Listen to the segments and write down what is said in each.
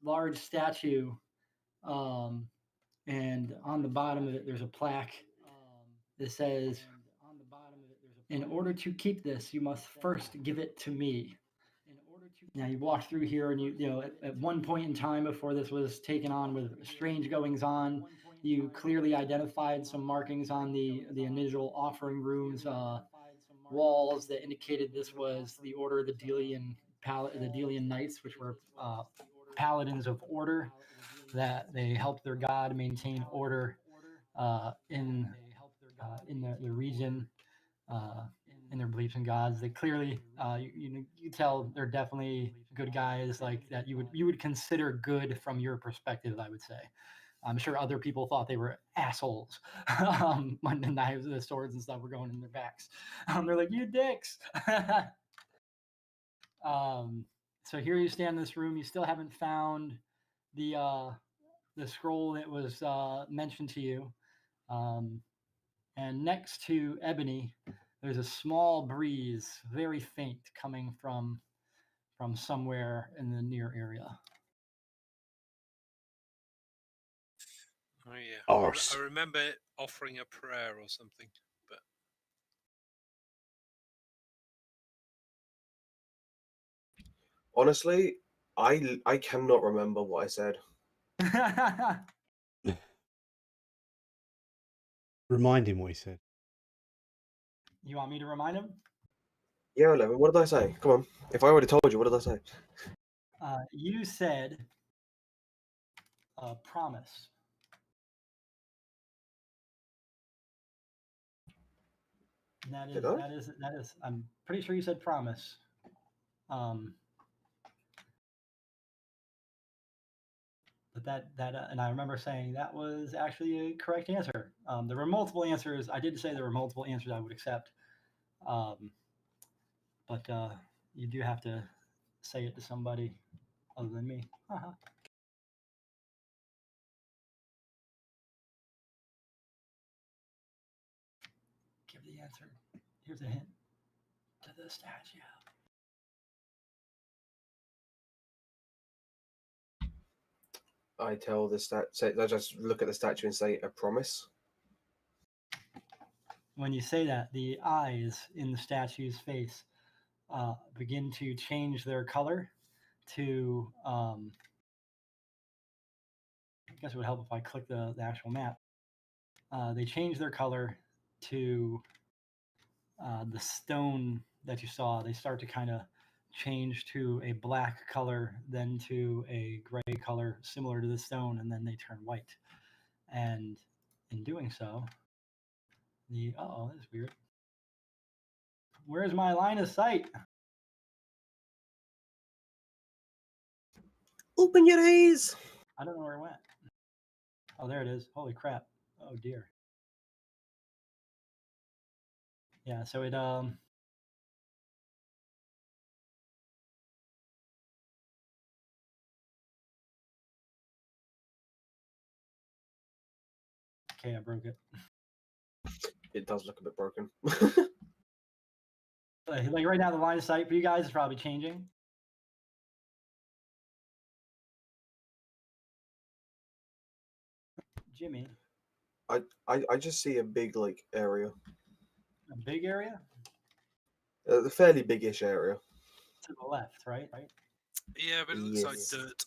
large statue, and on the bottom of it, there's a plaque that says, "In order to keep this, you must first give it to me." Now you walk through here, and at one point in time before this was taken on with strange goings on, you clearly identified some markings on the initial offering room's walls that indicated this was the Order of the Delian Knights, which were paladins of order, that they helped their god maintain order in the region, in their beliefs in gods. They clearly, you tell they're definitely good guys, like that you would consider good from your perspective, I would say. I'm sure other people thought they were assholes when the knives, the swords, and stuff were going in their backs. They're like, "You dicks." So here you stand in this room. You still haven't found the scroll that was mentioned to you. And next to Ebony, there's a small breeze, very faint, coming from somewhere in the near area. Oh yeah, Arse. I remember offering a prayer or something, but Honestly, I cannot remember what I said. Remind him what he said. You want me to remind him? Yeah, 11. What did I say? Come on. If I already told you, what did I say? You said promise. And that is. I'm pretty sure you said promise. But that and I remember saying that was actually a correct answer. There were multiple answers. I did say there were multiple answers I would accept. But you do have to say it to somebody other than me. Give the answer. Here's a hint to the statue. I tell the I just look at the statue and say a promise. When you say that, the eyes in the statue's face begin to change their color to. I guess it would help if I click the actual map. They change their color to the stone that you saw. They start to kind of change to a black color, then to a gray color similar to the stone, and then they turn white. And in doing so, that's weird. Where's my line of sight? Open your eyes. I don't know where it went. Oh, there it is. Holy crap. Oh dear. Yeah, so it okay, I broke it. It does look a bit broken. Like right now, the line of sight for you guys is probably changing. Jimmy. I just see a big area. A big area? A fairly big-ish area. To the left, right? Yeah, but it looks like dirt.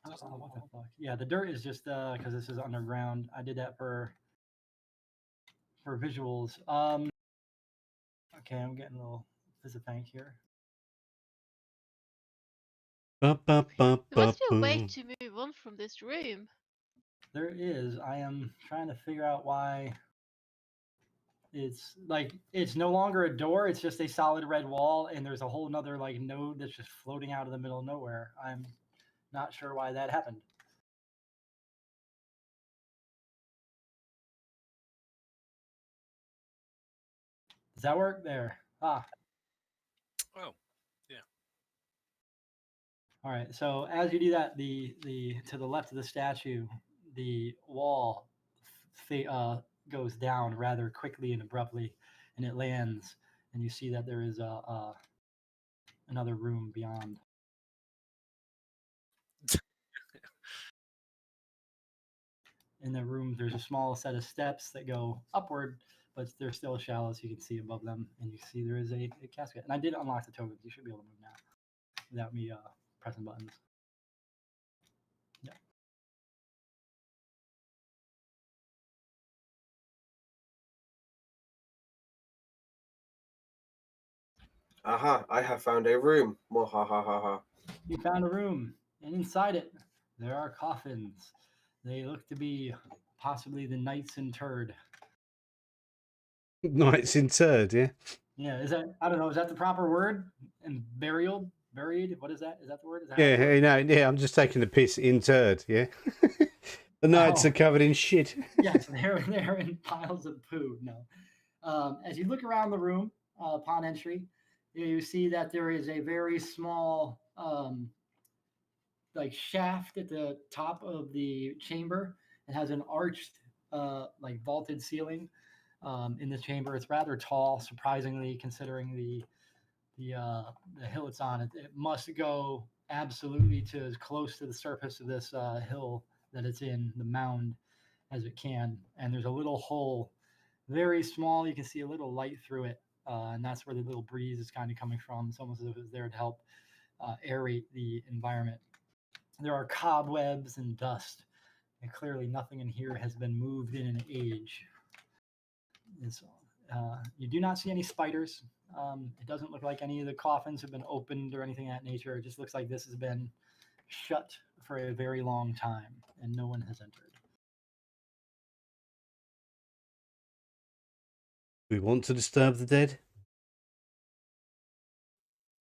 Oh, what the fuck? Yeah, the dirt is just because this is underground. I did that for visuals. Okay, I'm getting a little Fizzafank here. There must be a way to move on from this room. There is. I am trying to figure out why it's no longer a door. It's just a solid red wall, and there's a whole nother node that's just floating out of the middle of nowhere. I'm not sure why that happened. Does that work? There. Ah. Oh, yeah. All right. So as you do that, the to the left of the statue, the wall goes down rather quickly and abruptly, and it lands, and you see that there is a another room beyond. In the room, there's a small set of steps that go upward, but they're still shallow, so you can see above them, and you see there is a casket. And I did unlock the tokens. You should be able to move now without me pressing buttons. Yeah. Aha! I have found a room. Mwahahaha. You found a room, and inside it, there are coffins. They look to be possibly the knights interred. Knights interred, yeah? Yeah, is that, I don't know, is that the proper word? And buried? What is that? Is that the word? Is that how Yeah, it works? you know, yeah, I'm just taking the piss. Interred, yeah? The knights Oh. are covered in shit. Yes, they're in piles of poo. No. As you look around the room upon entry, you see that there is a very small like shaft at the top of the chamber. It has an arched like vaulted ceiling in the chamber. It's rather tall, surprisingly, considering the hill it's on. It must go absolutely to as close to the surface of this hill that it's in, the mound, as it can. And there's a little hole, very small. You can see a little light through it, and that's where the little breeze is kind of coming from. It's almost as if it was there to help aerate the environment. There are cobwebs and dust, and clearly nothing in here has been moved in an age. You do not see any spiders. It doesn't look like any of the coffins have been opened or anything of that nature. It just looks like this has been shut for a very long time, and no one has entered. We want to disturb the dead?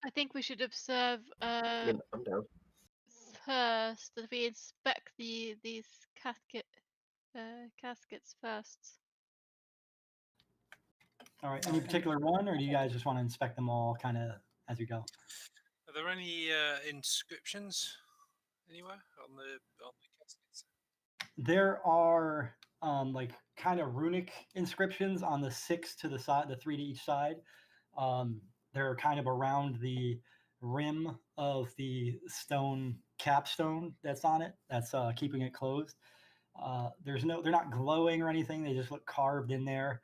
I think we should observe I mean, I'm down. first that we inspect these caskets first. All right. Any particular one, or do you guys just want to inspect them all kind of as you go? Are there any inscriptions anywhere on the caskets? There are like kind of runic inscriptions on the 6 to the side, the 3 to each side. They're kind of around the rim of the stone capstone that's on it. That's keeping it closed. They're not glowing or anything. They just look carved in there.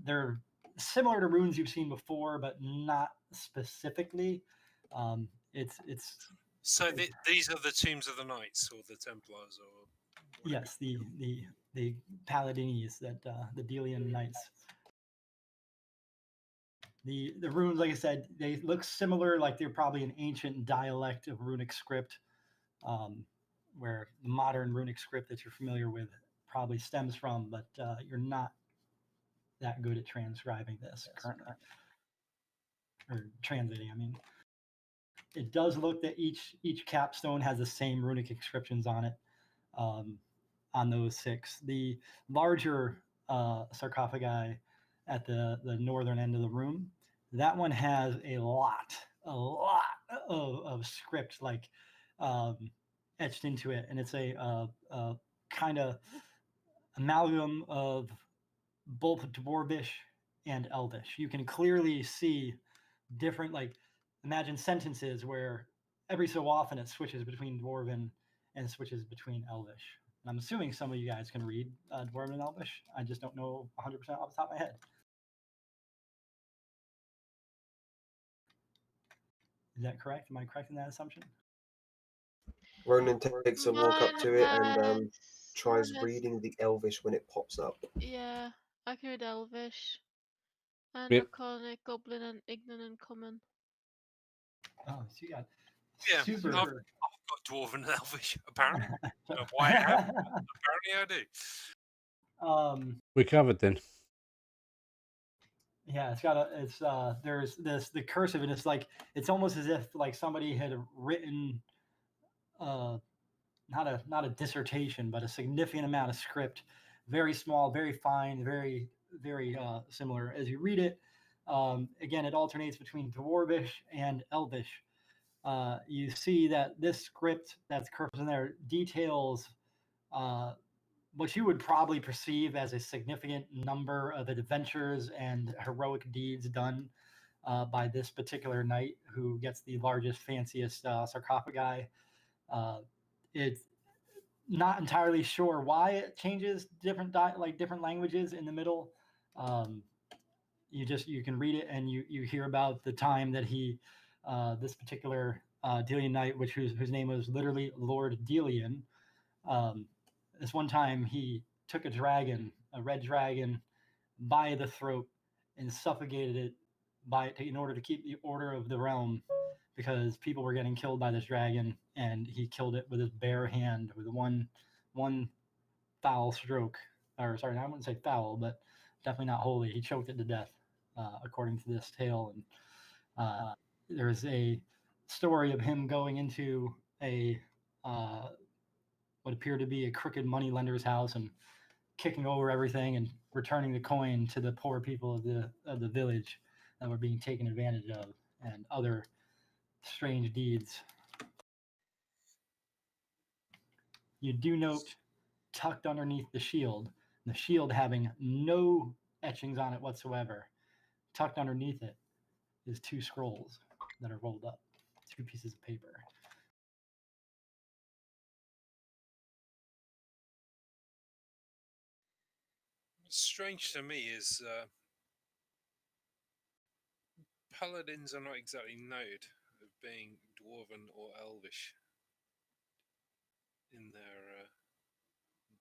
They're similar to runes you've seen before, but not specifically. It's So these are the tombs of the knights or the Templars, or yes, the Paladinis, that the Delian Knights. The runes, like I said, they look similar, like they're probably an ancient dialect of runic script, where the modern runic script that you're familiar with probably stems from, but you're not that good at transcribing this currently, or translating. I mean, it does look that each capstone has the same runic inscriptions on it. On those 6, the larger sarcophagi at the northern end of the room, that one has a lot of script like etched into it, and it's a kind of amalgam of both Dwarvish and Elvish. You can clearly see different, like, imagine sentences where every so often it switches between Dwarven and switches between Elvish. And I'm assuming some of you guys can read Dwarven and Elvish. I just don't know 100% off the top of my head. Is that correct? Am I correct in that assumption? Ronan takes a walk up to it and tries Mine has- reading the Elvish when it pops up. Yeah, I can read Elvish. And Yep. Draconic, Goblin, and Ignan and Common. Oh, so you got Yeah, super. I've got Dwarven and Elvish, apparently. Don't know why I have, but apparently I do. We covered then. Yeah, there's the cursive, and it's like, it's almost as if like somebody had written not a dissertation, but a significant amount of script, very small, very fine, very similar. As you read it, again, it alternates between Dwarvish and Elvish. You see that this script that's curved in there details what you would probably perceive as a significant number of adventures and heroic deeds done by this particular knight who gets the largest, fanciest sarcophagi. It's not entirely sure why it changes different different languages in the middle. You can read it and you hear about the time that he this particular Delian knight, whose name was literally Lord Delian. This one time he took a red dragon, by the throat and suffocated it in order to keep the order of the realm, because people were getting killed by this dragon, and he killed it with his bare hand with one foul stroke. Or sorry, I wouldn't say foul, but definitely not holy. He choked it to death, according to this tale. And there's a story of him going into a what appeared to be a crooked money lender's house and kicking over everything and returning the coin to the poor people of the village that were being taken advantage of, and other strange deeds. You do note, tucked underneath the shield having no etchings on it whatsoever, tucked underneath it is 2 scrolls that are rolled up, 2 pieces of paper. What's strange to me is paladins are not exactly noted of being dwarven or elvish in their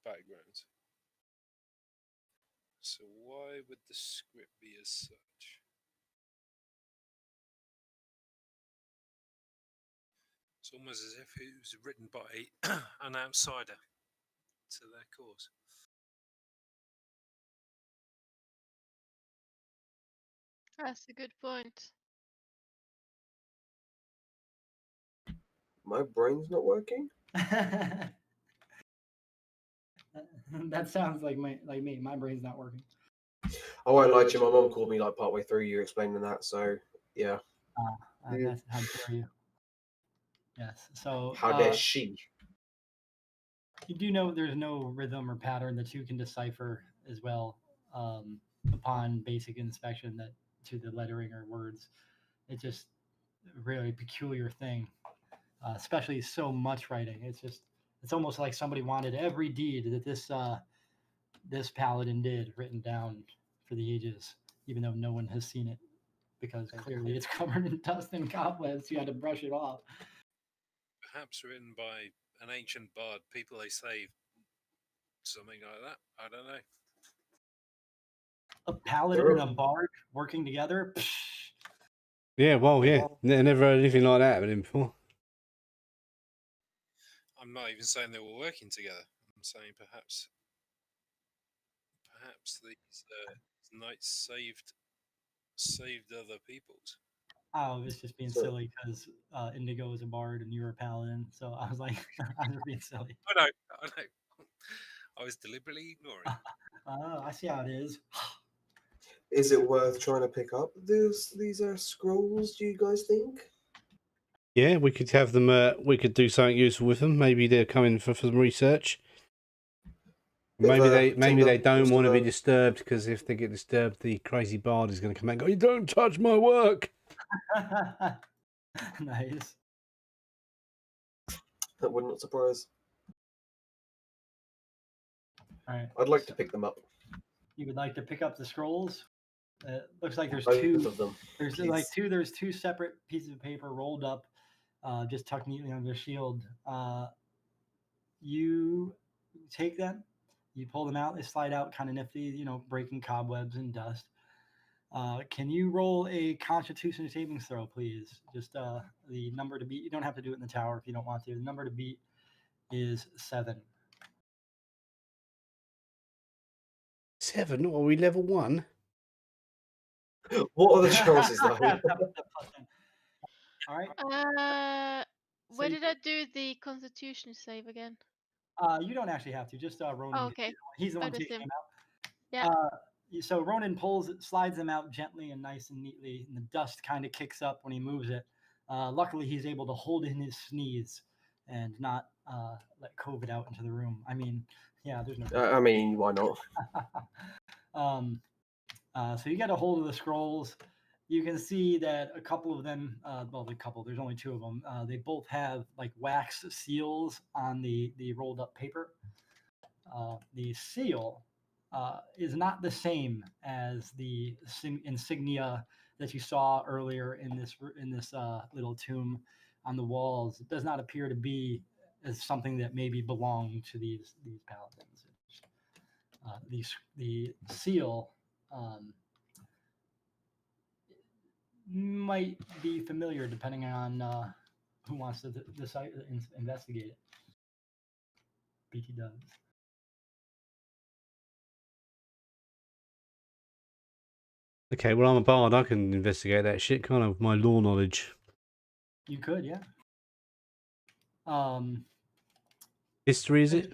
backgrounds. So why would the script be as such? It's almost as if it was written by an outsider to their cause. That's a good point. My brain's not working. That sounds like me. My brain's not working. I won't lie to you. My mum called me like partway through you explaining that. So yeah. That's, how dare you? Yes. So How dare she? You do know there's no rhythm or pattern that you can decipher as well upon basic inspection that to the lettering or words. It's just a really peculiar thing, especially so much writing. It's almost like somebody wanted every deed that this paladin did written down for the ages, even though no one has seen it, because clearly it's covered in dust and cobwebs. You had to brush it off. Perhaps written by an ancient bard, people they saved, something like that. I don't know. A paladin and a bard working together? Psh. Yeah, well, yeah. Never heard anything like that with him before. I'm not even saying they were working together. I'm saying perhaps these knights saved other peoples. I was just being silly because Indigo is a bard and you're a paladin, so I was like, I was being silly. I know. I was deliberately ignoring. I see how it is. Is it worth trying to pick up these scrolls? Do you guys think? Yeah, we could have them. We could do something useful with them. Maybe they're coming for some research. Maybe they don't want to be disturbed, because if they get disturbed, the crazy bard is going to come out and go, "You don't touch my work." Nice. That would not surprise. All right. I'd like to pick them up. You would like to pick up the scrolls? Looks like there's Both two of them. There's please. like two. There's 2 separate pieces of paper rolled up, just tucked neatly under the shield. You take them, you pull them out. They slide out kind of nifty, breaking cobwebs and dust. Can you roll a Constitution savings throw, please? Just the number to beat. You don't have to do it in the tower if you don't want to. The number to beat is 7. 7? Are we level 1? What are the chances, though? All right. Where did I do the Constitution save again? You don't actually have to. Just Ronan. Oh, okay. He's the one Noticed taking him. them out. Yeah. So Ronan slides them out gently and nice and neatly, and the dust kind of kicks up when he moves it. Luckily, he's able to hold in his sneeze and not let COVID out into the room. I mean, yeah, there's no. I mean, why not? So you get a hold of the scrolls, you can see that a couple of them, there's only two of them. They both have like wax seals on the rolled up paper. The seal is not the same as the insignia that you saw earlier in this little tomb on the walls. It does not appear to be as something that maybe belonged to these paladins. The seal might be familiar depending on who wants to decide investigate it. BT does. Okay, well, I'm a bard. I can investigate that shit, can't I, with my law knowledge? You could, yeah. History, is it?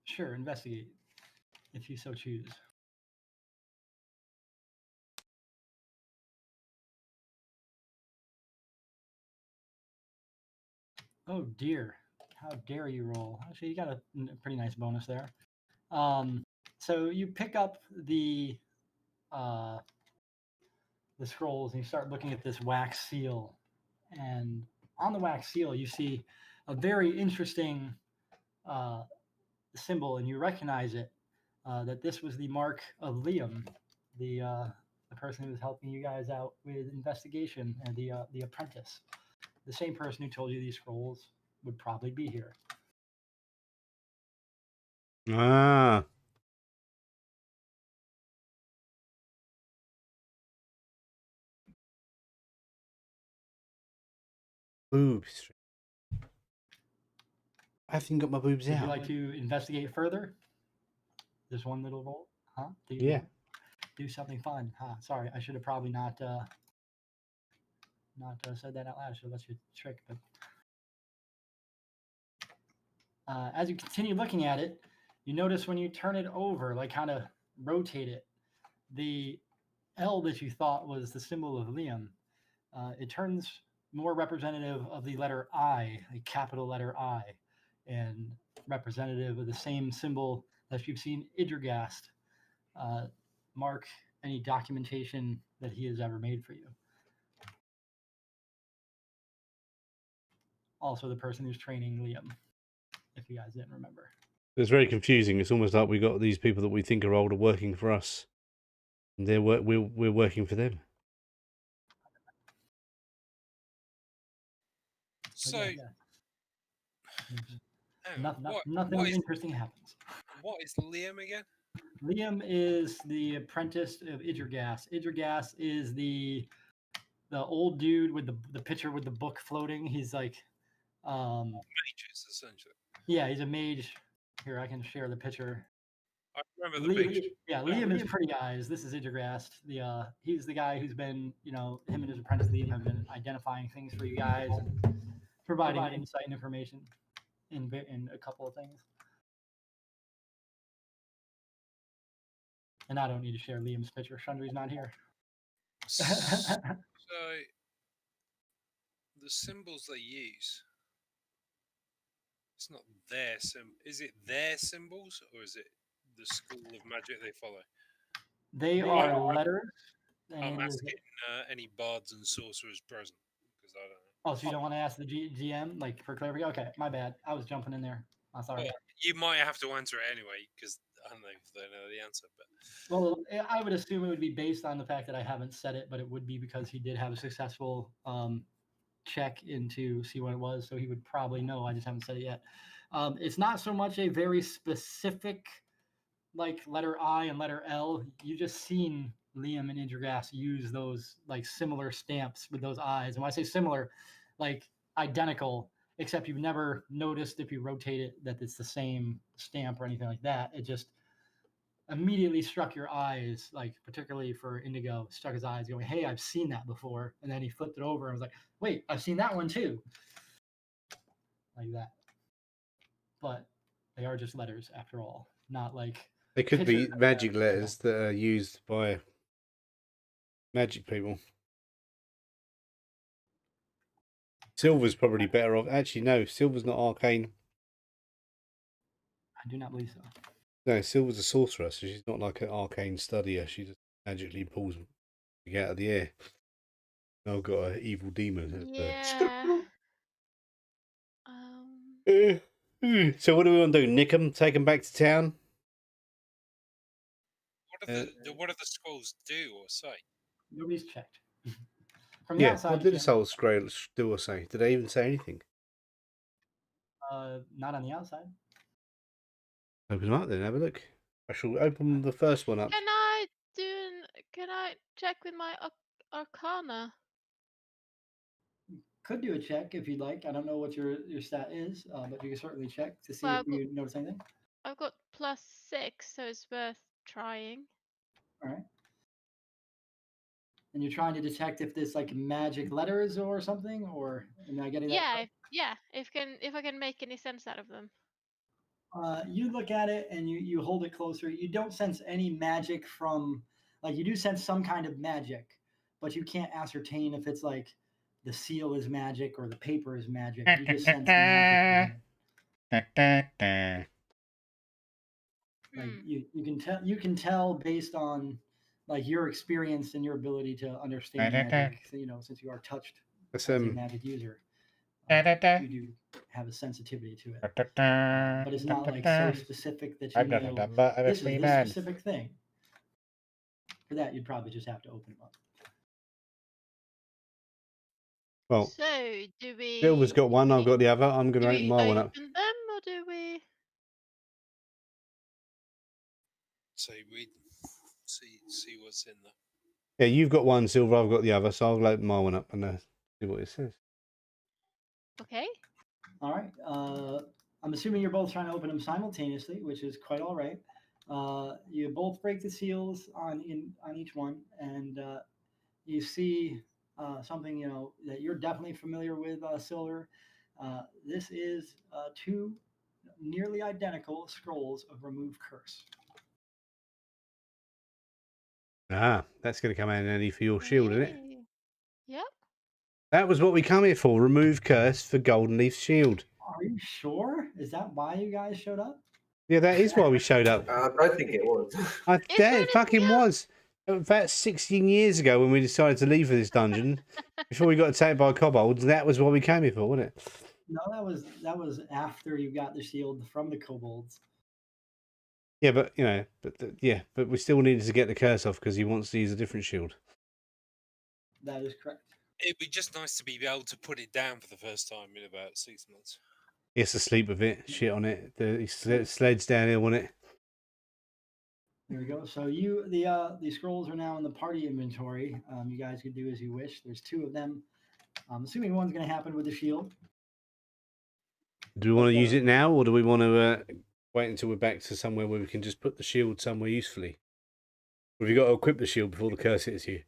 Sure, investigate if you so choose. Oh dear, how dare you roll? Actually, you got a pretty nice bonus there. So you pick up the scrolls and you start looking at this wax seal, and on the wax seal you see a very interesting symbol, and you recognize it. That this was the mark of Liam, the person who was helping you guys out with investigation, and the apprentice, the same person who told you these scrolls would probably be here. Ah. Boobs. I haven't got my boobs Would out. you like to investigate further? Just one little roll, huh? Yeah. Do something fun, huh? Sorry, I should have probably not said that out loud. I should have let you trick, but as you continue looking at it, you notice when you turn it over, like kind of rotate it, the L that you thought was the symbol of Liam, it turns more representative of the letter I, a capital letter I, and representative of the same symbol that you've seen Idrigast mark any documentation that he has ever made for you. Also the person who's training Liam, if you guys didn't remember. It's very confusing. It's almost like we got these people that we think are older working for us, and we're working for them. So, nothing interesting happens. What is Liam again? Liam is the apprentice of Idrigast. Idrigast is the old dude with the picture with the book floating. He's like mages, essentially. Yeah, he's a mage. Here, I can share the picture. I remember the picture. Yeah, Liam is Pretty Eyes. This is Idrigast. He's the guy who's been, him and his apprentice Liam have been identifying things for you guys and providing insight and information in a couple of things. And I don't need to share Liam's picture. Shundry's not here. So, the symbols they use, it's not their is it their symbols, or is it the school of magic they follow? They are letters. I'm asking any bards and sorcerers present, because I don't know. Oh, so you don't want to ask the GM, like, for clarification? Okay, my bad. I was jumping in there. I'm sorry. Well, you might have to answer it anyway, because I don't know if they know the answer. But well, I would assume it would be based on the fact that I haven't said it, but it would be because he did have a successful check into see what it was, so he would probably know. I just haven't said it yet. It's not so much a very specific, like, letter I and letter L. You just seen Liam and Idrigast use those, like, similar stamps with those eyes. And when I say similar, like identical, except you've never noticed if you rotate it that it's the same stamp or anything like that. It just immediately struck your eyes, like, particularly for Indigo, struck his eyes going, hey, I've seen that before. And then he flipped it over and was like, wait, I've seen that one too. Like that. But they are just letters after all, not like... They could be magic letters that are used by magic people. Silver's probably better off. Actually, no, Silver's not arcane. I do not believe so. No, Silver's a sorcerer, so she's not like an arcane studier. She just magically pulls it out of the air. I've got an evil demon. Yeah. So what do we want to do? Nick them, take them back to town? What do the scrolls do or say? Nobody's checked. From the Yeah, outside, what you did the can't- Soul Scroll do or say? Did they even say anything? not on the outside. Open them up then, have a look. I shall open the first one up. Can I check with my Arcana? Could do a check if you'd like. I don't know what your stat is, but you can certainly check to see Well, if you notice anything. I've got +6, so it's worth trying. All right. And you're trying to detect if there's like magic letters or something, or am I getting that? Yeah. If I can make any sense out of them. You look at it and you hold it closer. You don't sense any magic from, like, you do sense some kind of magic, but you can't ascertain if it's like the seal is magic or the paper is magic. You just sense the magic. Like you can tell based on like your experience and your ability to understand magic. You know, since you are touched That's as a magic user, you do have a sensitivity to it. But it's not like so specific that you know this is this specific thing. For that, you'd probably just have to open them up. Well, So do we? Silver's got one, I've got the other. I'm going to open my one up. Open them, or do we? So we see what's in there. Yeah, you've got one, Silver, I've got the other, so I'll open my one up and see what it says. Okay. All right. I'm assuming you're both trying to open them simultaneously, which is quite all right. You both break the seals on each one, and you see something that you're definitely familiar with, Silver. This is two nearly identical scrolls of Remove Curse. Ah, that's going to come in handy for your shield, isn't it? Yay. Yep. That was what we come here for. Remove curse for Golden Leaf's shield. Are you sure? Is that why you guys showed up? Yeah, that is why we showed up. I think it was. It fucking was. About 16 years ago when we decided to leave for this dungeon, before we got attacked by kobolds, that was what we came here for, wasn't it? No, that was after you got the shield from the kobolds. Yeah, but but we still needed to get the curse off because he wants to use a different shield. That is correct. It'd be just nice to be able to put it down for the first time in about 6 months. He has to sleep with it, shit on it. He sleds downhill on it. There we go. So the scrolls are now in the party inventory. You guys can do as you wish. There's two of them. I'm assuming one's going to happen with the shield. Do we want to use it now, or do we want to wait until we're back to somewhere where we can just put the shield somewhere usefully? Or have you got to equip the shield before the curse hits you?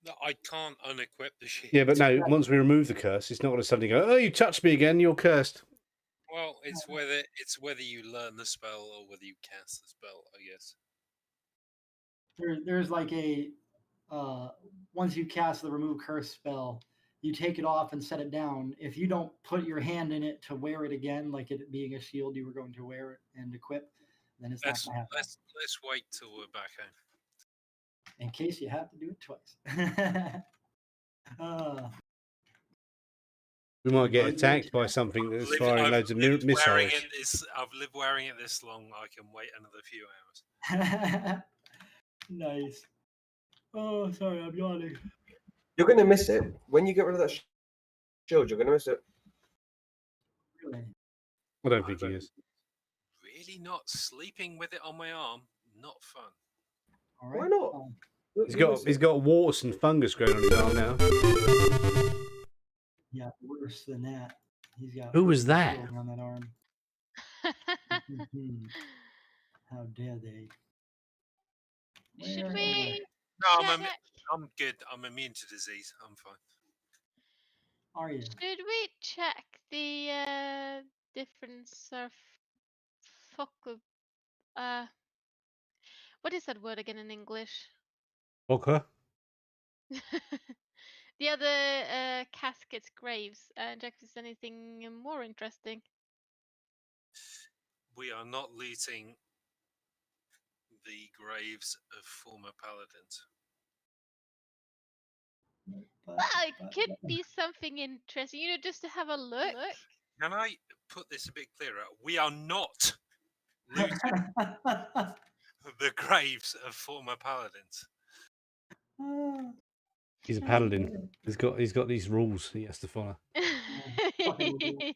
No, I can't unequip the shield. Yeah, but no, once we remove the curse, it's not going to suddenly go, oh, you touched me again, you're cursed. Well, it's whether you learn the spell or whether you cast the spell, I guess. There's like a once you cast the Remove Curse spell, you take it off and set it down. If you don't put your hand in it to wear it again, like it being a shield you were going to wear it and equip, then it's not going to happen. Let's wait till we're back home. In case you have to do it twice. We might get attacked by something that's firing loads of missiles. I've lived wearing it this long, I can wait another few hours. Nice. Oh, sorry, I'm yawning. You're going to miss it. When you get rid of that shield, you're going to miss it. Really? I don't think he is. Really not sleeping with it on my arm? Not fun. All right. Why not? He's got warts and fungus growing on his arm now. Yeah, worse than that. He's got. Who was that? On that arm. How dare they? Should we? No, I'm good. I'm immune to disease. I'm fine. Are you? Should we check the difference of what is that word again in English? Okay. The other caskets, graves, and check if there's anything more interesting. we are not looting the graves of former paladins. But, Well, it but- could be something interesting, just to have a look. Can I put this a bit clearer? We are not looting the graves of former paladins. He's a paladin. He's got these rules he has to follow. fucking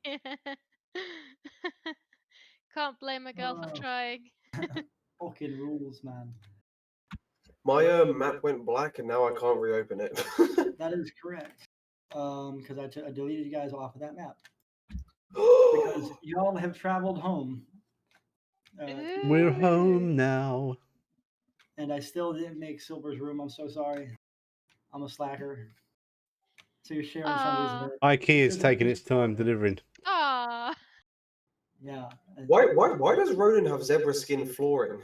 Can't blame a girl for Oh. trying. Fucking rules, man. My map went black and now I can't reopen it. That is correct. Because I deleted you guys off of that map because you all have traveled home. We're Ooh. home now. And I still didn't make Silver's room. I'm so sorry. I'm a slacker. So you're sharing somebody's bed. IKEA's taking its time delivering. Aw. Yeah. why does Ronan have zebra skin flooring?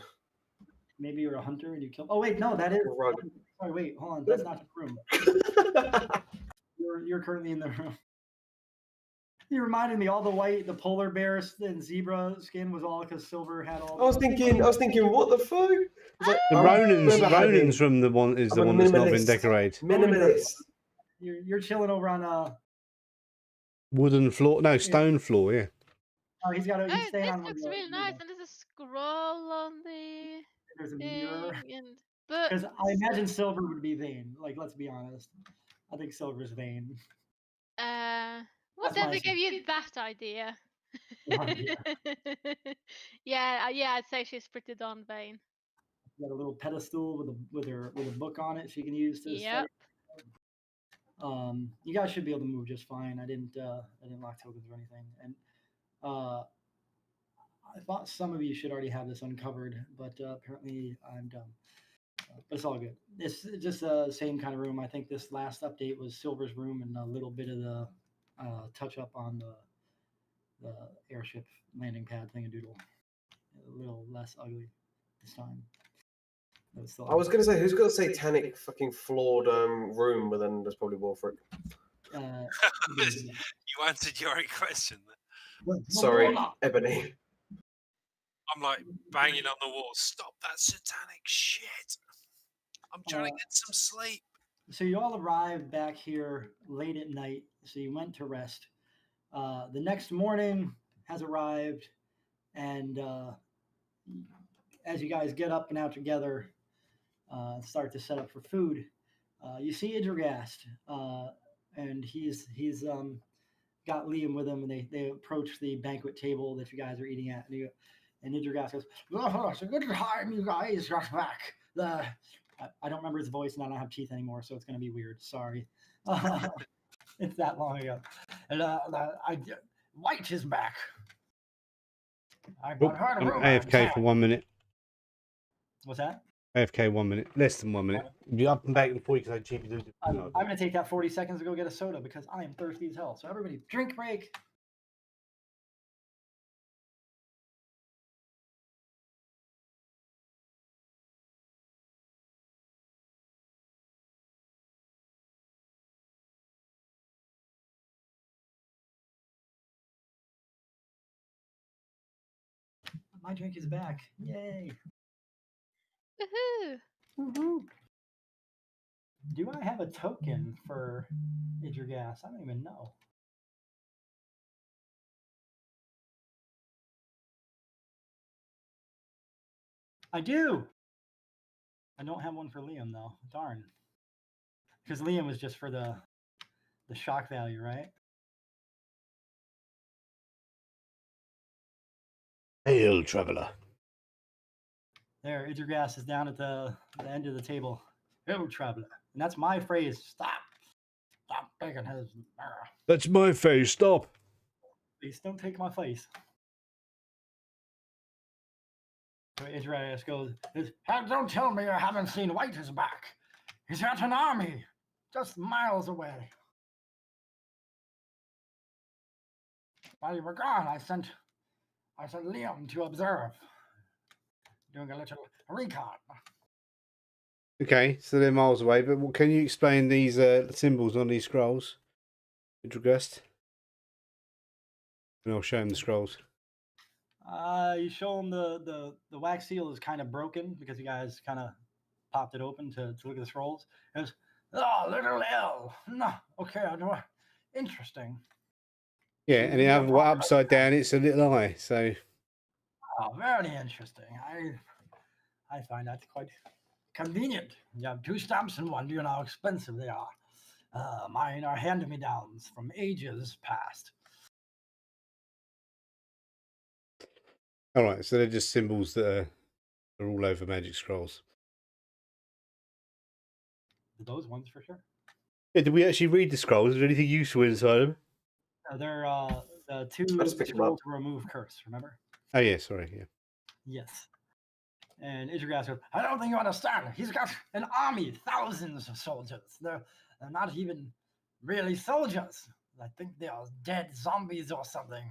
Maybe you're a hunter and you kill. Oh wait, no, that is. Run. Sorry, wait, hold on. That's not the room. You're currently in the room. You reminded me, all the polar bear and zebra skin was all because Silver had all. I was thinking, what the fuck? It's like, The I Ronan's remember having Ronan's from the one is I'm the a one that's not been minimalist. decorated. Minimalist. You're chilling over on Wooden floor, no stone floor. Yeah. Oh, he's got a. Oh, He's staying this on. looks really nice, and there's a scroll on the There's a thing, mirror. and books. Because I imagine Silver would be vain. Like, let's be honest. I think Silver's vain. Whatever my gave you that idea? Idea. yeah, I'd say she's pretty darn vain. Got a little pedestal with a book on it she can use to Yep. study. You guys should be able to move just fine. I didn't lock tokens or anything, and I thought some of you should already have this uncovered, but apparently I'm dumb. But it's all good. It's just the same kind of room. I think this last update was Silver's room and a little bit of the touch up on the airship landing pad thingadoodle. A little less ugly this time. But it's still I was gonna say, who's got a satanic fucking flawed room, but then there's probably Warfric. You answered your own question. Sorry, Ebony. I'm like banging on the wall. Stop that satanic shit. I'm trying to get some sleep. So you all arrived back here late at night. So you went to rest. The next morning has arrived, and as you guys get up and out together, start to set up for food, you see Idrigast, and he's got Liam with him, and they approach the banquet table that you guys are eating at, and Idrigast goes, "Oh, it's a good time you guys got back." I don't remember his voice, and I don't have teeth anymore, so it's going to be weird. Sorry. It's that long ago. And White is back. I Oh, heard a I'm rumor. AFK for 1 minute. What's that? AFK 1 minute, less than 1 minute. Be up and back before you can say cheapy do. I'm going to take that 40 seconds to go get a soda because I am thirsty as hell. So everybody, drink break. My drink is back. Yay. Woohoo! Woohoo. Do I have a token for Idrigast? I don't even know. I do. I don't have one for Liam though. Darn. Because Liam was just for the shock value, right? Hail, traveler. There, Idrigast is down at the end of the table. Hello, traveler. And that's my phrase. Stop. Stop taking his. That's my face. Stop. Please don't take my face. So Idrigast goes, "Don't tell me you haven't seen White is back. He's got an army just miles away. While you were gone, I sent Liam to observe. Doing a little recon." Okay, so they're miles away, but can you explain these symbols on these scrolls? Idrigast? And I'll show him the scrolls. You show him the wax seal is kind of broken because you guys kind of popped it open to look at the scrolls. It goes, oh, little L. No, okay, I know. Interesting. Yeah, and the other one upside down, it's a little eye. So Oh, very interesting. I find that quite convenient. You have 2 stamps in one. Do you know how expensive they are? Mine are hand-me-downs from ages past. all right, so they're just symbols that are all over Magic Scrolls. Those ones for sure. Yeah, did we actually read the scrolls? Is there anything useful inside them? They're the 2 just picked 'em scroll up. to remove curse. Remember? Oh yeah, sorry, yeah. Yes. And Idrigas goes, I don't think you understand. He's got an army, thousands of soldiers. They're not even really soldiers. I think they are dead zombies or something.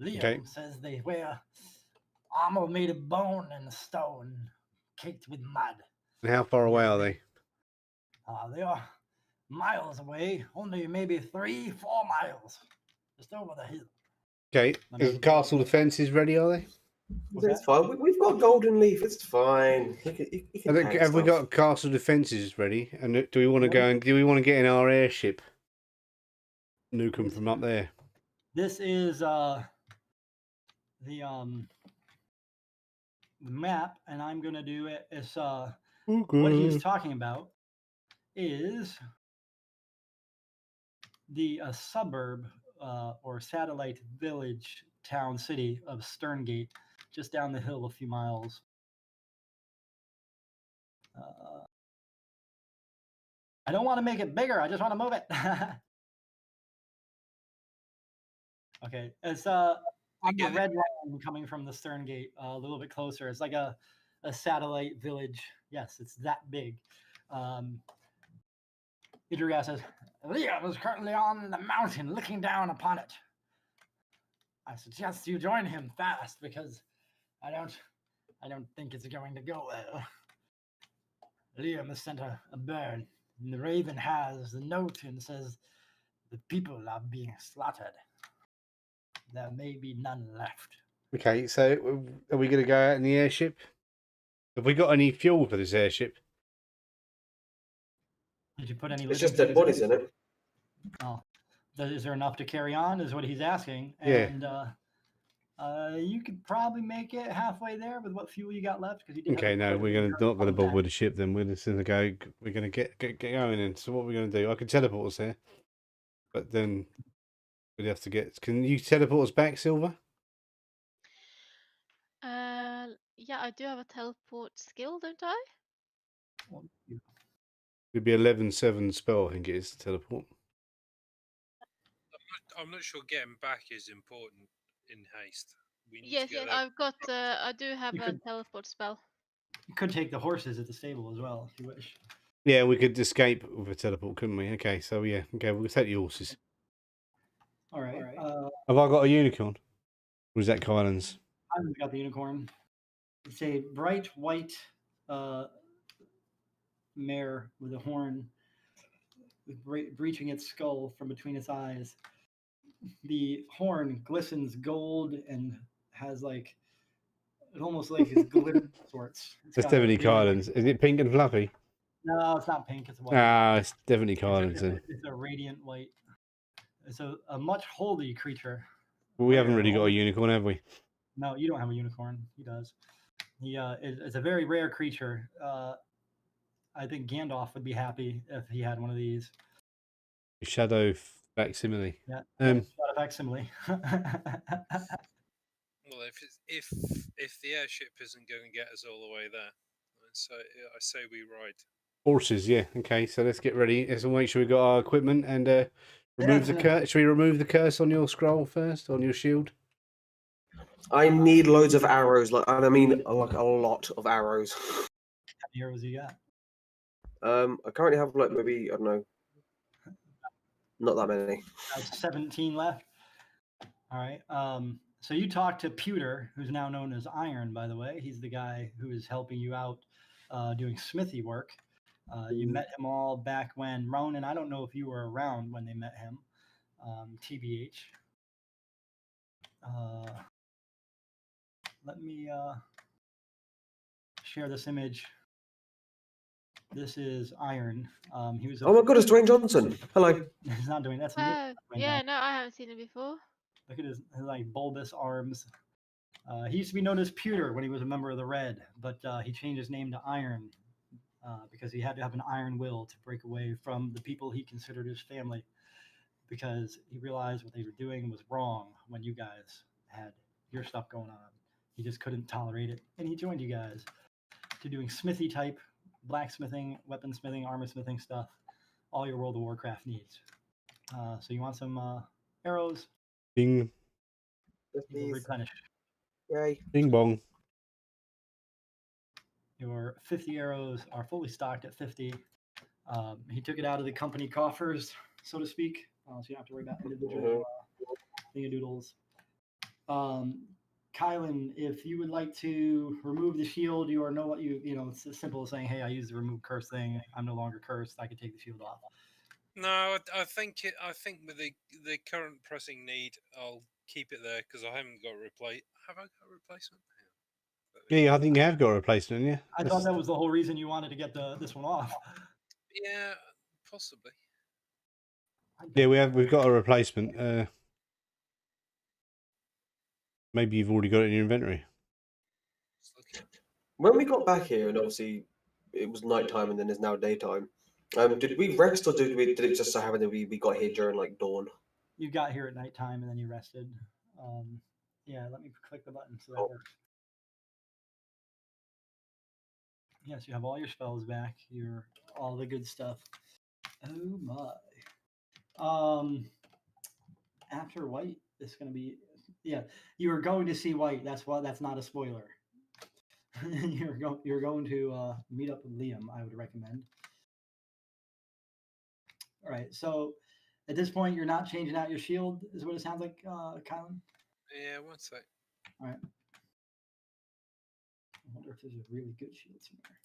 Liam Okay. says they wear armor made of bone and stone, caked with mud. And how far away are they? They are miles away, only maybe 3-4 miles, just over the hill. Okay, is the castle defences ready? Are they? What's It's that? fine. We've got Golden Leaf. It's fine. He can tank Have we stuff. got castle defences ready? And do we want to go and do we want to get in our airship? Nuke them from up there. This is the map, and I'm gonna do it. It's what he's talking about is the suburb or satellite village, town, city of Sterngate, just down the hill a few miles. I don't want to make it bigger. I just want to move it. Okay, it's on the get it. red line coming from the Sterngate, a little bit closer. It's like a satellite village. Yes, it's that big. Idrigas says, Liam is currently on the mountain looking down upon it. I suggest you join him fast because I don't think it's going to go well. Liam has sent a bird, and the raven has the note and says the people are being slaughtered. There may be none left. Okay, so are we going to go out in the airship? Have we got any fuel for this airship? Did you put any? It's living just dead things bodies in in it. Oh, is there enough to carry on? Is what he's asking. Yeah. And you could probably make it halfway there with what fuel you got left. Because Okay, no, we're not going to bother with the ship then. We're just going to go. We're going to get going. And so what we're going to do? I can teleport us there, but then we'd have to get. Can you teleport us back, Silver? Yeah, I do have a teleport skill, don't I? It'd be 11/7 spell. I think it is to teleport. I'm not sure getting back is important in haste. We need Yes, to get yes, I've got. I do have You a could- teleport spell. You could take the horses at the stable as well if you wish. Yeah, we could escape with a teleport, couldn't we? Okay, so yeah, okay, we'll take the horses. All right. Have I got a unicorn? Or is that Kylan's? I've got the unicorn. It's a bright white mare with a horn, breaching its skull from between its eyes. The horn glistens gold and has like it almost like it's glitter sorts. It's That's got a definitely really- Kylan's. Is it pink and fluffy? No, it's not pink. It's white. Ah, it's definitely It's a- Kylan's then. It's a radiant white. It's a much holy creature. Well, we haven't really got a unicorn, have we? No, you don't have a unicorn. He does. He is a very rare creature. I think Gandalf would be happy if he had one of these. Shadow facsimile. Yeah. Um, Not a facsimile. Well, if the airship isn't going to get us all the way there, so I say we ride. Horses, yeah. Okay, so let's get ready. Let's make sure we got our equipment and remove the curse. Should we remove the curse on your scroll first, on your shield? I need loads of arrows, like, and I mean like a lot of arrows. How many arrows you got? I currently have like maybe I don't know, not that many. 17 left. All right. So you talked to Pewter, who's now known as Iron, by the way. He's the guy who is helping you out doing smithy work. You met him all back when Ronan, I don't know if you were around when they met him. TBH. let me share this image. This is Iron. He was. Oh my God, it's Dwayne Johnson. Hello. He's not doing that's. Oh, Dwayne yeah, Johnson. no, I haven't seen him before. Look at his like bulbous arms. He used to be known as Pewter when he was a member of the Red, but he changed his name to Iron because he had to have an iron will to break away from the people he considered his family, because he realized what they were doing was wrong when you guys had your stuff going on. He just couldn't tolerate it, and he joined you guys to doing smithy type, blacksmithing, weaponsmithing, armor smithing stuff, all your World of Warcraft needs. So you want some arrows? Bing, Yes, You will please. replenish. Yay. bing bong. Your 50 arrows are fully stocked at 50. He took it out of the company coffers, so to speak, so you don't have to worry about individual thingadoodles. Kylan, if you would like to remove the shield, you are it's as simple as saying, hey, I used the remove curse thing. I'm no longer cursed. I can take the shield off. No, I think with the current pressing need, I'll keep it there because I haven't got a replace. Have I got a replacement? Yeah, I think you have got a replacement, yeah. I thought that was the whole reason you wanted to get this one off. Yeah, possibly. Yeah, we've got a replacement. Maybe you've already got it in your inventory. Just looking. When we got back here, and obviously it was nighttime, and then it's now daytime. Did we rest, or did it just so happen that we got here during like dawn? You got here at nighttime and then you rested. Yeah, let me click the button so that works. Yes, you have all your spells back. All the good stuff. Oh my. After white, it's gonna be. Yeah, you are going to see white. That's not a spoiler. you're going to meet up with Liam. I would recommend. All right. So at this point, you're not changing out your shield, is what it sounds like, Kylan. Yeah, one sec. All right. I wonder if there's a really good shield somewhere.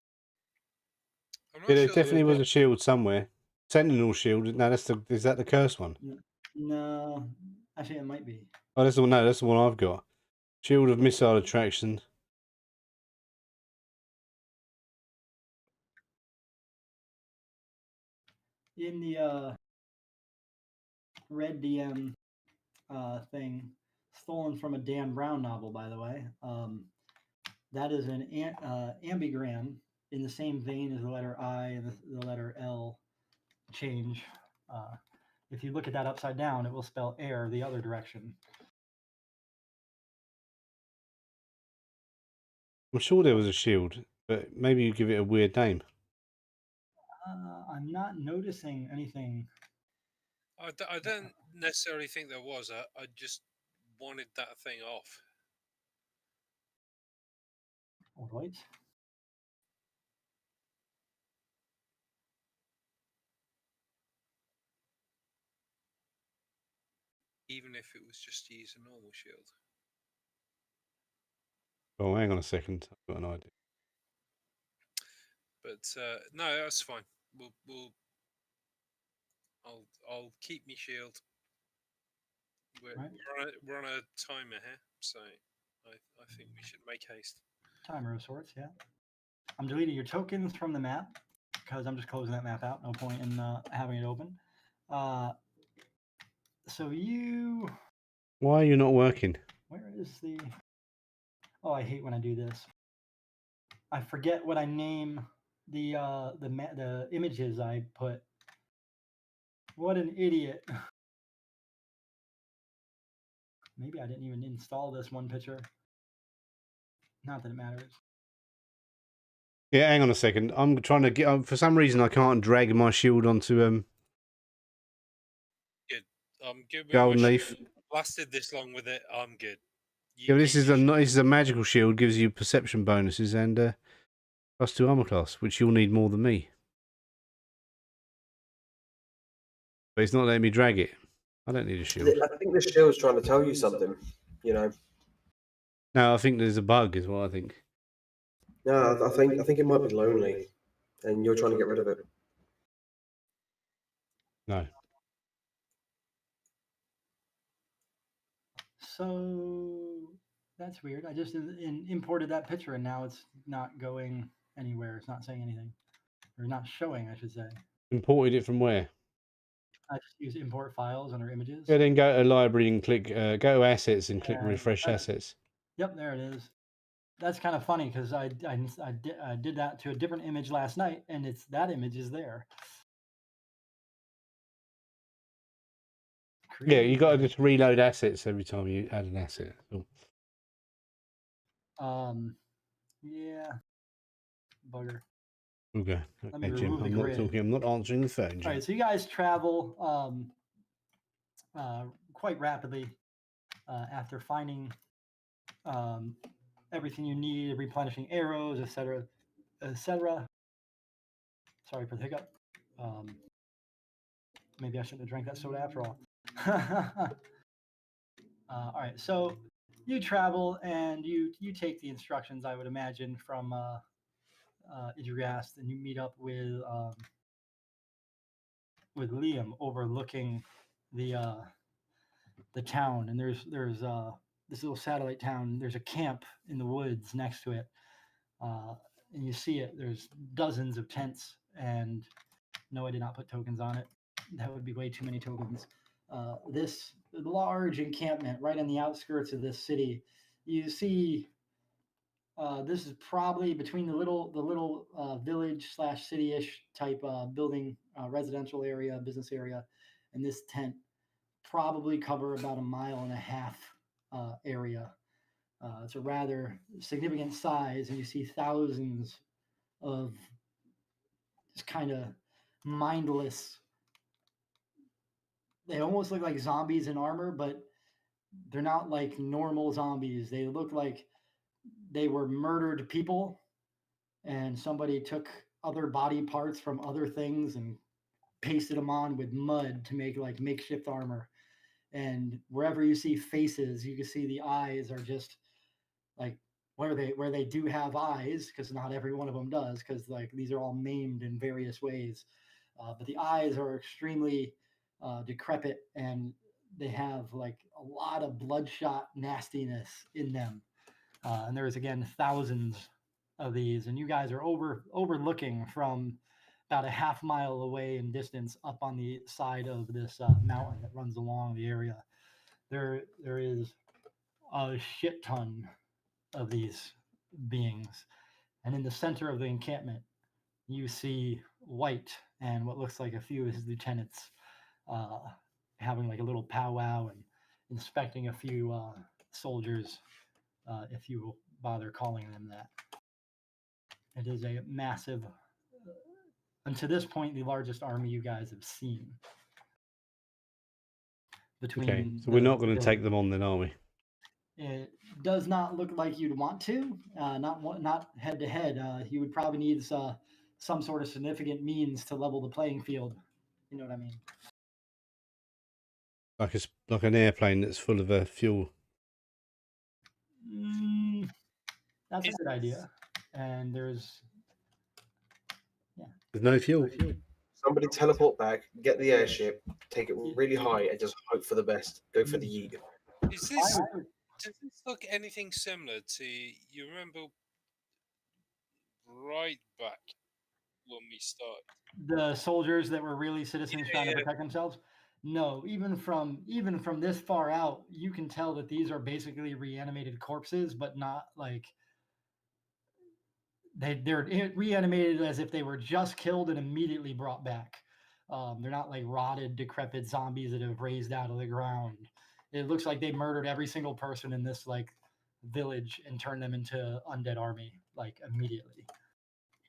I'm not Yeah, there sure definitely was a shield somewhere. Sentinel shield. No, is that the curse one? No, actually, it might be. Oh, that's the one. No, that's the one I've got. Shield of missile attraction. In the Red DM thing, stolen from a Dan Brown novel, by the way. That is an ambigram in the same vein as the letter I and the letter L change. If you look at that upside down, it will spell air the other direction. I'm sure there was a shield, but maybe you give it a weird name. I'm not noticing anything. I don't necessarily think there was. I just wanted that thing off. All right. Even if it was just to use a normal shield. Oh, hang on a second. I've got an idea. But no, that's fine. I'll keep me shield. We're on a timer here, so I think we should make haste. Timer of sorts, yeah. I'm deleting your tokens from the map because I'm just closing that map out. No point in having it open. So you. Why are you not working? Where is the? Oh, I hate when I do this. I forget what I name the images I put. What an idiot. Maybe I didn't even install this one picture. Not that it matters. Yeah, hang on a second. I'm trying to get. For some reason, I can't drag my shield onto Good. I'm good with Golden my Leaf. shield. Lasted this long with it. I'm good. Yeah, this is a magical shield. Gives you perception bonuses and +2 armor class, which you'll need more than me. But it's not letting me drag it. I don't need a shield. I think the shield's trying to tell you something. You know. No, I think there's a bug, is what I think. No, I think it might be lonely, and you're trying to get rid of it. No. So That's weird. I just imported that picture and now it's not going anywhere. It's not saying anything. Or not showing, I should say. Imported it from where? I just use import files under images. Yeah, then go to library and click, go to assets and click And refresh assets. Yep, there it is. That's kind of funny because I did that to a different image last night, and that image is there. Yeah, you Create got to image. just reload assets every time you add an asset. Cool. Yeah. Bugger. Okay. Let me Okay, Jim. remove the I'm not grid. talking. I'm not answering the phone, All Jim. right, so you guys travel quite rapidly after finding everything you need, replenishing arrows, etc., etc. Sorry for the hiccup. Maybe I shouldn't have drank that soda after all. All right, so you travel and you take the instructions, I would imagine, from Idrigast, and you meet up with Liam overlooking the town. And there's this little satellite town. There's a camp in the woods next to it, and you see it. There's dozens of tents, and no, I did not put tokens on it. That would be way too many tokens. This large encampment right on the outskirts of this city. You see, this is probably between the little village / city-ish type building, residential area, business area, and this tent probably cover about 1.5 miles area. It's a rather significant size, and you see thousands of just kind of mindless. They almost look like zombies in armor, but they're not like normal zombies. They look like they were murdered people, and somebody took other body parts from other things and pasted them on with mud to make like makeshift armor. And wherever you see faces, you can see the eyes are just like where they do have eyes, because not every one of them does, because like these are all maimed in various ways. But the eyes are extremely decrepit, and they have like a lot of bloodshot nastiness in them. And there's again thousands of these, and you guys are overlooking from about 1/2 mile away in distance up on the side of this mountain that runs along the area. There is a shit ton of these beings, and in the center of the encampment, you see White and what looks like a few of his lieutenants having like a little powwow and inspecting a few soldiers, if you will bother calling them that. It is a massive, and to this point, the largest army you guys have seen. Okay, so we're not going to take them on then, are we? It does not look like you'd want to. Not head to head. You would probably need some sort of significant means to level the playing field. You know what I mean? Like an airplane that's full of fuel. That's a good idea. And there's no fuel. Somebody teleport back, get the airship, take it really high, and just hope for the best. Go for the yeet. Does this look anything similar to, you remember right back when we started? The soldiers that were really citizens trying to protect themselves? No, even from this far out, you can tell that these are basically reanimated corpses, but not like they're reanimated as if they were just killed and immediately brought back. They're not like rotted, decrepit zombies that have raised out of the ground. It looks like they murdered every single person in this like village and turned them into undead army like immediately.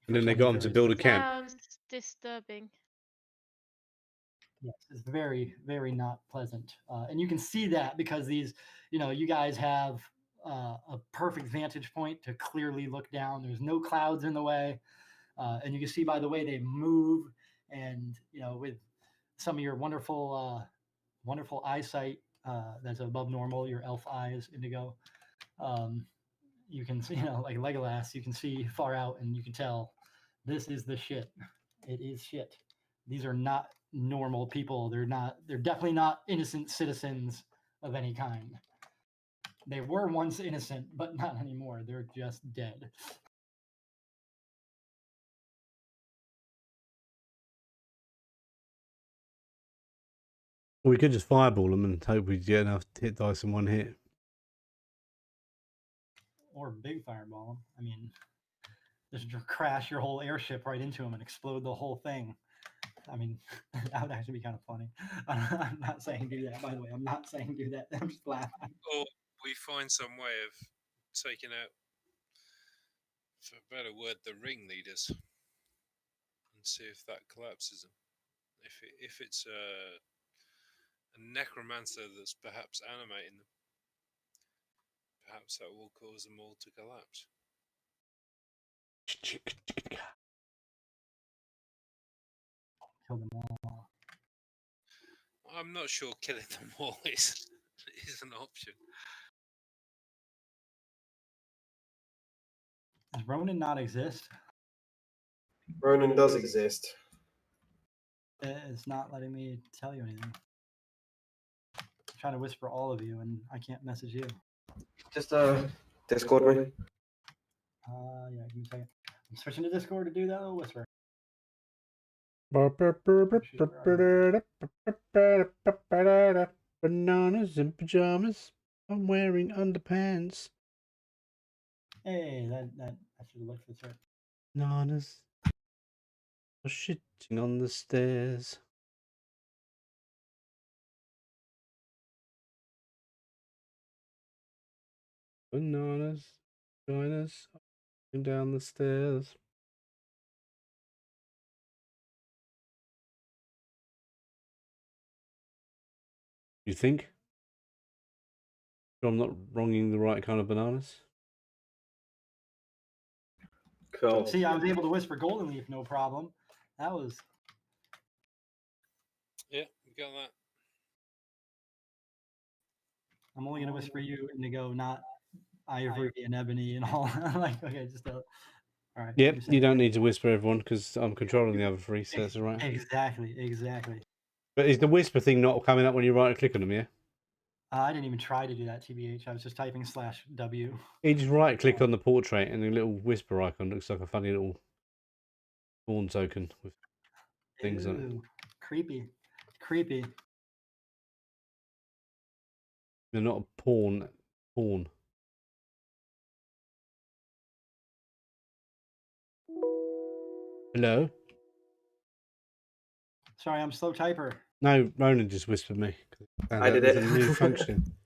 And then they got them to build a camp. Sounds disturbing. Yes, it's very, very not pleasant. And you can see that because these, you guys have a perfect vantage point to clearly look down. There's no clouds in the way. And you can see by the way they move, and, with some of your wonderful, wonderful eyesight that's above normal, your elf eyes, Indigo, you can see, like Legolas, you can see far out and you can tell this is the shit. It is shit. These are not normal people. They're definitely not innocent citizens of any kind. They were once innocent, but not anymore. They're just dead. We could just fireball them and hope we get enough hit dice in one hit. Or big fireball. I mean, just crash your whole airship right into them and explode the whole thing. I mean, that would actually be kind of funny. I'm not saying do that, by the way. I'm not saying do that. I'm just laughing. Or we find some way of taking out, for a better word, the ringleaders, and see if that collapses them. If it's a necromancer that's perhaps animating them, perhaps that will cause them all to collapse. Kill them all. I'm not sure killing them all is an option. Does Ronan not exist? Ronan does exist. It's not letting me tell you anything. I'm trying to whisper all of you, and I can't message you. Just Discord me. Yeah, give me a second. I'm switching to Discord to do that little whisper. Bananas in pajamas. I'm wearing underpants. Hey, that I should have looked for it. Bananas are shitting on the stairs. Bananas, vaginas, down the stairs. You think? Sure I'm not wronging the right kind of bananas? Cool. See, I was able to whisper Golden Leaf, no problem. That was Yeah, we got that. I'm only gonna whisper you Indigo, not Ivory and Ebony and all. Like, okay, just all right. Yep, you're saying- you don't need to whisper everyone because I'm controlling the other three, so that's alright. Exactly. But is the whisper thing not coming up when you right click on them, yeah? I didn't even try to do that, TBH. I was just typing /W. You just right click on the portrait and the little whisper icon looks like a funny little spawn token with things on it. Ew, creepy. They're not a pawn. Hello? Sorry, I'm slow typer. No, Ronan just whispered me. I did it. A new function.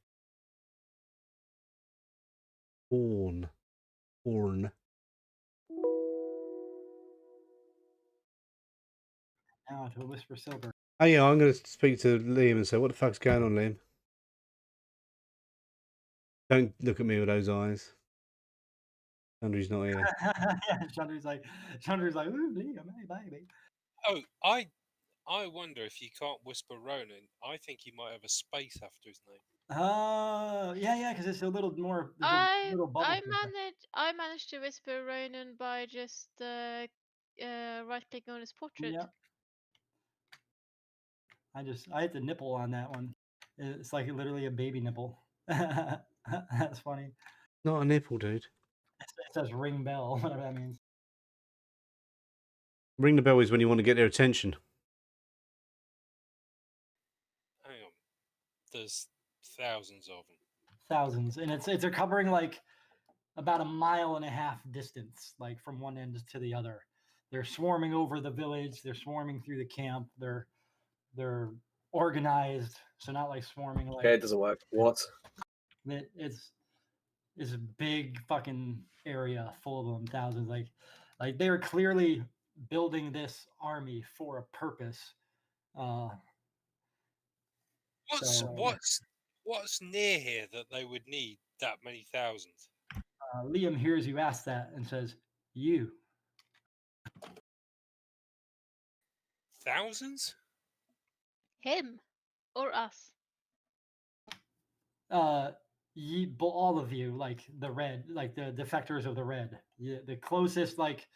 Pawn. Now to whisper Silver. Oh yeah, I'm going to speak to Liam and say, what the fuck's going on, Liam? Don't look at me with those eyes. Andrew's not here. Yeah, Chandru's like, ooh, Liam, hey, baby. Oh, I wonder if you can't whisper Ronan. I think he might have a space after his name. Yeah, because it's a little more. there's a I little bubble I filter. managed to whisper Ronan by just right clicking on his portrait. Yep. I hit the nipple on that one. It's like literally a baby nipple. That's funny. Not a nipple, dude. It says ring bell, whatever that means. Ring the bell is when you want to get their attention. Hang on. There's thousands of them. Thousands, and it's covering like about 1.5 miles distance, like from one end to the other. They're swarming over the village. They're swarming through the camp. They're organized, so not like swarming like. Okay, it doesn't work. What? It's a big fucking area full of them, thousands. Like they're clearly building this army for a purpose. What's near here that they would need that many thousands? Liam hears you ask that and says, "You." Thousands? Him or us? All of you, like the red, like the defectors of the red, the closest like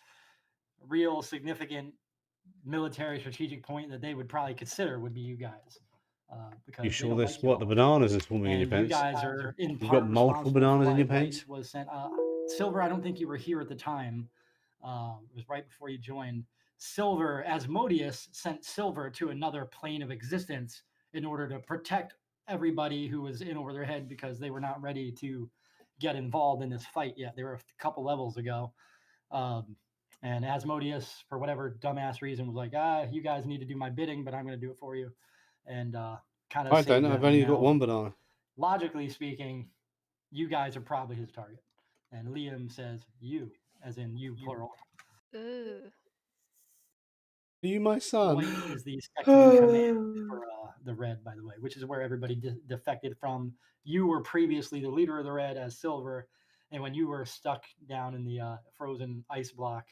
real significant military strategic point that they would probably consider would be you guys. Because You they sure don't there's like you what the all. bananas are swimming in your And you pants? guys are in You've part got multiple responsible for bananas in why your White pants? was sent. Silver, I don't think you were here at the time. It was right before you joined. Silver, Asmodeus sent Silver to another plane of existence in order to protect everybody who was in over their head because they were not ready to get involved in this fight yet. They were a couple levels ago. And Asmodeus, for whatever dumbass reason, was like, you guys need to do my bidding, but I'm going to do it for you. And kind of I don't know. I've only got one banana. Logically speaking, you guys are probably his target. And Liam says you, as in you, plural. Ooh. Are you my son? White is the second in command for the Red, by the way, which is where everybody defected from. You were previously the leader of the Red as Silver, and when you were stuck down in the frozen ice block,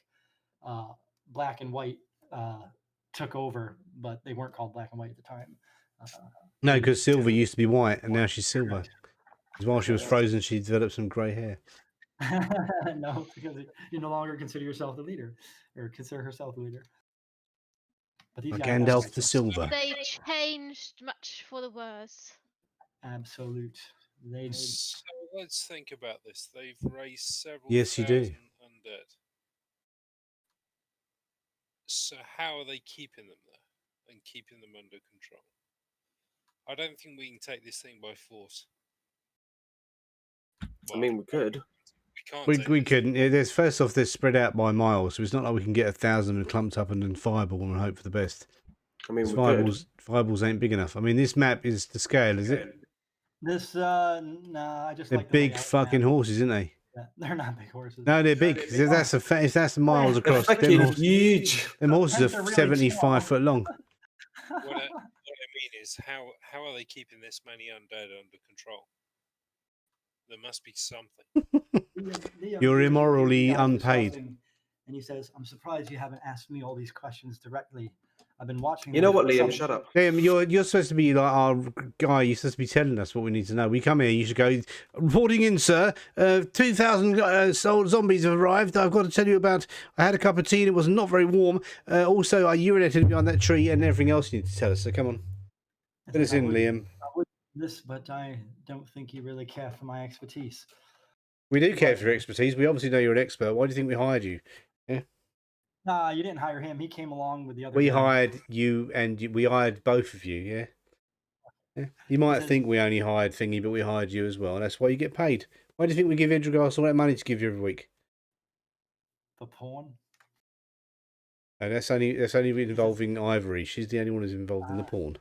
Black and White took over, but they weren't called Black and White at the time. No, because Silver used to be white, and now she's silver. Because while she was frozen, she developed some grey hair. No, because you no longer consider yourself the leader, or consider herself the leader. But these guys Gandalf the Silver. They changed much for the worse. Absolute. They So let's think about this. They've raised several Yes, you do. thousand undead. So how are they keeping them there and keeping them under control? I don't think we can take this thing by force. I mean, we could. We can't. We take this- couldn't. There's first off, they're spread out by miles, so it's not like we can get 1,000 and clumped up and then fireball and hope for the best. I mean, we could. Fireballs ain't big enough. I mean, this map is to scale, is it? This nah, I just They're like the big layout of the fucking map. horses, aren't they? Yeah, they're not big horses. No, they're big. If that's miles They're across. Fucking Them huge. horses They're are really 75 small. foot long. What I mean is, how are they keeping this many undead under control? There must be something. You're immorally unpaid. And he says, "I'm surprised you haven't asked me all these questions directly. I've been watching." You know them what, for Liam? some- Shut up. Liam, you're supposed to be like our guy. You're supposed to be telling us what we need to know. We come here, you should go, reporting in, sir. 2,000 zombies have arrived. I've got to tell you about. I had a cup of tea and it was not very warm. Also, I urinated behind that tree and everything else you need to tell us. So come on, I fill us said, in, Liam. I would do this, but I don't think you really care for my expertise. We do care for your expertise. We obviously know you're an expert. Why do you think we hired you? Nah, you didn't hire him. He came along with the other. We guy. hired you, and we hired both of you. Yeah. You might think we only hired Thingy, but we hired you as well. That's why you get paid. Why do you think we give Idrigas all that money to give you every week? For porn. No, that's only involving Ivory. She's the only one who's involved in the porn.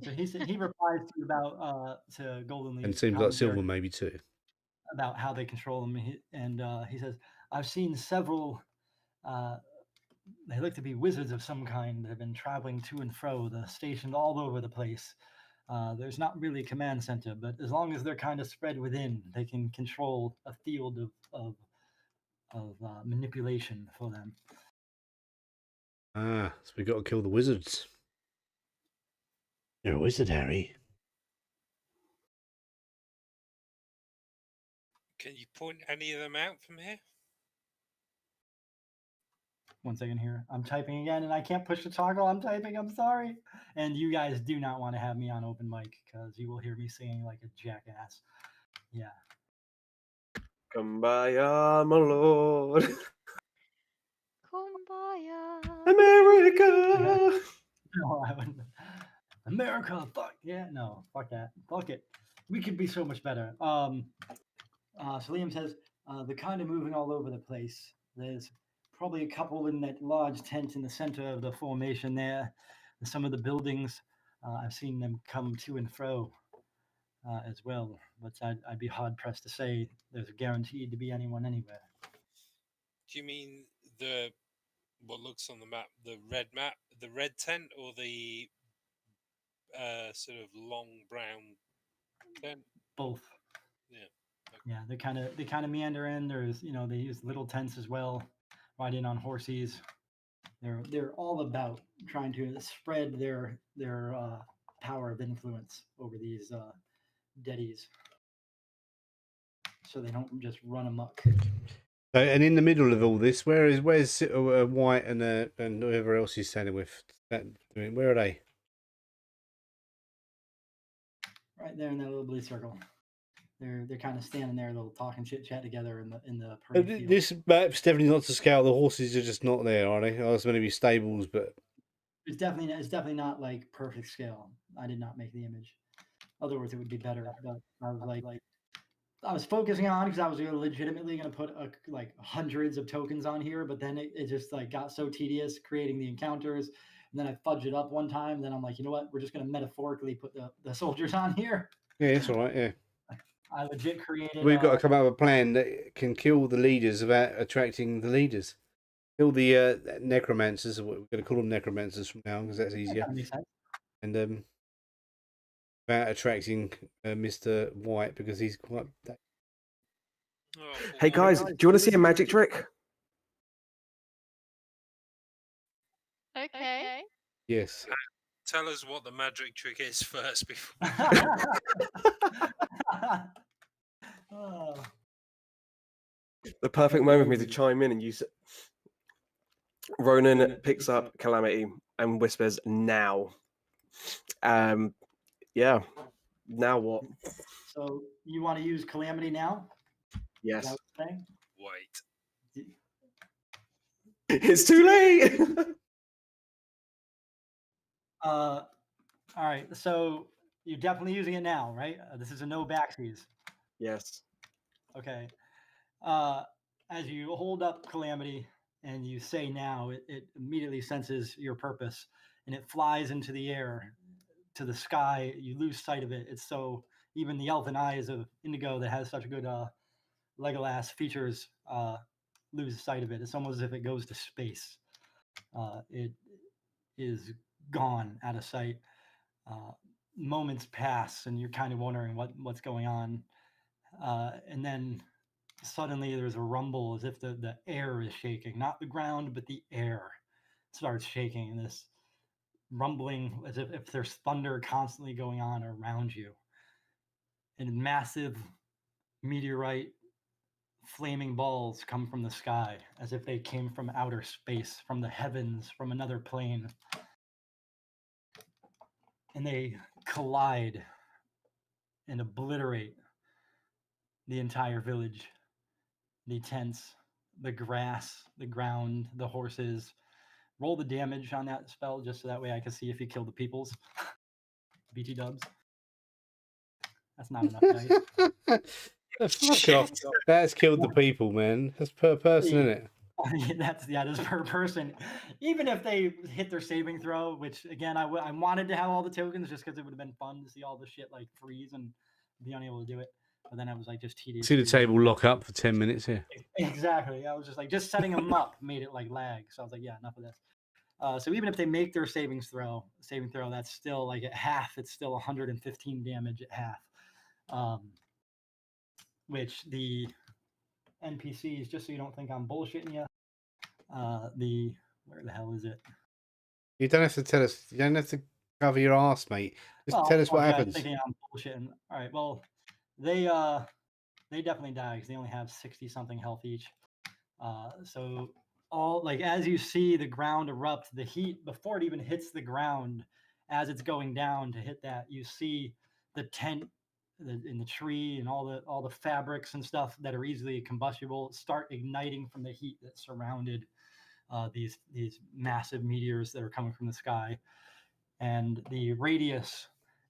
So he replies to you about to Golden Leaf. And seems like Silver maybe too. About how they control them, and he says, "I've seen several. They look to be wizards of some kind that have been traveling to and fro. They're stationed all over the place. There's not really a command center, but as long as they're kind of spread within, they can control a field of manipulation for them." Ah, so we got to kill the wizards. You're a wizard, Harry. Can you point any of them out from here? 1 second here. I'm typing again, and I can't push the toggle. I'm typing. I'm sorry. And you guys do not want to have me on open mic because you will hear me singing like a jackass. Yeah. Kumbaya, my lord. Kumbaya. America. No, I wouldn't. America, fuck yeah, no, fuck that, fuck it. We could be so much better. So Liam says they're kind of moving all over the place. There's probably a couple in that large tent in the center of the formation there. And some of the buildings, I've seen them come to and fro as well. But I'd be hard pressed to say there's guaranteed to be anyone anywhere. Do you mean what looks on the map, the red tent, or the sort of long brown tent? Both. Yeah. Okay. Yeah, they kind of meander in. There's they use little tents as well, ride in on horses. They're all about trying to spread their power of influence over these deadies, so they don't just run amok. So, and in the middle of all this, where's White and whoever else he's standing with? Where are they? right there in that little blue circle. They're kind of standing there, they'll talk and chit chat together in the But parade field. this map's definitely not to scale. The horses are just not there, are they? Oh, it's going to be stables, but It's definitely not like perfect scale. I did not make the image. Otherwise, it would be better. But I was like I was focusing on because I was legitimately going to put like hundreds of tokens on here, but then it just like got so tedious creating the encounters, and then I fudged it up one time. Then I'm like, you know what? We're just going to metaphorically put the soldiers on here. yeah, it's all right. Yeah, I legit created. we've got to come up with a plan that can kill the leaders without attracting the leaders. Kill the necromancers. We're going to call them necromancers from now on because that's That easier. kinda makes sense. And without attracting Mr. White because he's quite. Oh, Hey guys, do you want to see a magic trick? Okay. Yes. tell us what the magic trick is first before. Oh. The perfect moment for me to chime in and use it. Ronan picks up Calamity and whispers, "Now." Yeah. Now what? So you want to use Calamity now? Is Yes. that what you're saying? Wait. It's too late. All right. So you're definitely using it now, right? This is a no backsies. Yes. Okay. As you hold up Calamity and you say now, it immediately senses your purpose and it flies into the air to the sky. You lose sight of it. It's so even the elfin eyes of Indigo that has such good Legolas features lose sight of it. It's almost as if it goes to space. It is gone out of sight. Moments pass and you're kind of wondering what's going on. And then suddenly there's a rumble as if the air is shaking, not the ground, but the air starts shaking, and this rumbling as if there's thunder constantly going on around you. And massive meteorite flaming balls come from the sky as if they came from outer space, from the heavens, from another plane. And they collide and obliterate the entire village, the tents, the grass, the ground, the horses. Roll the damage on that spell just so that way I can see if you kill the peoples. BT dubs. That's not enough dice. Fuck off. That's killed the people, man. That's per person, isn't it? That's per person. Even if they hit their saving throw, which again I wanted to have all the tokens just because it would have been fun to see all the shit like freeze and be unable to do it. But then I was like just tedious. See the table lock up for 10 minutes here. Exactly. I was just like just setting them up made it like lag. So I was like, yeah, enough of this. So even if they make their saving throw, that's still like at half. It's still 115 damage at half. Which the NPCs, just so you don't think I'm bullshitting you, where the hell is it? You don't have to tell us. You don't have to cover your ass, mate. Just tell us what happens. Thinking I'm bullshitting. All right. Well, they definitely die because they only have 60 something health each. So all like as you see the ground erupt, the heat before it even hits the ground, as it's going down to hit that, you see the tent in the tree and all the fabrics and stuff that are easily combustible start igniting from the heat that surrounded these massive meteors that are coming from the sky, and the radius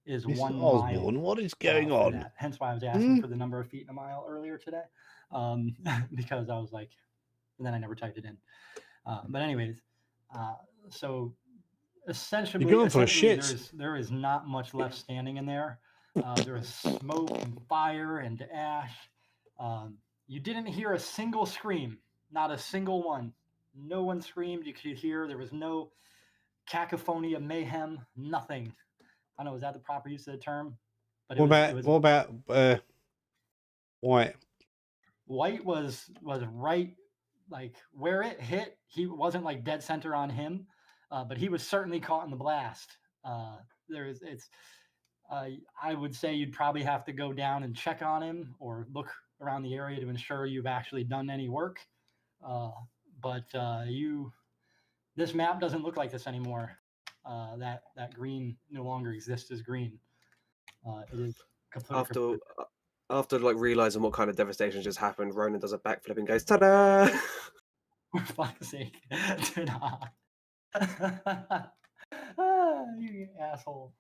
is Mr. 1 Osborne, mile. what is going for on? that. Hence why I was asking for the number of feet in a mile earlier today, because I was like, and then I never typed it in. But anyways, so essentially, You're going for a shit. there is not much left standing in there. There is smoke and fire and ash. You didn't hear a single scream, not a single one. No one screamed. You could hear there was no cacophony of mayhem. Nothing. I don't know, is that the proper use of the term? But What about White? White was right, like where it hit. He wasn't like dead center on him, but he was certainly caught in the blast. I would say you'd probably have to go down and check on him or look around the area to ensure you've actually done any work. This map doesn't look like this anymore. That green no longer exists as green. It is completely After after like realizing what kind of devastation just happened, Ronan does a backflip and goes, "Ta-da!" for fuck's sake. Do not. You asshole.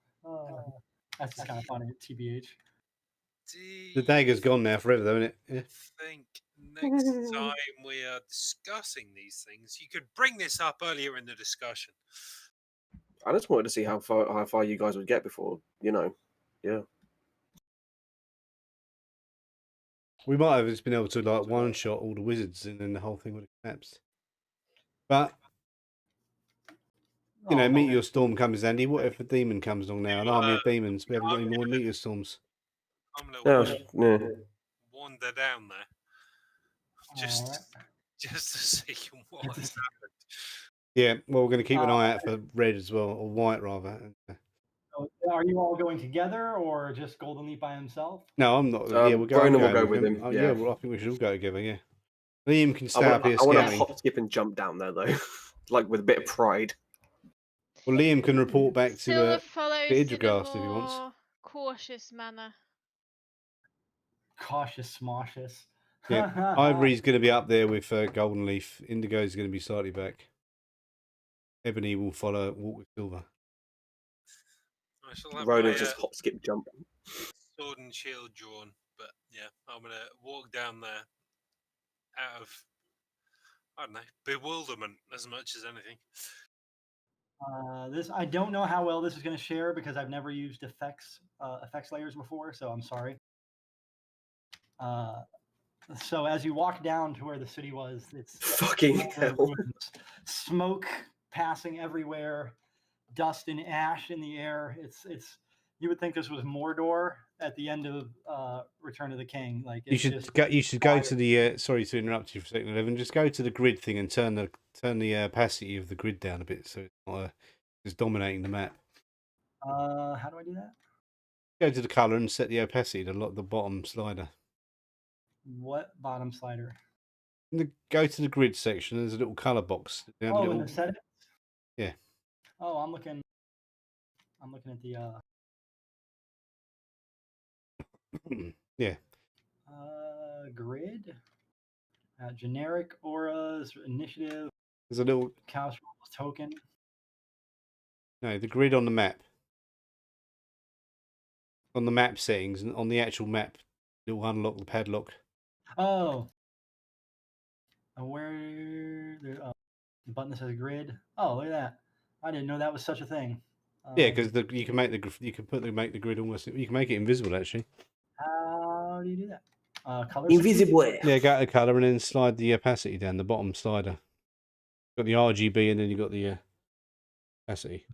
That's just kind of funny, TBH. The Do dagger's you gone now forever, though, isn't it? Yeah. think next time we are discussing these things, you could bring this up earlier in the discussion? I just wanted to see how far you guys would get before, yeah. We might have just been able to like one shot all the wizards, and then the whole thing would have collapsed. But you know, Oh, Meteor Storm comes handy. What if a demon comes along now? An army of demons. We haven't got I'm any more gonna- Meteor Storms. I'm Yeah, gonna yeah. wander down there just Alright. just to see what has happened. Yeah, well, we're going to keep an eye out for red as well, or white rather. So are you all going together or just Golden Leap by himself? No, I'm not. Yeah, we'll go. Ronan will I'm go going with him, Oh, yeah. well, I think we should all go together. Yeah, Liam can I stay up here want to scouting. hop, skip, and jump down there though, like with a bit of pride. Well, Liam can report back Silver to follows in a Idregast if he wants. more cautious manner. Cautious smashes. Yeah, Ivory's going to be up there with Golden Leaf. Indigo's going to be slightly back. Ebony will follow, walk with Silver. I shall have Ronan my just hop, skip, jump. sword and shield drawn, but yeah, I'm gonna walk down there out of, I don't know, bewilderment as much as anything. This I don't know how well this is going to share because I've never used effects layers before, so I'm sorry. So as you walk down to where the city was, it's Fucking hell. smoke passing everywhere, dust and ash in the air. It's you would think this was Mordor at the end of Return of the King. Like You it's should just go. You should go fire. to the. Sorry to interrupt you for a second, 11. Just go to the grid thing and turn the opacity of the grid down a bit, so it's not it's dominating the map. How do I do that? Go to the color and set the opacity to the bottom slider. What bottom slider? Go to the grid section. There's a little color box. Oh, in the settings. Yeah. Oh, I'm looking at the Yeah. Grid. Generic auras, initiative, There's a little Chaos Rules token. no the grid on the map. On the map settings and on the actual map, it'll unlock the padlock. Oh. Where the button that says grid. Oh, look at that! I didn't know that was such a thing. Yeah, because you can make make the grid almost. You can make it invisible actually. How do you do that? Color. Invisible. Yeah, go to color and then slide the opacity down the bottom slider. Got the RGB and then you got the opacity.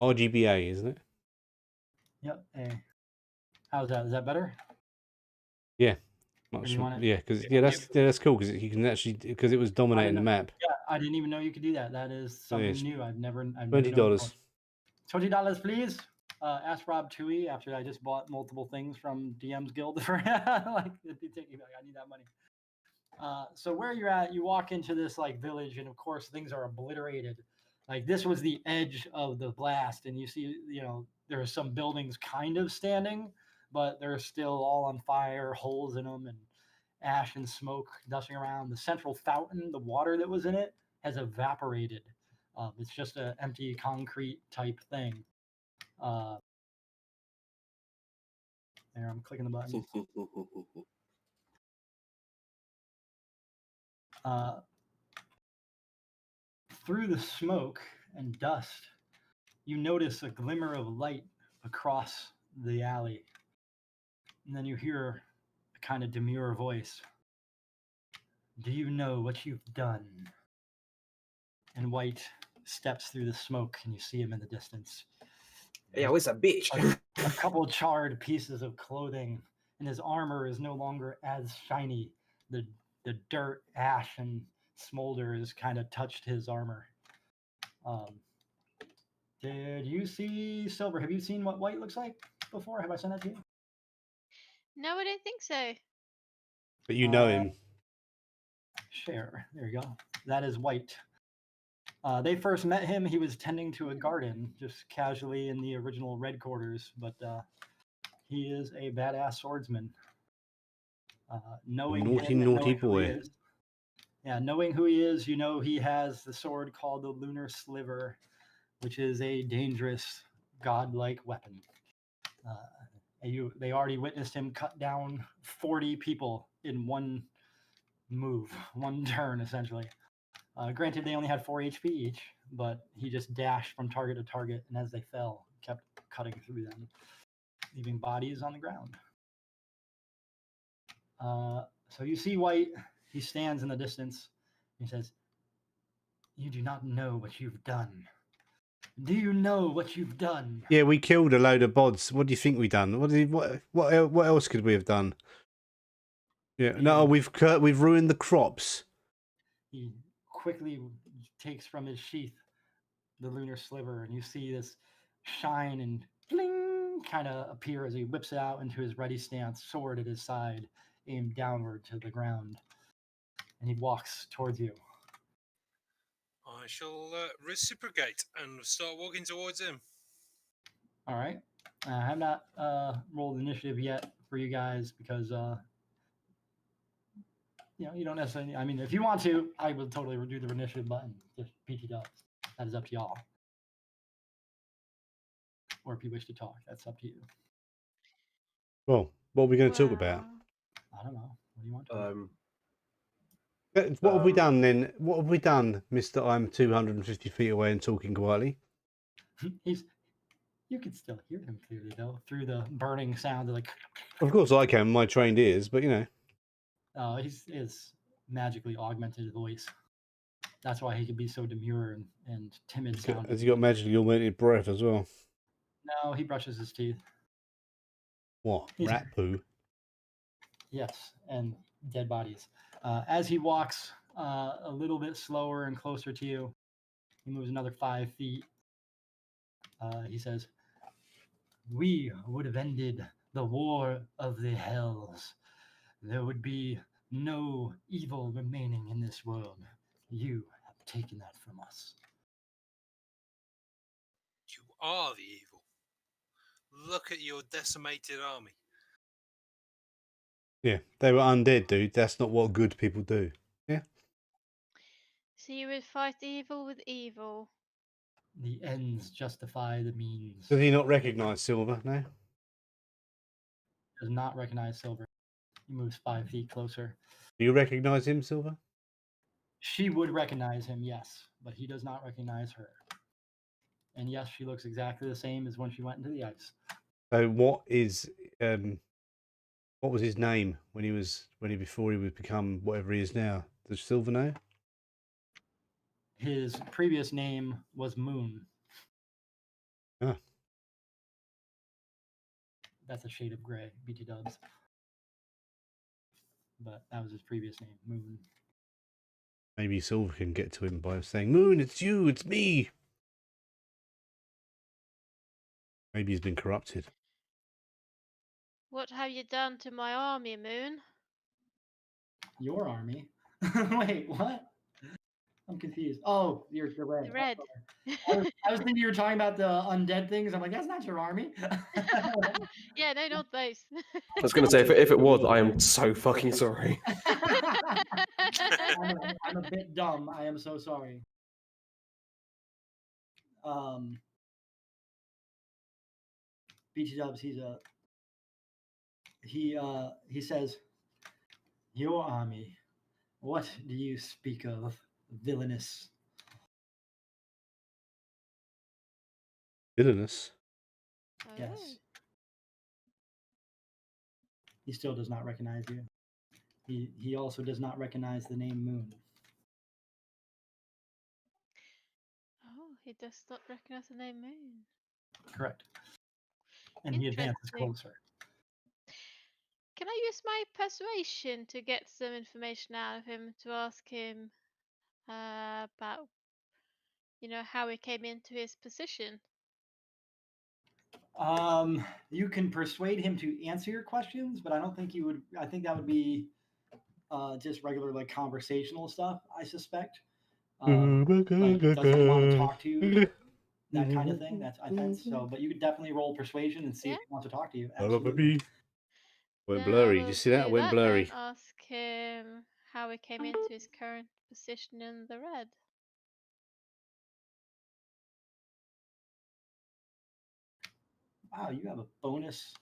RGBA, isn't it? Yep. A. How's that? Is that better? Yeah. Or do you want it? Yeah, because that's cool because you can actually because it was dominating the map. Yeah, I didn't even know you could do that. That is something new. I've never $20. $20, please. Ask Rob Tui after I just bought multiple things from DM's Guild for like taking back. I need that money. So where you're at, you walk into this like village, and of course things are obliterated. Like this was the edge of the blast, and you see, there are some buildings kind of standing, but they're still all on fire, holes in them, and ash and smoke dusting around. The central fountain, the water that was in it, has evaporated. It's just an empty concrete type thing. There, I'm clicking the button. Through the smoke and dust, you notice a glimmer of light across the alley. And then you hear a kind of demure voice. Do you know what you've done? And White steps through the smoke, and you see him in the distance. Yeah, it's a bitch. A couple charred pieces of clothing, and his armor is no longer as shiny. The dirt, ash, and smolder has kind of touched his armor. Did you see Silver? Have you seen what White looks like before? Have I sent that to you? No, I don't think so. But you know him. Share. There you go. That is White. They first met him. He was tending to a garden, just casually in the original Red Quarters. But he is a badass swordsman. Knowing Naughty, him and naughty knowing who he boy. is, yeah, knowing who he is, you know he has the sword called the Lunar Sliver, which is a dangerous, godlike weapon. They already witnessed him cut down 40 people in one move, one turn, essentially. Granted, they only had 4 HP each, but he just dashed from target to target, and as they fell, kept cutting through them, leaving bodies on the ground. So you see White. He stands in the distance. He says, "You do not know what you've done. Do you know what you've done?" Yeah, we killed a load of bods. What do you think we done? What else could we have done? Yeah, no, Yeah. we've ruined the crops. He quickly takes from his sheath the Lunar Sliver, and you see this shine and bling kind of appear as he whips it out into his ready stance, sword at his side, aimed downward to the ground. And he walks towards you. I shall reciprocate and start walking towards him. All right. I have not rolled initiative yet for you guys because you don't necessarily. I mean, if you want to, I will totally do the initiative button. Just PT does. That is up to y'all. Or if you wish to talk, that's up to you. Well, what are we going to talk about? I don't know. What do you want to? What have we done then? What have we done, Mister? I'm 250 feet away and talking quietly. You can still hear him clearly though through the burning sound of like. Of course I can. My trained ears, but you know. Oh, his magically augmented voice. That's why he could be so demure and timid sounding. Has he got magically augmented breath as well? No, he brushes his teeth. What? Rat poo? Yes, and dead bodies. As he walks a little bit slower and closer to you, he moves another 5 feet. He says, "We would have ended the war of the hells. There would be no evil remaining in this world. You have taken that from us." You are the evil. Look at your decimated army. Yeah, they were undead, dude. That's not what good people do. Yeah. So you would fight evil with evil. The ends justify the means. Does he not recognize Silver? No. Does not recognize Silver. He moves 5 feet closer. Do you recognize him, Silver? She would recognize him, yes, but he does not recognize her. And yes, she looks exactly the same as when she went into the ice. So what was his name before he would become whatever he is now? Does Silver know? His previous name was Moon. Ah. That's a shade of gray, BT dubs. But that was his previous name, Moon. Maybe Silver can get to him by saying, "Moon, it's you, it's me." Maybe he's been corrupted. What have you done to my army, Moon? Your army? Wait, what? I'm confused. Oh, you're red. The red. I was thinking you were talking about the undead things. I'm like, that's not your army. Yeah, no, not those. I was going to say, if it was, I am so fucking sorry. I'm a bit dumb. I am so sorry. BT Dubs, he says, "Your army, what do you speak of, villainous?" Villainous? Yes. Oh. He still does not recognize you. He also does not recognize the name Moon. Oh, he does not recognize the name Moon. Correct. And he advances closer. Can I use my persuasion to get some information out of him to ask him about, how he came into his position? You can persuade him to answer your questions, but I don't think you would. I think that would be just regular like conversational stuff, I suspect. like doesn't want to talk to you, that kind of thing. That's I think so. But you could definitely roll persuasion and see if Yeah. he wants to talk to you. Went Absolutely. Then I blurry. Did you will see that? do Went that blurry. and ask him how he came into his current position in the red. Wow, you have a bonus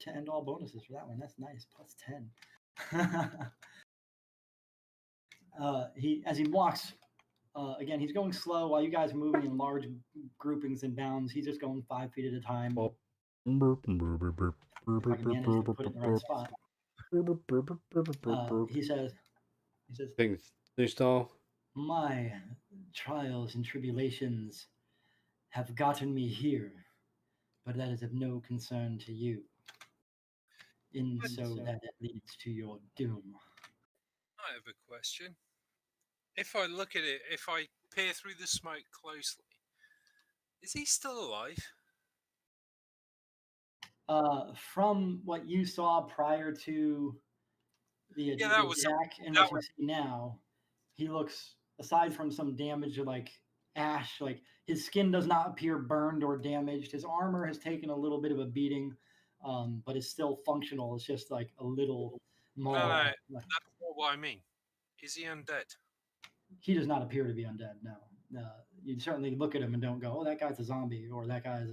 to end all bonuses for that one. That's nice. Plus 10. As he walks, again, he's going slow while you guys are moving in large groupings and bounds. He's just going 5 feet at a time. Oh. If I can manage to put it in the right spot. He says, Things new style. my trials and tribulations have gotten me here, but that is of no concern to you. So that it leads to your doom. I have a question. If I look at it, if I peer through the smoke closely, is he still alive? From what you saw prior to the that was attack and what you see now, he looks, aside from some damage like ash, like his skin does not appear burned or damaged. His armor has taken a little bit of a beating, but is still functional. It's just like a little more. No, that's not what I mean. Is he undead? He does not appear to be undead. No, you certainly look at him and don't go, "Oh, that guy's a zombie," or "That guy's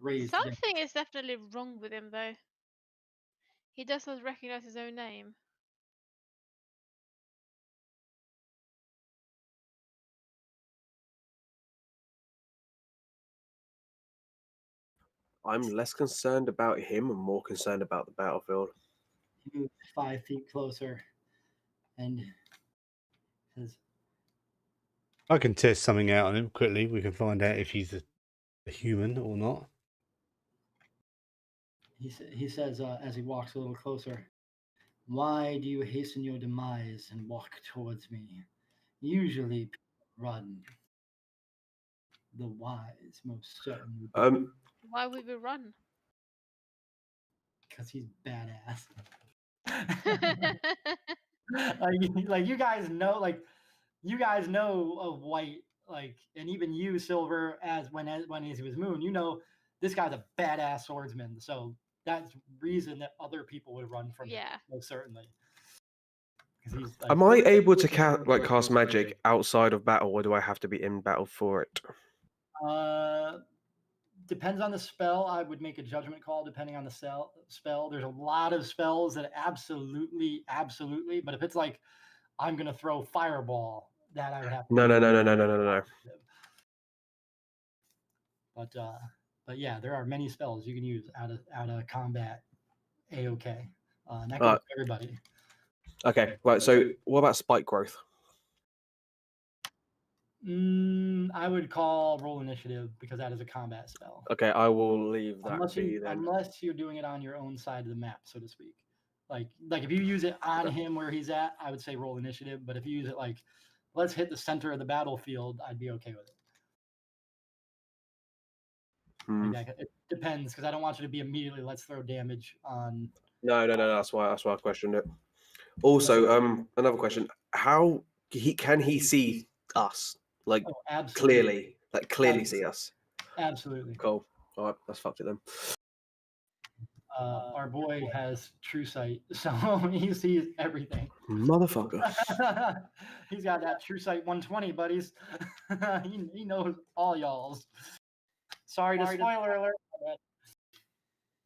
raised." Something is definitely wrong with him, though. He doesn't recognize his own name. I'm less concerned about him and more concerned about the battlefield. He moves 5 feet closer and says, I can test something out on him quickly. We can find out if he's a human or not. He says as he walks a little closer, "Why do you hasten your demise and walk towards me? Usually people run. The wise most certainly do." Why would we run? Because he's badass. like you guys know, of White, like, and even you, Silver, as when he was Moon, you know this guy's a badass swordsman. So that's reason that other people would run from him, most certainly. He's, like, Am I able to cast magic outside of battle, or do I have to be in battle for it? Depends on the spell. I would make a judgment call depending on the spell. There's a lot of spells that absolutely, but if it's like I'm gonna throw fireball, that I would have to. No. But yeah, there are many spells you can use out of combat. A-okay. And that goes for everybody. Okay, right. So what about spike growth? I would call roll initiative because that is a combat spell. Okay, I will leave that be then. Unless you're doing it on your own side of the map, so to speak. Like if you use it on him where he's at, I would say roll initiative. But if you use it like, let's hit the center of the battlefield, I'd be okay with it. Like it depends, because I don't want you to be immediately let's throw damage on. No. That's why I questioned it. Also, another question: how can he see us? Like clearly, see us. Absolutely. Cool. All right, that's fucked it then. Our boy has true sight, so he sees everything. Motherfucker. He's got that true sight 120, buddies. he knows all y'all's. Sorry to spoiler alert.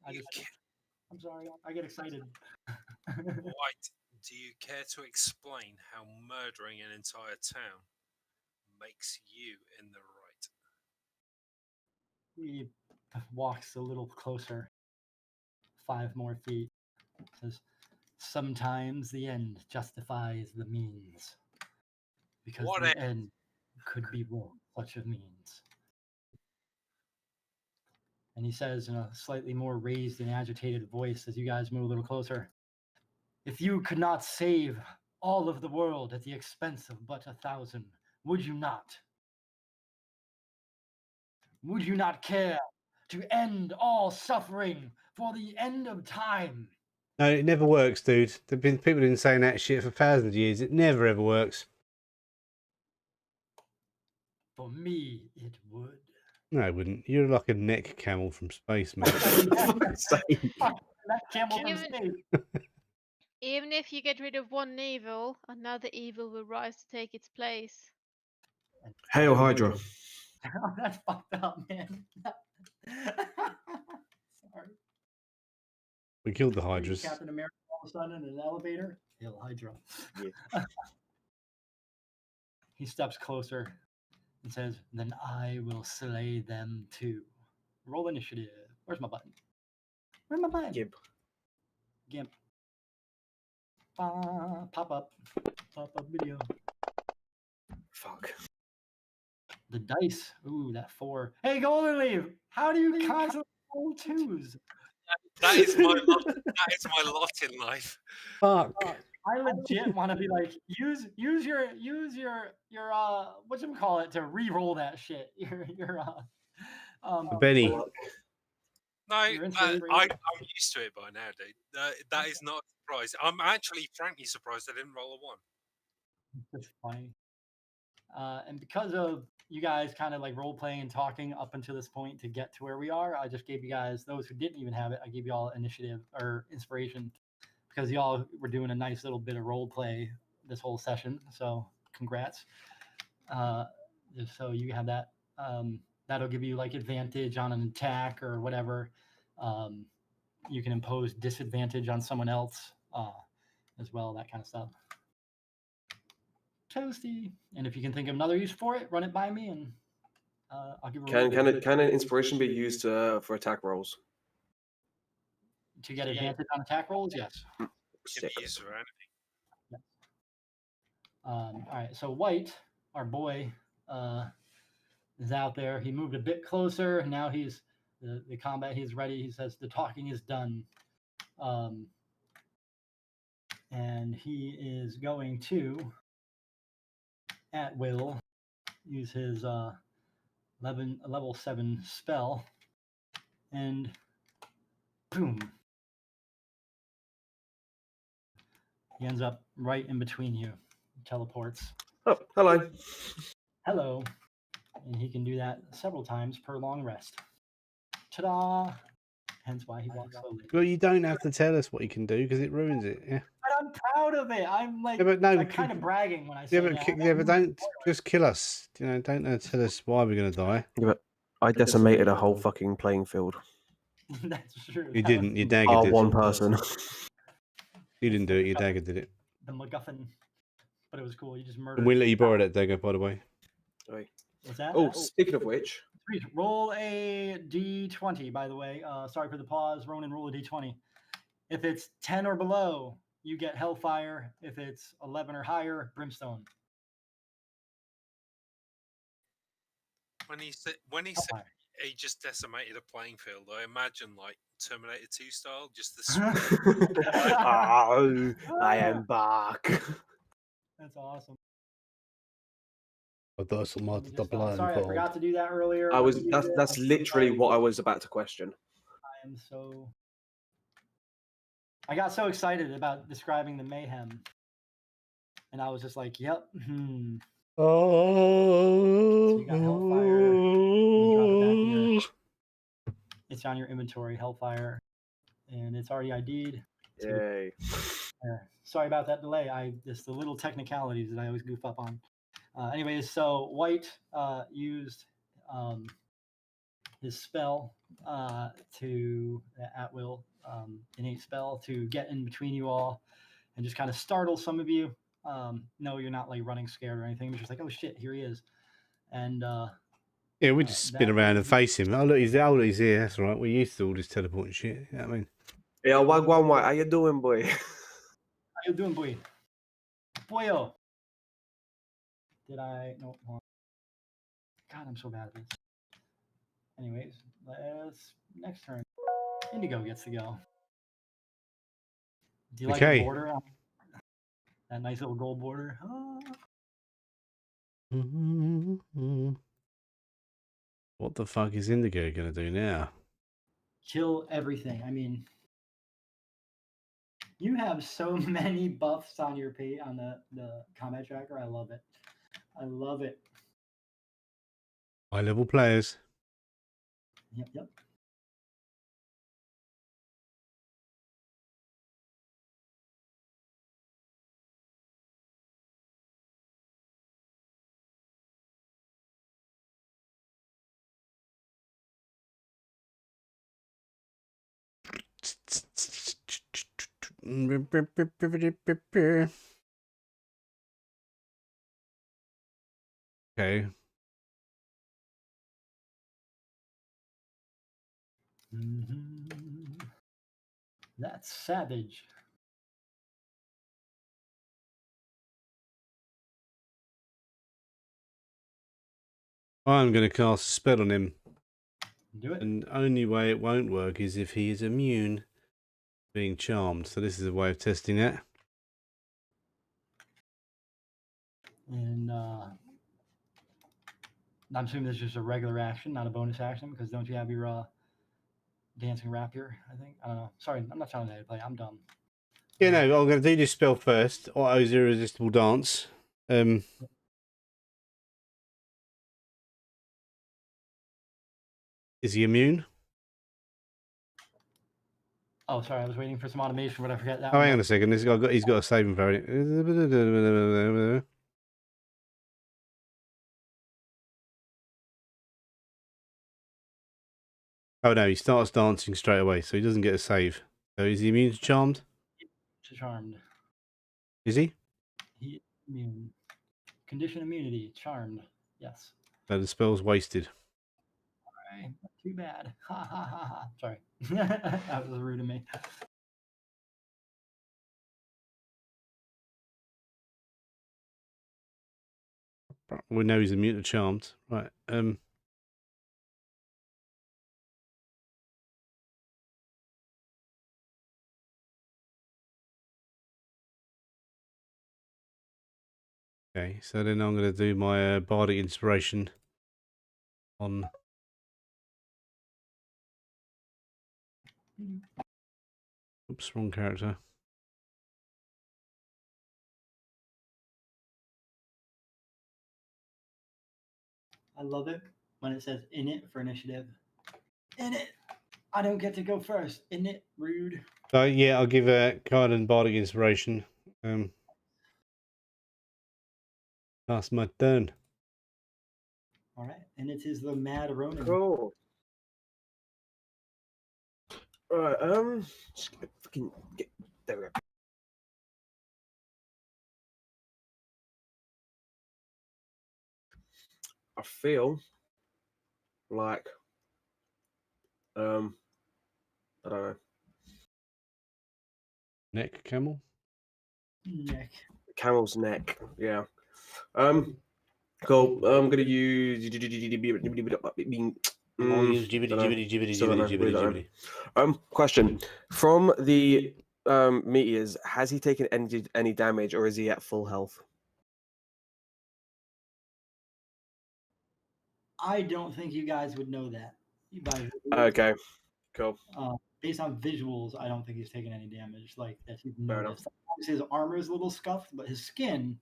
I'm sorry. I get excited. White, do you care to explain how murdering an entire town makes you in the right? He walks a little closer. 5 more feet. Says, sometimes the end justifies the means. Because the end could be worth such a means. And he says in a slightly more raised and agitated voice as you guys move a little closer, if you could not save all of the world at the expense of but 1,000, would you not? Would you not care to end all suffering for the end of time? No, it never works, dude. There've been people been saying that shit for thousands of years. It never ever works. For me, it would. No, it wouldn't. You're like a neck camel from space, man. That camel from Even- space. Even if you get rid of one evil, another evil will rise to take its place. Hail Hydra. That's fucked up, man. Sorry. We killed the What are you, Hydras. Captain America all of a sudden in an elevator. Hail Hydra. Yeah. He steps closer and says, "Then I will slay them too." Roll initiative. Where's my button? Where's my button? Gimp. Gimp. Pop up. Pop up video. Fuck. The dice. Ooh, that 4. Hey, Golden Leaf. How do you constantly roll 2s? That is my lot. That is my lot in life. Fuck. I legit want to be like, use your whatchamacallit to re-roll that shit. Benny. No, You're in I'm favor. used to it by now, dude. That is not a surprise. I'm actually frankly surprised I didn't roll a 1. It's funny. And because of you guys kind of like role playing and talking up until this point to get to where we are, I just gave you guys, those who didn't even have it, I gave you all initiative or inspiration because y'all were doing a nice little bit of role play this whole session. So congrats. Just so you have that. That'll give you like advantage on an attack or whatever. You can impose disadvantage on someone else as well, that kind of stuff. Toasty. And if you can think of another use for it, run it by me and I'll give it Can an inspiration be used for attack rolls? to get advantage on attack rolls? Yes. Can Sick. be used for anything. All right. So White, our boy, is out there. He moved a bit closer. Now he's the combat. He's ready. He says the talking is done. And he is going to, at will, use his level 7 spell, and boom, he ends up right in between you. Teleports. Oh, hello. Hello, and he can do that several times per long rest. Ta-da! Hence why he walks slowly. Well, you don't have to tell us what you can do because it ruins it. Yeah. But I'm proud of it. I'm like, Yeah, but no, I'm kind of bragging when I say that. yeah, but don't just kill us. You know, don't tell us why we're gonna die. Yeah, but I decimated a whole fucking playing field. That's true. You That didn't. was Your dagger did. One person. You didn't do it. Your dagger did it. the MacGuffin, but it was cool. You just murdered. And we let you borrow that dagger, by the way. What's that? Oh, speaking of which, Sweet. Roll a d20, by the way. Sorry for the pause. Ronan, roll a d20. If it's 10 or below, you get Hellfire. If it's 11 or higher, Brimstone. When he said Hellfire. he just decimated a playing field, I imagine like Terminator 2 style, just the oh, I am back. That's awesome. I thought some Let me just, sorry, I forgot to do that earlier. That's literally what I was about to question. I am so. I got so excited about describing the mayhem, and I was just like, "Yep." Oh. So you got Hellfire. Let me drop it back here. It's on your inventory, Hellfire, and it's already ID'd. Yay. Sorry about that delay. Just the little technicalities that I always goof up on. Anyways, so White used his spell to at will innate spell to get in between you all and just kind of startle some of you. No, you're not like running scared or anything. You're just like, oh shit, here he is. And Yeah, we just spin around and face him. Oh look, he's there. Oh look, he's here. That's right. We're used to all this teleporting shit. You know what I mean? Yeah, Wagwan White, how you doing, boy? How you doing, boy? Boyo. Did I? No. Hold on. God, I'm so bad at this. Anyways, let's next turn. Indigo gets to go. Do you like Okay. the border? That nice little gold border. What the fuck is Indigo gonna do now? Kill everything. I mean, you have so many buffs on your page on the combat tracker. I love it. I love it. High-level players. Yep. Okay. That's savage. I'm going to cast a spell on him. Do it. And the only way it won't work is if he is immune to being charmed. So this is a way of testing it. And I'm assuming this is just a regular action, not a bonus action, because don't you have your dancing rapier? I think. I don't know. Sorry, I'm not telling you how to play. I'm dumb. Yeah, no, I'm going to do this spell first. Otto's Irresistible Dance. Is he immune? Oh, sorry, I was waiting for some automation, but I forgot that. Oh, one. hang on a second. He's got a saving throw. Oh no, he starts dancing straight away, so he doesn't get a save. So is he immune to charmed? Charmed. Is he? He immune. Condition immunity. Charmed. Yes. So the spell's wasted. All right. Too bad. Ha ha ha ha. Sorry. That was rude of me. We know he's immune to charmed. Right. Okay, so then I'm going to do my Bardic Inspiration on... Oops, wrong character. I love it when it says in it for initiative. In it. I don't get to go first. In it. Rude. So yeah, I'll give Carden Bardic Inspiration. That's my turn. All right. And it is the Mad Ronin. Cool. Right, just fucking get there we go. I feel like I don't know. Neck camel. Neck. Camel's neck, yeah. Cool. I'm gonna use question. From the meteors, has he taken any damage or is he at full health? I don't think you guys would know that. Okay, cool. Based on visuals, I don't think he's taken any damage like that you've Fair noticed. Obviously, his armor is a little scuffed, but his skin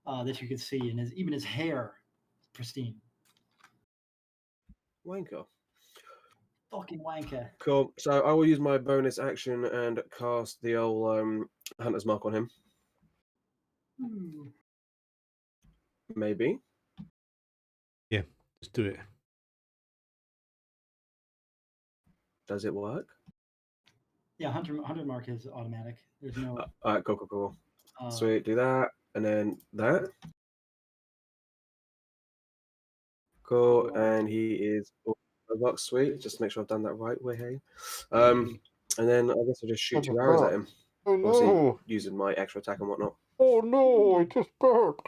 that you can see, and even his hair, pristine. Wanker. Fucking wanker. Cool. So I will use my bonus action and cast the old Hunter's Mark on him. Maybe. Yeah, let's do it. Does it work? Yeah, Hunter Mark is automatic. There's no. All right, cool. Sweet. Do that, and then that. Cool, and he is box. Sweet. Just make sure I've done that right way. Hey. And then I guess I'll just shoot 2 arrows at him. Oh no! Obviously, using my extra attack and whatnot. Oh no! I just burped.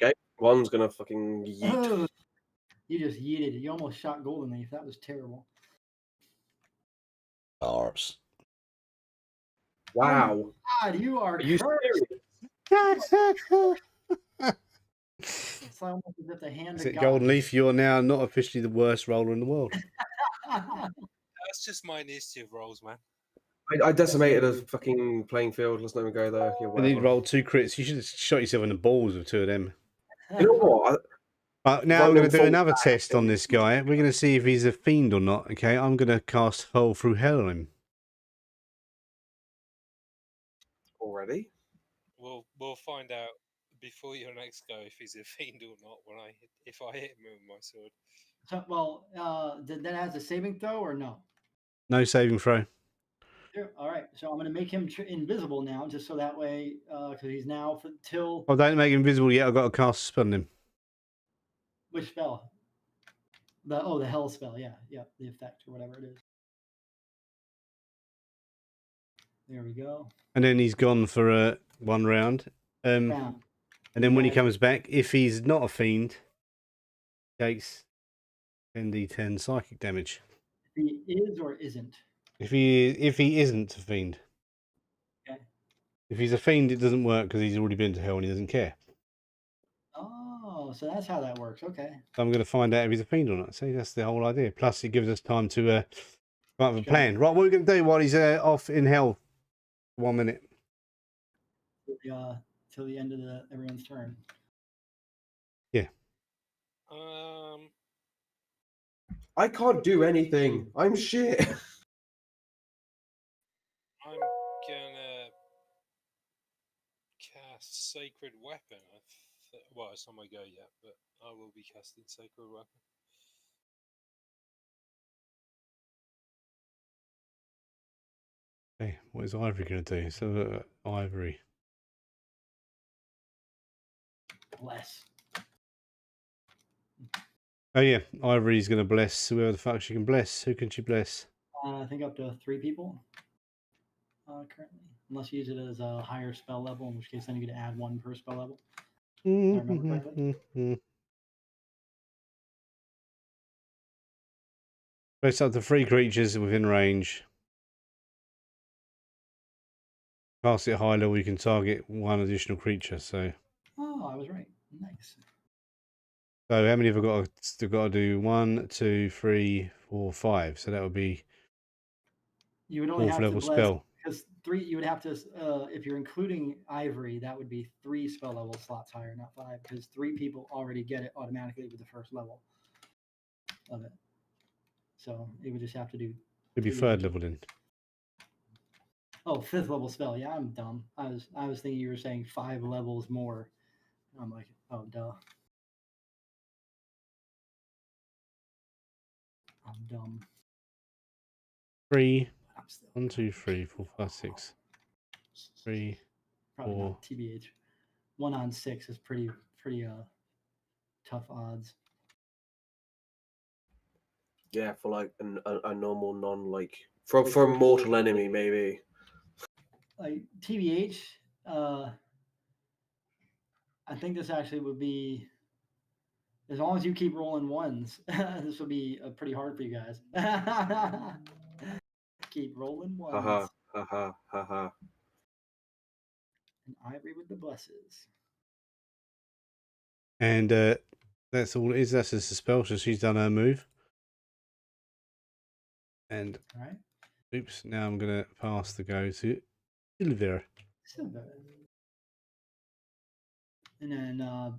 Okay, one's gonna fucking yeet. You just yeeted. You almost shot Golden Leaf. That was terrible. Arse. Wow. Oh God, you are you cursed. It's almost as if the hand Is of it God. Golden Leaf? You are now not officially the worst roller in the world. That's just my initiative rolls, man. I decimated a fucking playing field. Let's not even go there. Yeah, But he whatever. rolled 2 crits. You should have shot yourself in the balls with 2 of them. You know what? Now I'm going Random to do fault another back. test on this guy. We're going to see if he's a fiend or not. Okay, I'm going to cast Hole Through Hell on him. Already? We'll find out before your next go if he's a fiend or not. If I hit him with my sword. So, well, that has a saving throw or no? No saving throw. Sure. All right. So I'm going to make him invisible now, just so that way, because he's now till Oh, don't make him invisible yet. I've got to cast a spell on him. which spell? The hell spell. Yeah, the effect or whatever it is. There we go. And then he's gone for 1 round. Round. And then when he Yeah. comes back, if he's not a fiend, takes 10d10 psychic damage. He is or isn't. If he isn't a fiend. Okay. If he's a fiend, it doesn't work because he's already been to hell and he doesn't care. Oh, so that's how that works. Okay. So I'm going to find out if he's a fiend or not. See, that's the whole idea. Plus, it gives us time to come up with a plan. Right, what are we going to do while he's off in hell? 1 minute. Till the end of everyone's turn. Yeah. I can't do anything. I'm shit. I'm gonna cast Sacred Weapon. Well, it's not my go yet, but I will be casting Sacred Weapon. Okay, what is Ivory going to do? So, Ivory. Bless. Oh, yeah. Ivory's going to bless whoever the fuck she can bless. Who can she bless? I think up to 3 people currently. Unless you use it as a higher spell level, in which case then you could add 1 per spell level. I remember correctly. Bless up to 3 creatures within range. Cast it at high level, you can target 1 additional creature. So I was right. Nice. how many have I got? Still got to do 1, 2, 3, 4, 5. So that would be You would only 4th have level to bless spell. because 3. You would have to if you're including Ivory, that would be 3 spell level slots higher, not 5, because 3 people already get it automatically with the first level of it. So it would just have to do. It'd be 3rd level then. Oh, 5th level spell. Yeah, I'm dumb. I was thinking you were saying 5 levels more. I'm like, oh duh. I'm dumb. 3. I'm still 1, 2, 3, 4, 5, 6. 3, probably 4. not TBH. 1 on 6 is pretty tough odds. Yeah, for like a normal non for a mortal enemy maybe. Like TBH, I think this actually would be, as long as you keep rolling 1s, this will be pretty hard for you guys. Keep rolling 1s. Haha, haha, haha. And Ivory with the blesses. And that's all it is. That's just a spell. So she's done her move. And All right. oops, now I'm going to pass the go to Silver. And then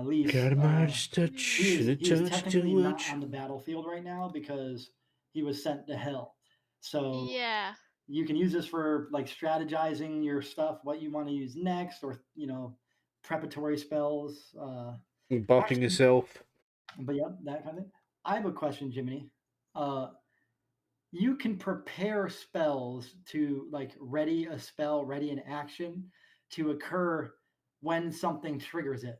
Leaf. Got a much touch He and a is touch technically too not much. on the battlefield right now because he was sent to hell. So Yeah. you can use this for like strategizing your stuff, what you want to use next, or preparatory spells. Buffing yourself. But yeah, that kind of thing. I have a question, Jiminy. You can prepare spells to like ready a spell, ready an action to occur when something triggers it.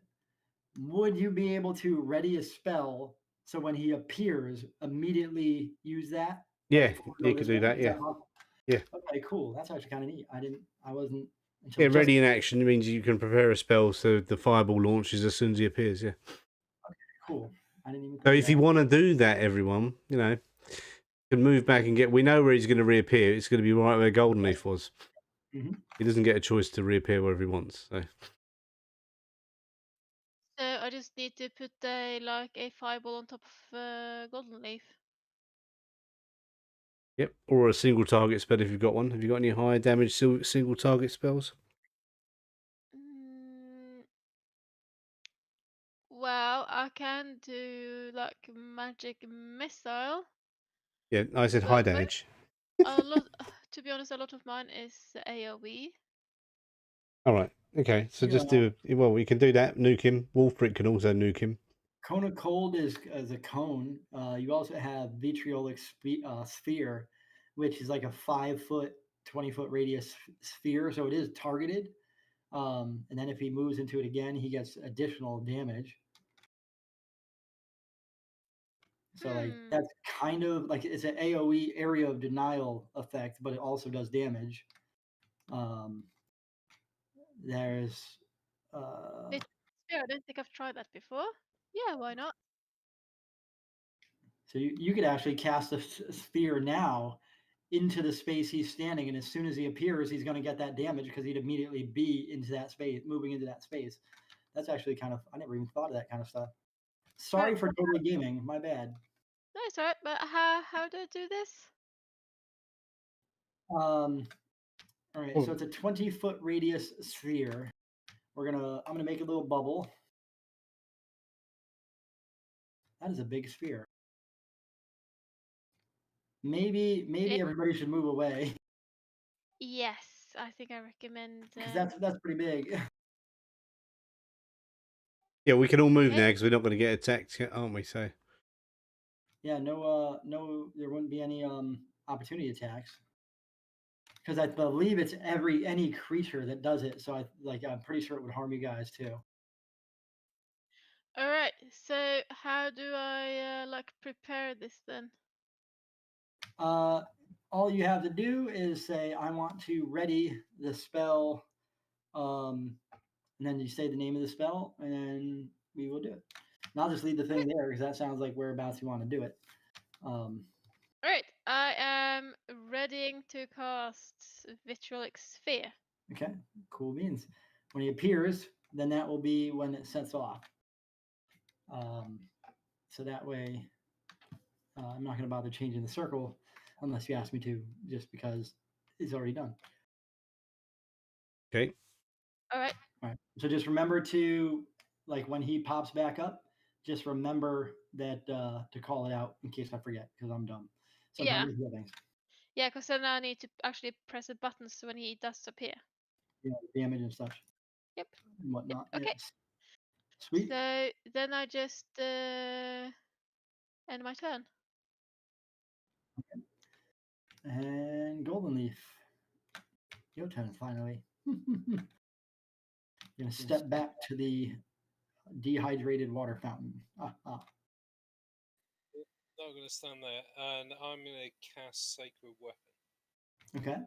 Would you be able to ready a spell so when he appears, immediately use that? Yeah, Before you this could do one? that. Is Yeah. possible? Yeah. Okay, cool. That's actually kind of neat. I wasn't. Until Yeah, just- ready in action means you can prepare a spell so the fireball launches as soon as he appears. Yeah. Cool. I didn't even. So think if of you that. want to do that, everyone, can move back and get. We know where he's going to reappear. It's going to be right where Golden Leaf was. Mhm. He doesn't get a choice to reappear wherever he wants. So So I just need to put a fireball on top of Golden Leaf. Yep, or a single target spell if you've got one. Have you got any high damage single target spells? Well, I can do like magic missile. Yeah, I said high damage. A lot, to be honest, a lot of mine is AoE. All right. Okay. So just do. Well, we can do that. Nuke him. Wolfbrick can also nuke him. Cone of Cold is a cone. You also have Vitriolic Sphere, which is like a 5-foot, 20-foot radius sphere. So it is targeted. And then if he moves into it again, he gets additional damage. So like that's kind of like it's an AoE area of denial effect, but it also does damage. There's I don't think I've tried that before. Yeah, why not? So you could actually cast a sphere now into the space he's standing, and as soon as he appears, he's going to get that damage because he'd immediately be into that space, moving into that space. That's actually kind of, I never even thought of that kind of stuff. Sorry for totally gaming, my bad. No, it's alright, but how do I do this? All right, so it's a 20-foot radius sphere. I'm gonna make a little bubble. That is a big sphere. Maybe everybody should move away. Yes, I think I recommend. Because that's pretty big. Yeah, we can all move now because we're not going to get attacked, aren't we? So. Yeah, no, there wouldn't be any opportunity attacks. Because I believe it's any creature that does it, so I'm pretty sure it would harm you guys too. All right, so how do I prepare this then? All you have to do is say, "I want to ready the spell," and then you say the name of the spell, and then we will do it. And I'll just leave the thing there because that sounds like whereabouts you want to do it. All right, I am readying to cast Vitriolic Sphere. Okay, cool beans. When he appears, then that will be when it sets off. So that way, I'm not going to bother changing the circle unless you ask me to, just because it's already done. Okay. All right. All right. So just remember to, when he pops back up, just remember that to call it out in case I forget, because I'm dumb. Sometimes Yeah, because then I need to actually press the buttons when he does appear. Yeah, damage and such. Yep. And whatnot. Yep. Okay. Yes. Sweet. So then I just end my turn. Okay. And Golden Leaf. Your turn, finally. You're going to step back to the dehydrated water fountain. Not going to stand there, and I'm going to cast Sacred Weapon. Okay.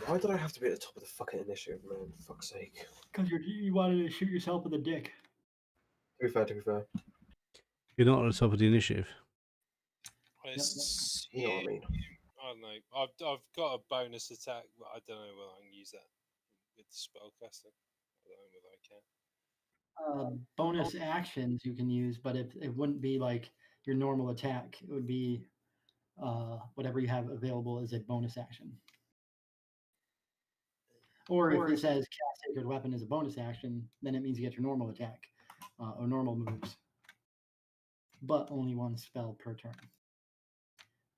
Why did I have to be at the top of the fucking initiative, man? For fuck's sake. Because you wanted to shoot yourself in the dick. To be fair. You're not on the top of the initiative. Yep. You know what I mean. I don't know. I've got a bonus attack, but I don't know whether I can use that with the spellcaster. I don't know whether I can. Bonus actions you can use, but it wouldn't be like your normal attack. It would be whatever you have available as a bonus action. Or if it says cast Sacred Weapon as a bonus action, then it means you get your normal attack or normal moves. But only one spell per turn.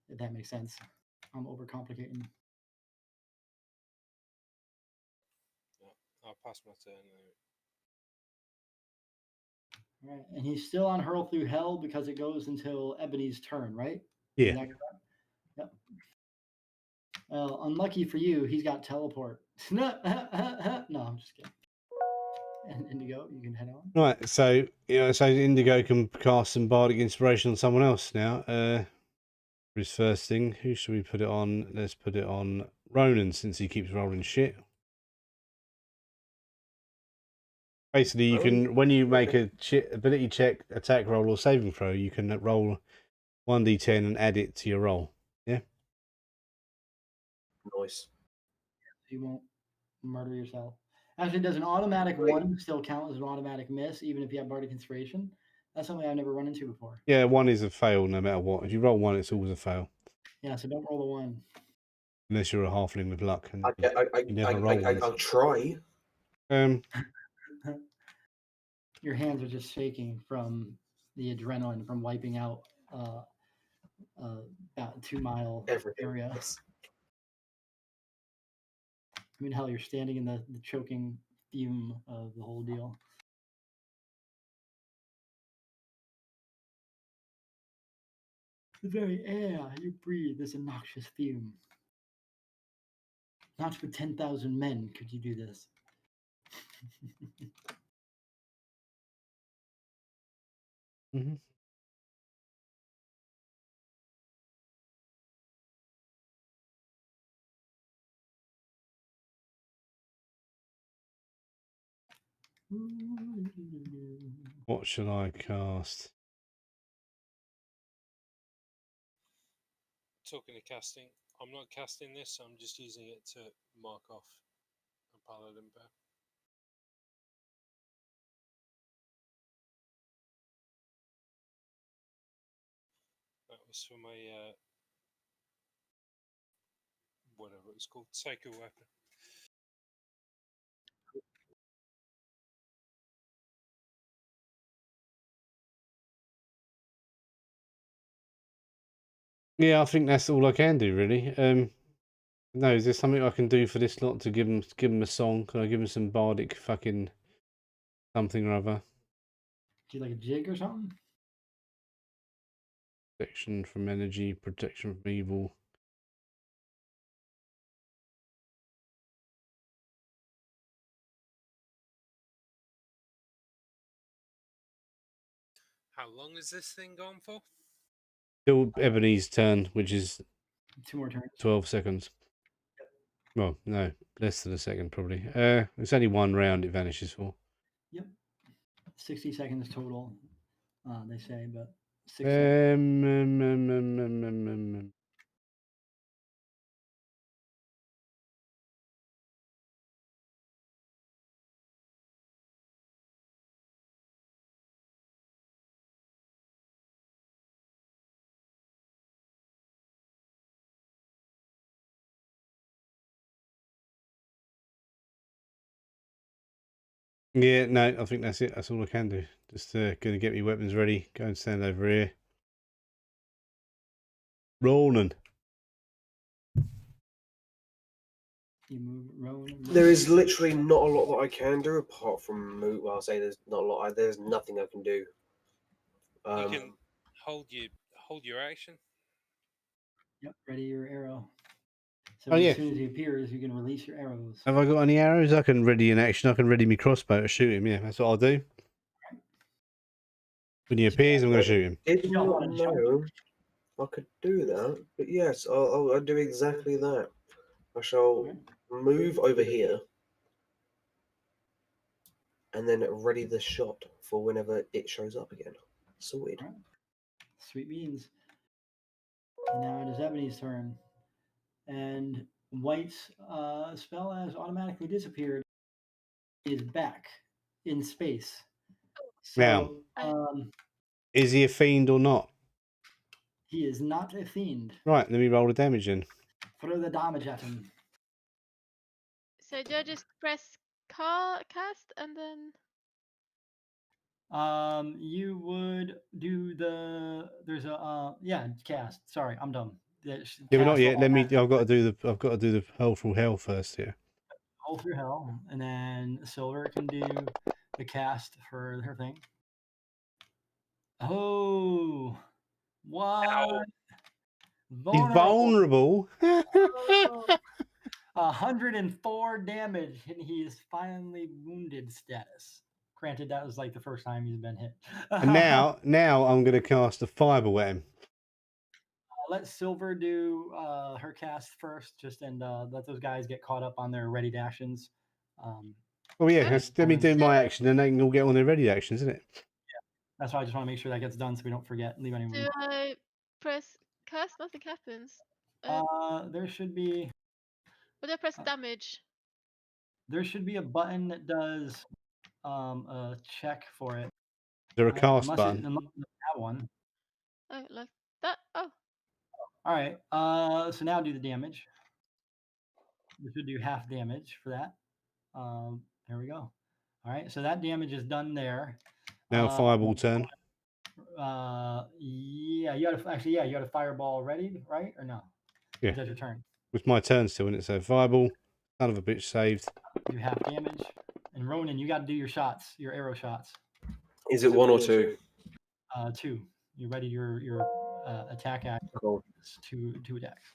If that makes sense. I'm overcomplicating. Yeah, I'll pass my turn anyway. All right, and he's still on Hurl Through Hell because it goes until Ebony's turn, right? Yeah. Yep. Well, unlucky for you, he's got teleport. No, I'm just kidding. And Indigo, you can head on. Right, so Indigo can cast some bardic inspiration on someone else now. For his first thing, who should we put it on? Let's put it on Ronan, since he keeps rolling shit. Basically, you can, when you make a ability check, attack roll, or saving throw, you can roll 1d10 and add it to your roll. Yeah. Nice. You won't murder yourself. Actually, does an automatic 1 still count as an automatic miss, even if you have bardic inspiration? That's something I've never run into before. Yeah, 1 is a fail no matter what. If you roll 1, it's always a fail. Yeah, so don't roll the 1. Unless you're a halfling with luck and you never roll I'll try. Your hands are just shaking from the adrenaline from wiping out about a 2-mile Everything. area. Yes. I mean, hell, you're standing in the choking fume of the whole deal. The very air you breathe is a noxious fume. Not for 10,000 men could you do this. Mm-hmm. What shall I cast? Talking of casting, I'm not casting this. I'm just using it to mark off a paladin bow. That was for my whatever it was called, sacred weapon. Yeah, I think that's all I can do, really. No, is there something I can do for this lot to give them a song? Can I give them some bardic fucking something or other? Do you like a jig or something? Protection from energy, protection from evil. How long is this thing gone for? Till Ebony's turn, which is 2 more turns. 12 seconds. Well, no, less than a second probably. It's only 1 round it vanishes for. Yep. 60 seconds total, they say, but 6 seconds. Yeah, no, I think that's it. That's all I can do. Just going to get me weapons ready. Go and stand over here. Rolling. You move, roll. There is literally not a lot that I can do apart from move. Well, I'll say there's not a lot. There's nothing I can do. You can hold your action. Yep, ready your arrow. So Oh, yeah. as soon as he appears, you can release your arrows. Have I got any arrows? I can ready in action. I can ready my crossbow to shoot him. Yeah, that's what I'll do. When he appears, I'm going to shoot him. Did not know I could do that, but yes, I'll do exactly that. I shall move over here and then ready the shot for whenever it shows up again. Sorted. Right. Sweet beans. And now it is Ebony's turn. And White's spell has automatically disappeared. He is back in space. So, Now, is he a fiend or not? He is not a fiend. Right, let me roll the damage in. Throw the damage at him. So do I just press cast and then? You would do cast. Sorry, I'm dumb. Yeah, but not yet. I've got to do the hell through hell first here. Hell through hell, and then Silver can do the cast for her thing. Oh, what? He's vulnerable. 104 damage, and he is finally wounded status. Granted, that was like the first time he's been hit. And now I'm going to cast a fireball at him. Let Silver do her cast first, and let those guys get caught up on their ready actions. Oh yeah, let me do my action, and they can all get on their ready actions, isn't it? Yeah, that's why I just want to make sure that gets done, so we don't forget. Leave any room. Do I press cast? Nothing happens. There should be. Would I press damage? There should be a button that does a check for it. there a cast unless button? unless you have one. Oh, like that. Oh, All right. So now do the damage. We should do half damage for that. There we go. All right. So that damage is done there. Now fireball turn. Yeah, you had you had a fireball ready, right? Or no? Yeah. Is that your turn? With my turn still, isn't it? So fireball, son of a bitch saved. Do half damage. And Ronan, you got to do your shots, your arrow shots. Is it 1 or 2? 2. You ready your attack action? Cool. It's two attacks.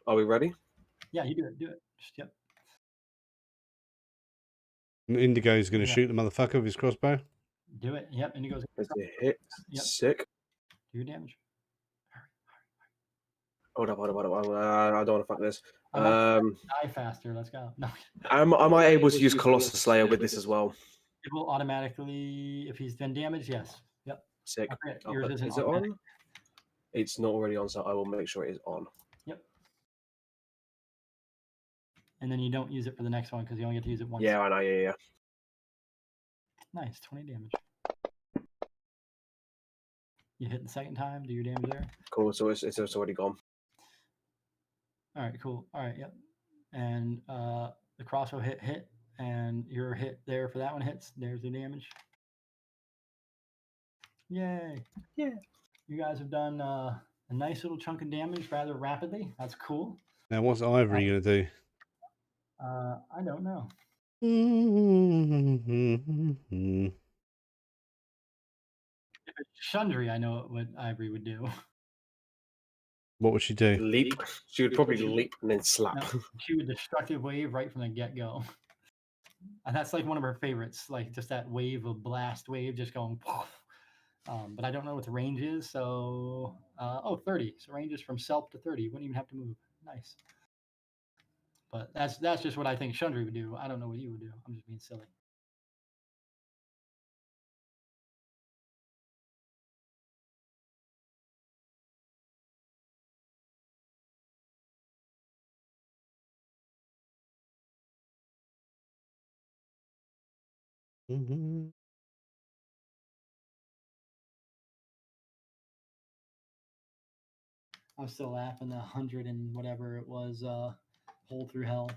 Are we ready? Yeah, you do it. Do it. Just, yep. Indigo's going to Yeah. shoot the motherfucker with his crossbow. Do it. Yep. And he goes. Is it hit? Yep. Sick. Do your damage. Hold up. I don't want to fuck this. Die faster. Let's go. No. Am I able to use Colossus Slayer with this as well? It will automatically, if he's been damaged, yes. Yep. Sick. Okay, I'll yours put- isn't is it automatic. on? It's not already on, so I will make sure it is on. Yep. And then you don't use it for the next one because you only get to use it once. Yeah, I know. Yeah. Nice. 20 damage. You hit the second time. Do your damage there. Cool. So it's already gone. All right. Cool. All right. Yep. And the crossbow hit, and your hit there for that one hits. There's the damage. Yay. Yeah. You guys have done a nice little chunk of damage rather rapidly. That's cool. Now, what's Ivory going to do? I don't know. If it's Shundry, I know what Ivory would do. What would she do? Leap. She would probably leap and then slap. No, she would destructive wave right from the get-go. And that's like one of her favorites, like just that wave of blast wave just going poof. But I don't know what the range is, so 30. So range is from self to 30. You wouldn't even have to move. Nice. But that's just what I think Shundry would do. I don't know what you would do. I'm just being silly. I'm still laughing the 100 and whatever it was, hole through hell.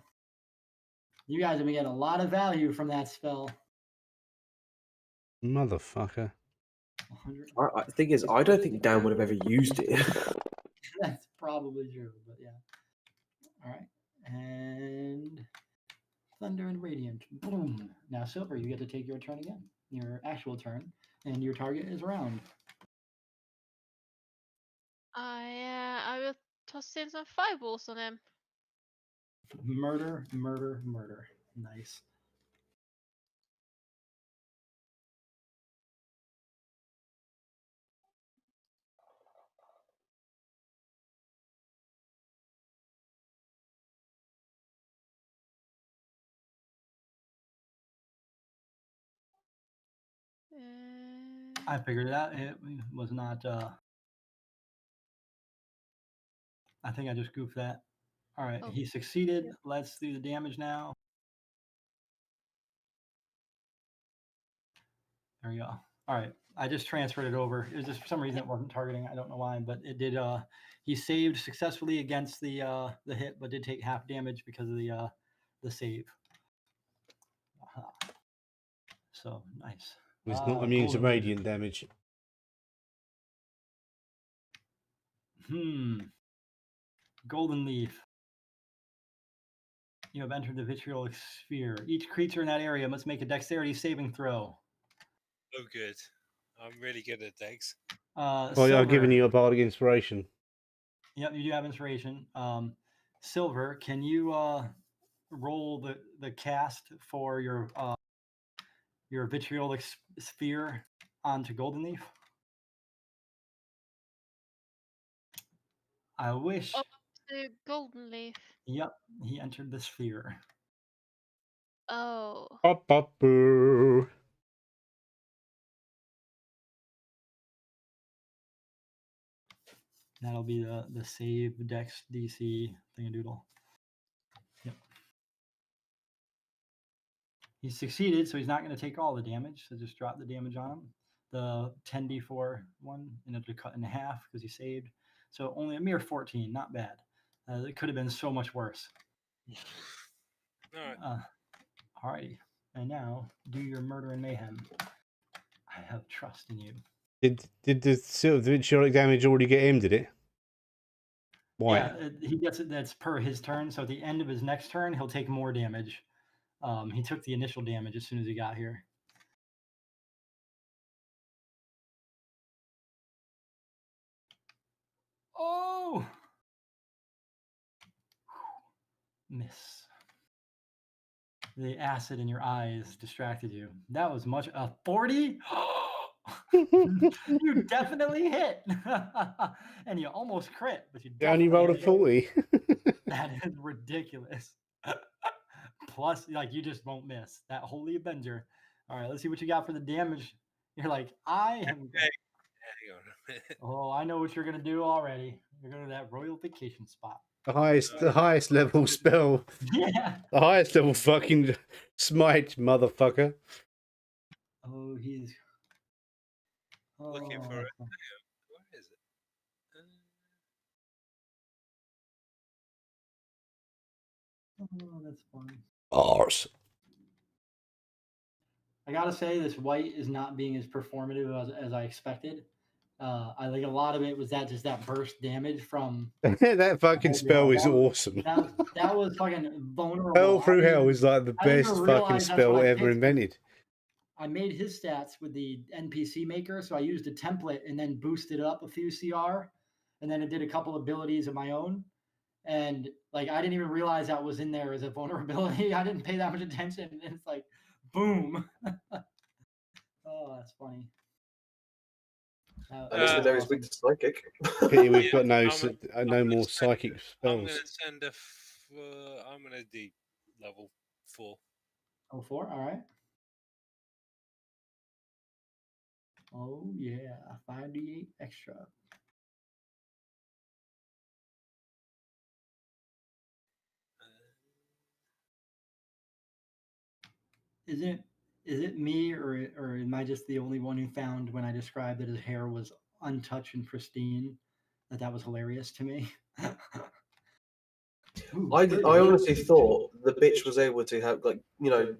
You guys have been getting a lot of value from that spell. Motherfucker. 100. The thing is, I don't think Dan would have ever used it. That's probably true, but yeah. All right. And Thunder and Radiant. Boom. Now, Silver, you get to take your turn again. Your actual turn. And your target is round. I will toss in some fireballs on him. Murder, murder, murder. Nice. I figured it out. It was not. I think I just goofed that. All right, Oh. he succeeded. Let's do the damage now. There we go. All right, I just transferred it over. It was just for some reason it wasn't targeting. I don't know why, but it did. He saved successfully against the hit, but did take half damage because of the save. So nice. It's not immune to golden radiant damage. Golden Leaf. You have entered the vitriolic sphere. Each creature in that area must make a dexterity saving throw. Oh, good. I'm really good at dex. Oh, yeah, I've given Silver. you a bardic inspiration. Yep, you do have inspiration. Silver, can you roll the cast for your vitriolic sphere onto Golden Leaf? I wish. Oh, the golden leaf. Yep, he entered the sphere. Oh. Pop, pop, boo. That'll be the save dex DC thingadoodle. Yep. He succeeded, so he's not going to take all the damage. So just drop the damage on him. The 10d4 one, and it'll cut in half because he saved. So only a mere 14, not bad. It could have been so much worse. All right. Alrighty, and now do your murder and mayhem. I have trust in you. Did the sort of vitriolic damage already get him? Did it? Why? Yeah, he gets it. That's per his turn. So at the end of his next turn, he'll take more damage. He took the initial damage as soon as he got here. Oh! Miss. The acid in your eyes distracted you. That was much. 40? You definitely hit. And you almost crit, but you You only definitely rolled a hit. 40. That is ridiculous. Plus, like, you just won't miss. That Holy Avenger. All right, let's see what you got for the damage. You're like, I am. Hang on a minute. Oh, I know what you're gonna do already. You're going to that royal vacation spot. The highest level spell. Yeah. The highest level fucking smite, motherfucker. Oh, he's Looking for it. oh, Where is it? oh, that's fun. Arse. I gotta say, this white is not being as performative as I expected. I like a lot of it was just that burst damage from That fucking spell is awesome. that was fucking vulnerable. Hell through hell is like the I didn't best even fucking realize that's spell what I ever picked. invented. I made his stats with the NPC maker, so I used a template and then boosted up a few CR, and then it did a couple abilities of my own. And like I didn't even realize that was in there as a vulnerability. I didn't pay that much attention, and it's like, boom. Oh, that's funny. I guess we know he's weak to psychic. Pity we've got I'm no gonna more send- psychic I'm spells. gonna send I'm gonna do level 4. Oh, 4? All right. Oh, yeah. 5d8 extra. Is it me or am I just the only one who found when I described that his hair was untouched and pristine that was hilarious to me? Ooh, I 38. honestly thought the bitch was able to have, like, you know,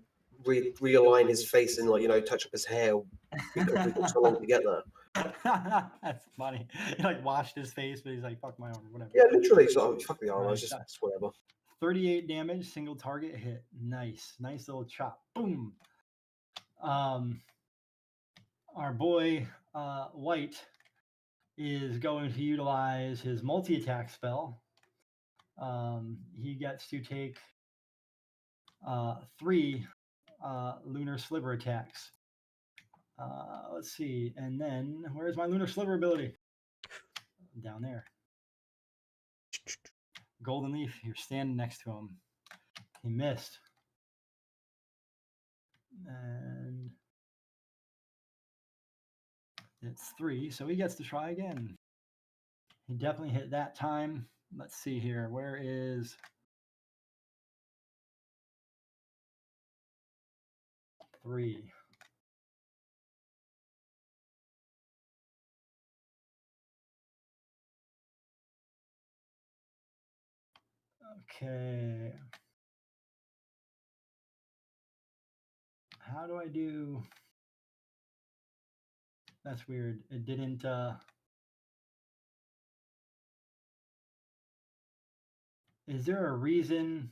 realign his face and, like, you know, touch up his hair because we took so long to get there. That's funny. He like washed his face, but he's like, fuck my armor, whatever. Yeah, literally. So, fuck the armor. Right, It's just that's- whatever. 38 damage, single target hit. Nice little chop. Boom. Our boy White is going to utilize his multi-attack spell. He gets to take 3 lunar sliver attacks. Let's see, and then where's my lunar sliver ability? Down there. Golden Leaf, you're standing next to him. He missed. And it's 3, so he gets to try again. He definitely hit that time. Let's see here. Where is 3? Okay. How do I do? That's weird. It didn't. Is there a reason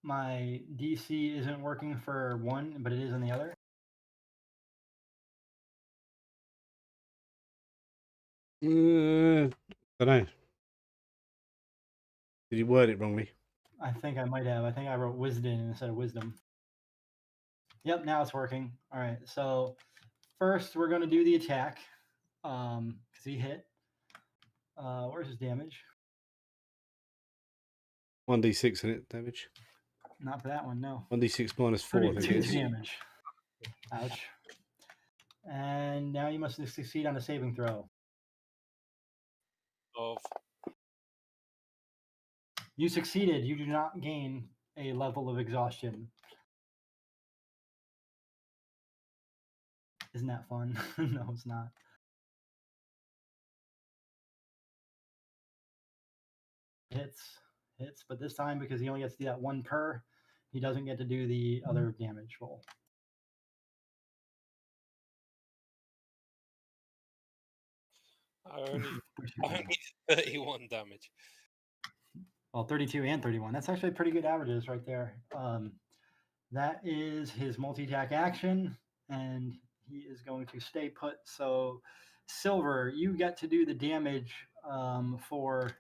my DC isn't working for one, but it is in the other? I don't know. Did you word it wrongly? I think I might have. I think I wrote wisdom instead of wisdom. Yep, now it's working. All right, so first we're going to do the attack because he hit. Where's his damage? 1d6 in it, damage. Not for that one, no. 1d6 minus 4, I think it 32 is. damage. Ouch. And now you must succeed on a saving throw. Of You succeeded. You do not gain a level of exhaustion. Isn't that fun? No, it's not. Hits, but this time because he only gets to do that one per, he doesn't get to do the other damage roll. I only 31 damage. Well, 32 and 31. That's actually pretty good averages right there. That is his multi-attack action, and he is going to stay put. So, Silver, you get to do the damage for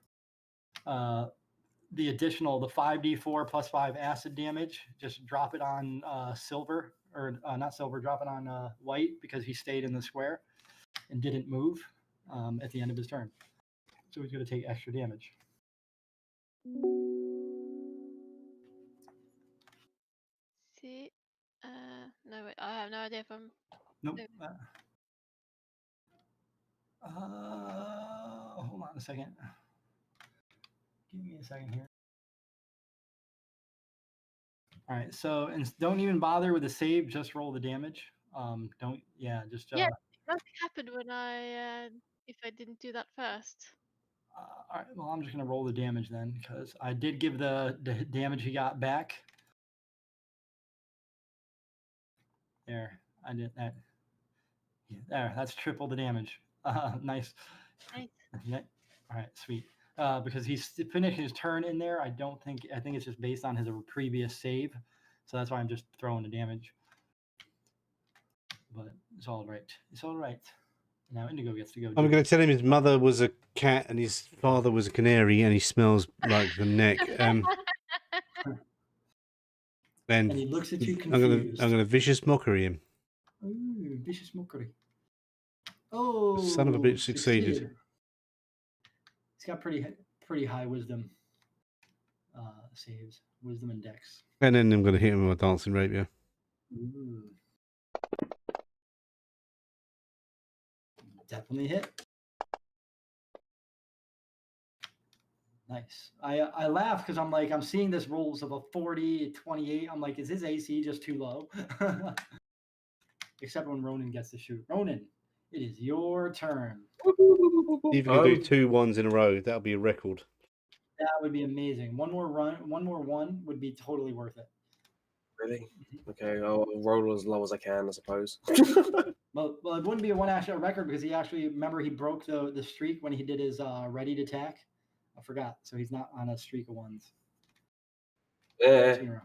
the additional, the 5d4 plus 5 acid damage. Just drop it on Silver, or not Silver, drop it on White because he stayed in the square and didn't move at the end of his turn. So he's going to take extra damage. See, no, wait, I have no idea if I'm. Nope. Hold on a second. Give me a second here. All right, so and don't even bother with the save. Just roll the damage. Don't. Yeah, just. Yeah, nothing happened when if I didn't do that first. All right. Well, I'm just gonna roll the damage then because I did give the damage he got back. There, I did that. Yeah, there, that's triple the damage. Nice. Nice. All right, sweet. Because he's finished his turn in there. I think it's just based on his previous save, so that's why I'm just throwing the damage. But it's all right. It's all right. Now Indigo gets to go. I'm going to tell him his mother was a cat and his father was a canary, and he smells like the neck. And he looks at you I'm confused. going to vicious mockery him. Ooh, vicious mockery. Oh, Son of a bitch succeeded. He's got pretty high wisdom saves, wisdom and dex. And then I'm going to hit him with a dancing rapier. Ooh. Definitely hit. Nice. I laugh because I'm seeing this rolls of a 40, 28. I'm like, is his AC just too low? Except when Ronan gets to shoot. Ronan, it is your turn. If you can do 2 1s in a row, that'll be a record. That would be amazing. One more one would be totally worth it. Really? Okay, I'll roll as low as I can, I suppose. Well, it wouldn't be a one-action record because he broke the streak when he did his ready to attack. I forgot, so he's not on a streak of ones. Yeah.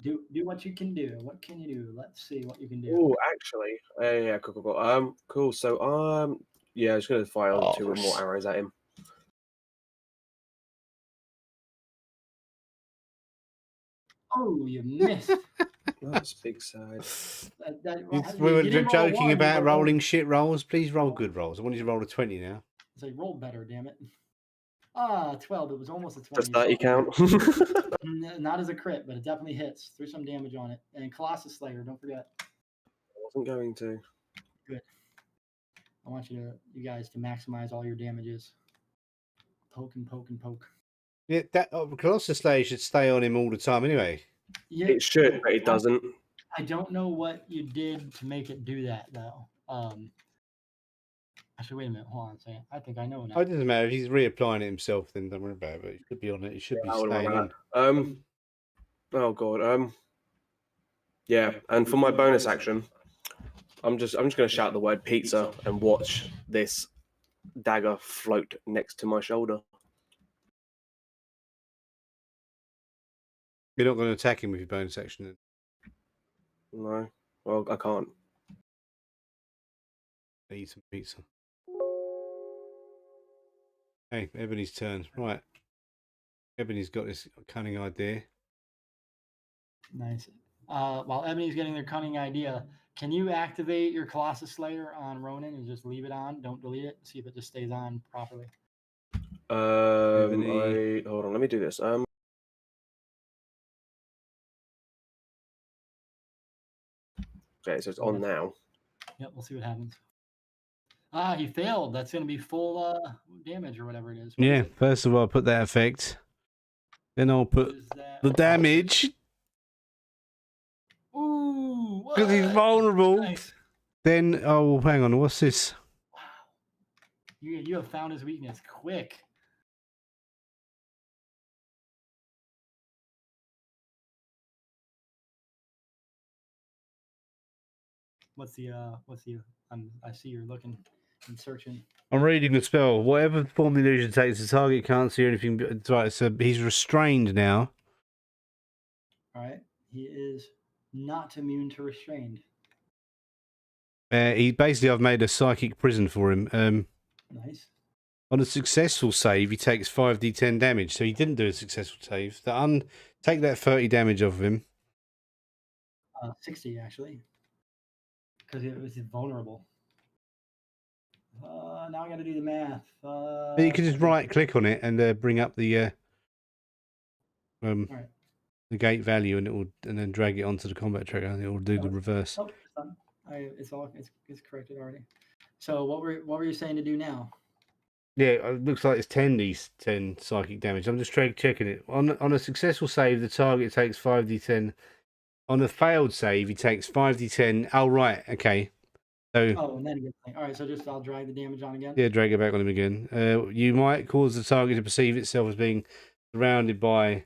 Do what you can do. What can you do? Let's see what you can do. Oh, actually, yeah, cool. Cool. So, yeah, I'm just gonna fire 2 more arrows at him. Oh, you missed. That's big side. We were joking about rolling shit rolls. Please roll good rolls. I want you to roll a 20 now. So roll better, damn it. 12. It was almost a 20. Does 30 count? Not as a crit, but it definitely hits. Threw some damage on it. And Colossus Slayer, don't forget. I wasn't going to. Good. I want you guys to maximize all your damages. Poke and poke and poke. Yeah, that Colossus Slayer should stay on him all the time anyway. Yeah, It should, but it doesn't. I don't know what you did to make it do that, though. Actually, wait a minute. Hold on a second. I think I know now. It doesn't matter. If he's reapplying it himself, then don't worry about it. But he should be on it. He should be staying on. Oh, God. Yeah, and for my bonus action, I'm just going to shout the word pizza and watch this dagger float next to my shoulder. You're not going to attack him with your bonus action then? No. Well, I can't. Eat some pizza. Hey, Ebony's turn. Right. Ebony's got this cunning idea. Nice. While Ebony's getting their cunning idea, can you activate your Colossus Slayer on Ronan and just leave it on? Don't delete it. See if it just stays on properly. Hold on. Let me do this. Okay, so it's on now. Yep, we'll see what happens. He failed. That's going to be full damage or whatever it is. What is it? First of all, I'll put that effect. Then I'll put the damage. Ooh, Because he's What? vulnerable. Nice. Then, oh, hang on. What's this? Wow. You have found his weakness quick. What's the I see you're looking and searching. I'm reading the spell. Whatever form the illusion takes, the target can't see anything. Right, so he's restrained now. All right. He is not immune to restrained. He basically, I've made a psychic prison for him. Nice. On a successful save, he takes 5d10 damage. So he didn't do a successful save. Take that 30 damage off of him. 60 actually, because it was vulnerable. Now I got to do the math. You can just right click on it and bring up the right. the gate value, and then drag it onto the combat tracker, and it will do the reverse. Oh, it's done. It's corrected already. So what were you saying to do now? Yeah, it looks like it's 10d10 psychic damage. I'm just checking it. On a successful save, the target takes 5d10. On a failed save, he takes 5d10. Oh, right. Okay. So, Oh, and then again. All right, so I'll drag the damage on again. yeah, drag it back on him again. You might cause the target to perceive itself as being surrounded by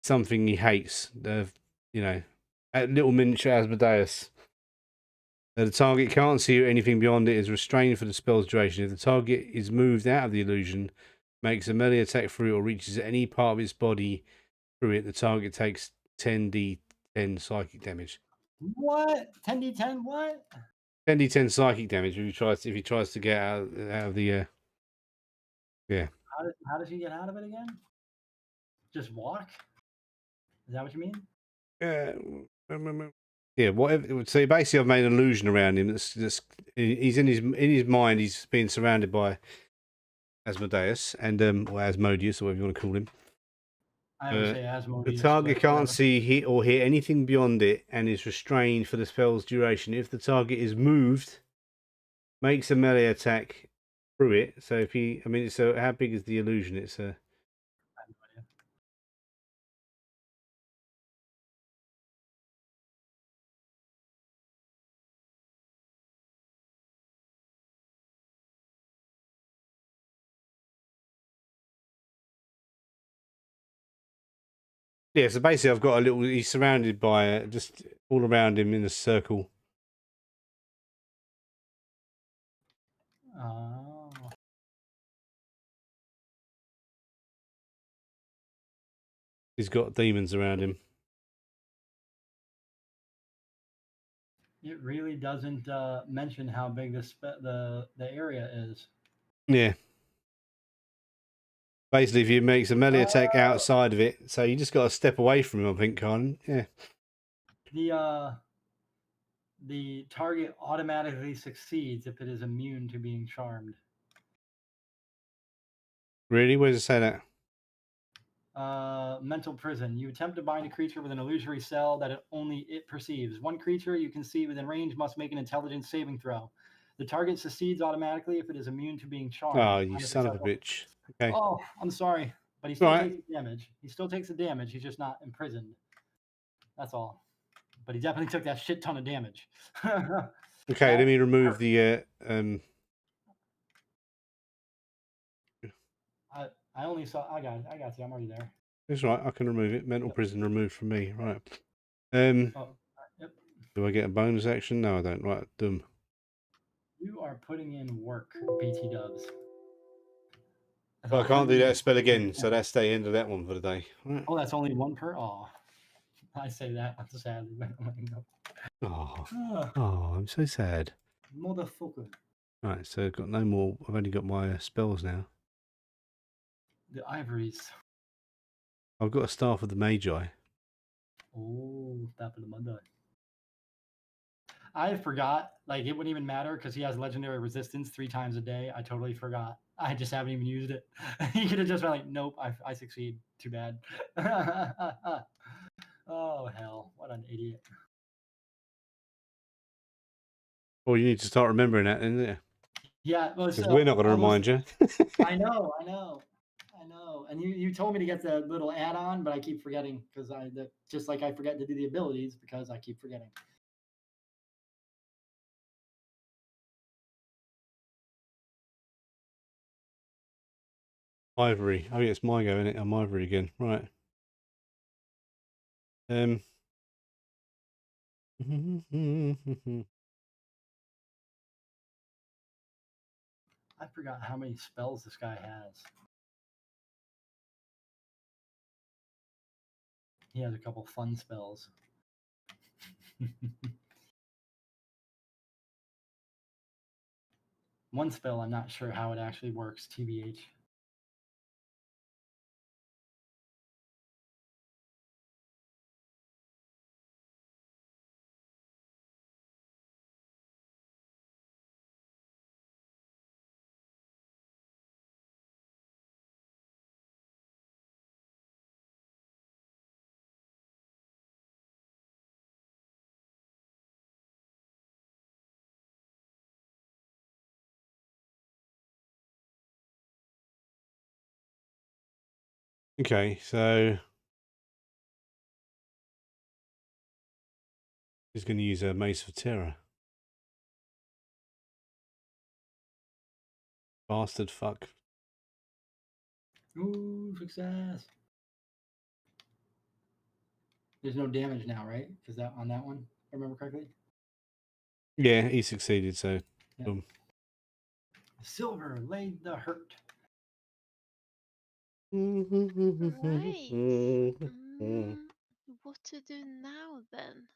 something he hates. A little miniature Asmodeus. The target can't see anything beyond it, is restrained for the spell's duration. If the target is moved out of the illusion, makes a melee attack through it, or reaches any part of its body through it, the target takes 10d10 psychic damage. What? 10d10? What? 10d10 psychic damage if he tries to get out of the yeah. How does he get out of it again? Just walk? Is that what you mean? Yeah, whatever. So basically, I've made an illusion around him. He's in his mind. He's being surrounded by Asmodeus and or Asmodeus, or whatever you want to call him. I would say Asmodeus. The target but can't whatever. see or hear anything beyond it, and is restrained for the spell's duration. If the target is moved, makes a melee attack through it. So how big is the illusion? It's I have no idea. Yeah, so basically I've got he's surrounded by just all around him in a circle. Oh. He's got demons around him. It really doesn't mention how big the area is. Yeah. Basically, if he makes a melee attack outside of it, so you just got to step away from him, I think, Carden. Yeah. The target automatically succeeds if it is immune to being charmed. Really? Where does it say that? Mental prison. You attempt to bind a creature with an illusory cell that only it perceives. One creature you can see within range must make an intelligence saving throw. The target succeeds automatically if it is immune to being charmed. Oh, you son of a bitch. Okay. Oh, I'm sorry. But he still takes the damage. He still takes the damage. He's just not imprisoned. That's all. But he definitely took that shit ton of damage. Okay, let me remove the I only saw. I got you. I'm already there. That's right. I can remove it. Mental prison removed from me. Right. Yep. Do I get a bonus action? No, I don't. Right. Dumb. You are putting in work, BT Dubs. Well, I can't do that spell again, so that's the end of that one for the day. Right. Oh, that's only one per. Oh, I say that. I'm sad. Oh, I'm so sad. Motherfucker. Right, so I've got no more. I've only got my spells now. The ivories. I've got a staff of the Magi. Oh, staff of the Magi. I forgot. Like, it wouldn't even matter because he has legendary resistance 3 times a day. I totally forgot. I just haven't even used it. He could have just been like, nope, I succeed. Too bad. Oh, hell. What an idiot. Well, you need to start remembering that, isn't it? Yeah. Well, Because we're not going to remind you. I know. know. And you told me to get the little add-on, but I keep forgetting because just like I forget to do the abilities because I keep forgetting. Ivory. Oh yeah, it's my go, isn't it? I'm Ivory again. Right. I forgot how many spells this guy has. He has a couple fun spells. One spell, I'm not sure how it actually works, TBH. Okay, so he's going to use a Mace of Terror. Bastard fuck. Ooh, success. There's no damage now, right? Because that on that one, if I remember correctly. Yeah, he succeeded, so Yeah. boom. Silver laid the hurt. Right. What to do now then?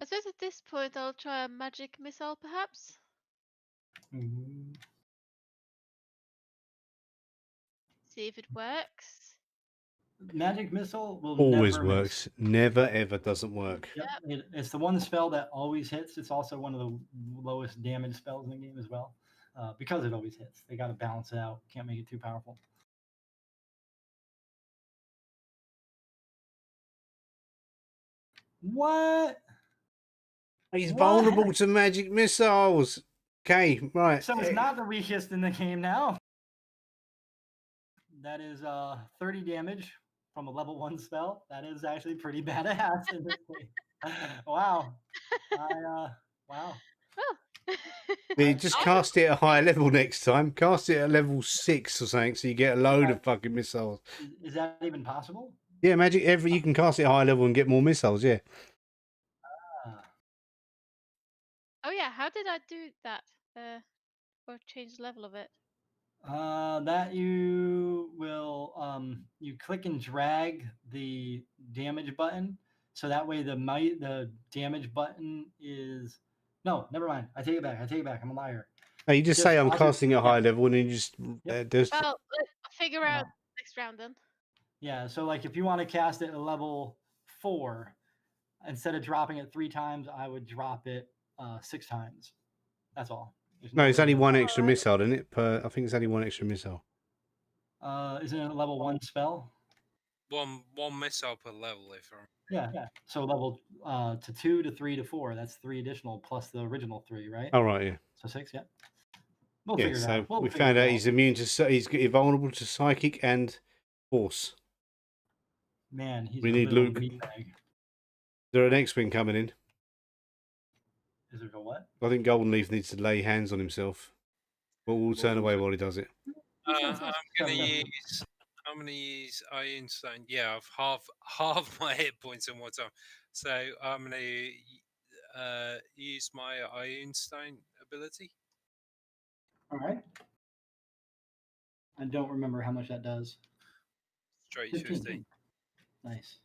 I suppose at this point I'll try a magic missile, perhaps. Mm. See if it works. Magic missile will Always never works. miss. Never ever doesn't work. Yep. It's the one spell that always hits. It's also one of the lowest damage spells in the game as well, because it always hits. They got to balance it out. Can't make it too powerful. What? He's What? vulnerable to magic missiles. Okay, right. So it's not the weakest in the game now. That is 30 damage from a level 1 spell. That is actually pretty badass in this game. Wow. Wow. Oh. Yeah, just cast it at a higher level next time. Cast it at level 6 or something, so you get a load of fucking missiles. Is that even possible? Yeah, magic. You can cast it at a higher level and get more missiles. Yeah. Ah. Oh yeah, how did I do that? Or change the level of it? That you will you click and drag the damage button, so that way the damage button is never mind. I take it back. I'm a liar. No, you just say I'm I'll casting at a high level, and then you just just Well, I'll figure out next round then. Yeah, so like if you want to cast it at level 4, instead of dropping it 3 times, I would drop it 6 times. That's all. no. It's only reason. one extra missile, isn't it? I think it's only one extra missile. Isn't it a level 1 spell? One missile per level, if I'm Yeah. So level to 2 to 3 to 4. That's 3 additional plus the original 3, right? Oh right, yeah. So 6. Yeah. We'll Yeah. figure it So out. We'll we figure found it out out. he's immune to. He's vulnerable to psychic and force. Man, he's We a need little Luke. meatbag. Is there an X-wing coming in? Is there a what? I think Golden Leaf needs to lay hands on himself. But we'll turn away while he does it. I'm gonna use. I'm gonna use Iron Stone. Yeah, I've half my hit points in one time, so I'm gonna use my Iron Stone ability. All right. I don't remember how much that does. Straight 15. 15. Nice.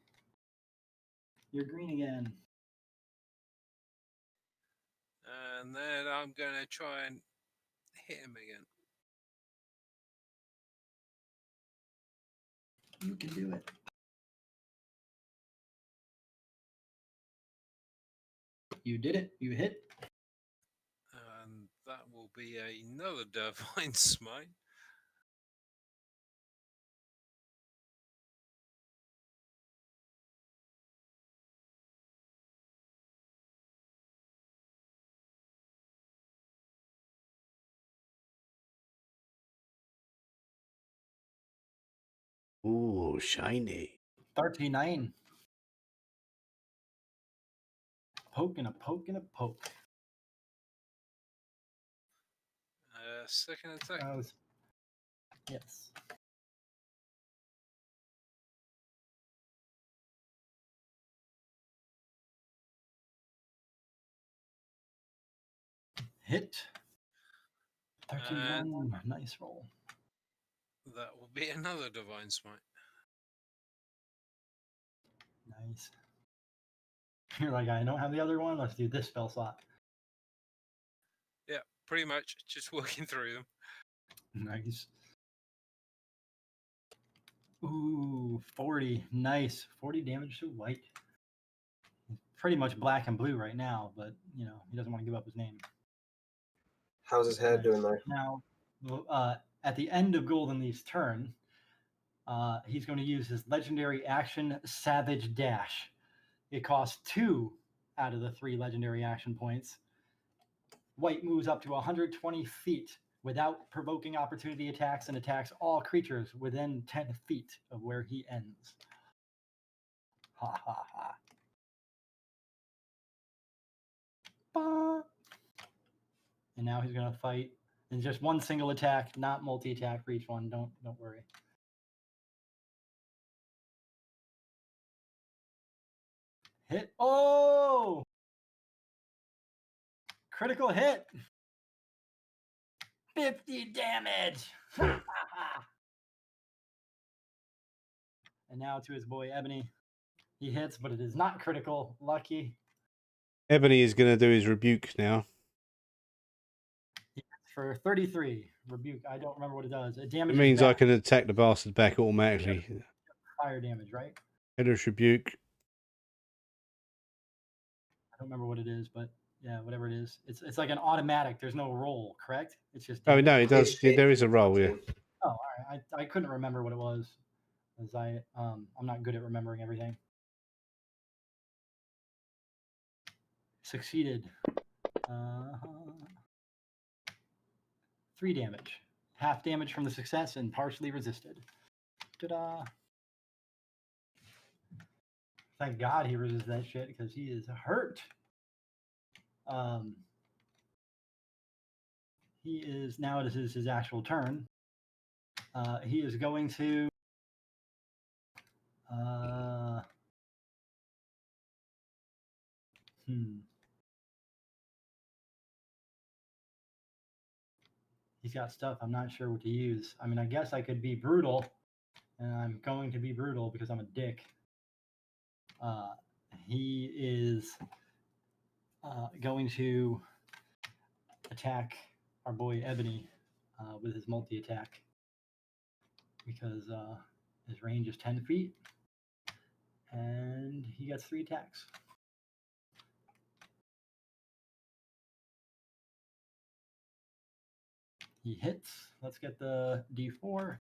You're green again. And then I'm gonna try and hit him again. You can do it. You did it. You hit. And that will be another Divine Smite. Ooh, shiny. 39. Poke and a poke and a poke. Second attack. Yes. Hit. 31. Nice roll. That will be another Divine Smite. Nice. You're like, I don't have the other one. Let's do this spell slot. Yeah, pretty much just working through them. Nice. Ooh, 40. Nice. 40 damage to white. He's pretty much black and blue right now, but, you know, he doesn't want to give up his name. How's his hair Nice. doing though? Now, at the end of Golden Leaf's turn, he's going to use his legendary action, Savage Dash. It costs 2 out of the 3 legendary action points. White moves up to 120 feet without provoking opportunity attacks and attacks all creatures within 10 feet of where he ends. Ha ha ha. Bah. And now he's going to fight. And just one single attack, not multi-attack for each one. Don't worry. Hit. Oh! Critical hit. 50 damage. And now to his boy Ebony. He hits, but it is not critical. Lucky. Ebony is going to do his rebuke now. For 33. Rebuke. I don't remember what it does. It damages It means I back. can attack the bastard back automatically. Fire damage, right? Hellish rebuke. I don't remember what it is, but yeah, whatever it is. It's like an automatic. There's no roll, correct? It's just Oh damage. no, it does. There is a roll. Yeah. Oh, all right. I couldn't remember what it was, as I'm not good at remembering everything. Succeeded. 3 damage. Half damage from the success and partially resisted. Ta-da! Thank God he resisted that shit because he is hurt. He is now. This is his actual turn. He is going to. He's got stuff. I'm not sure what to use. I mean, I guess I could be brutal, and I'm going to be brutal because I'm a dick. He is going to attack our boy Ebony with his multi-attack because his range is 10 feet, and he gets 3 attacks. He hits. Let's get the D4.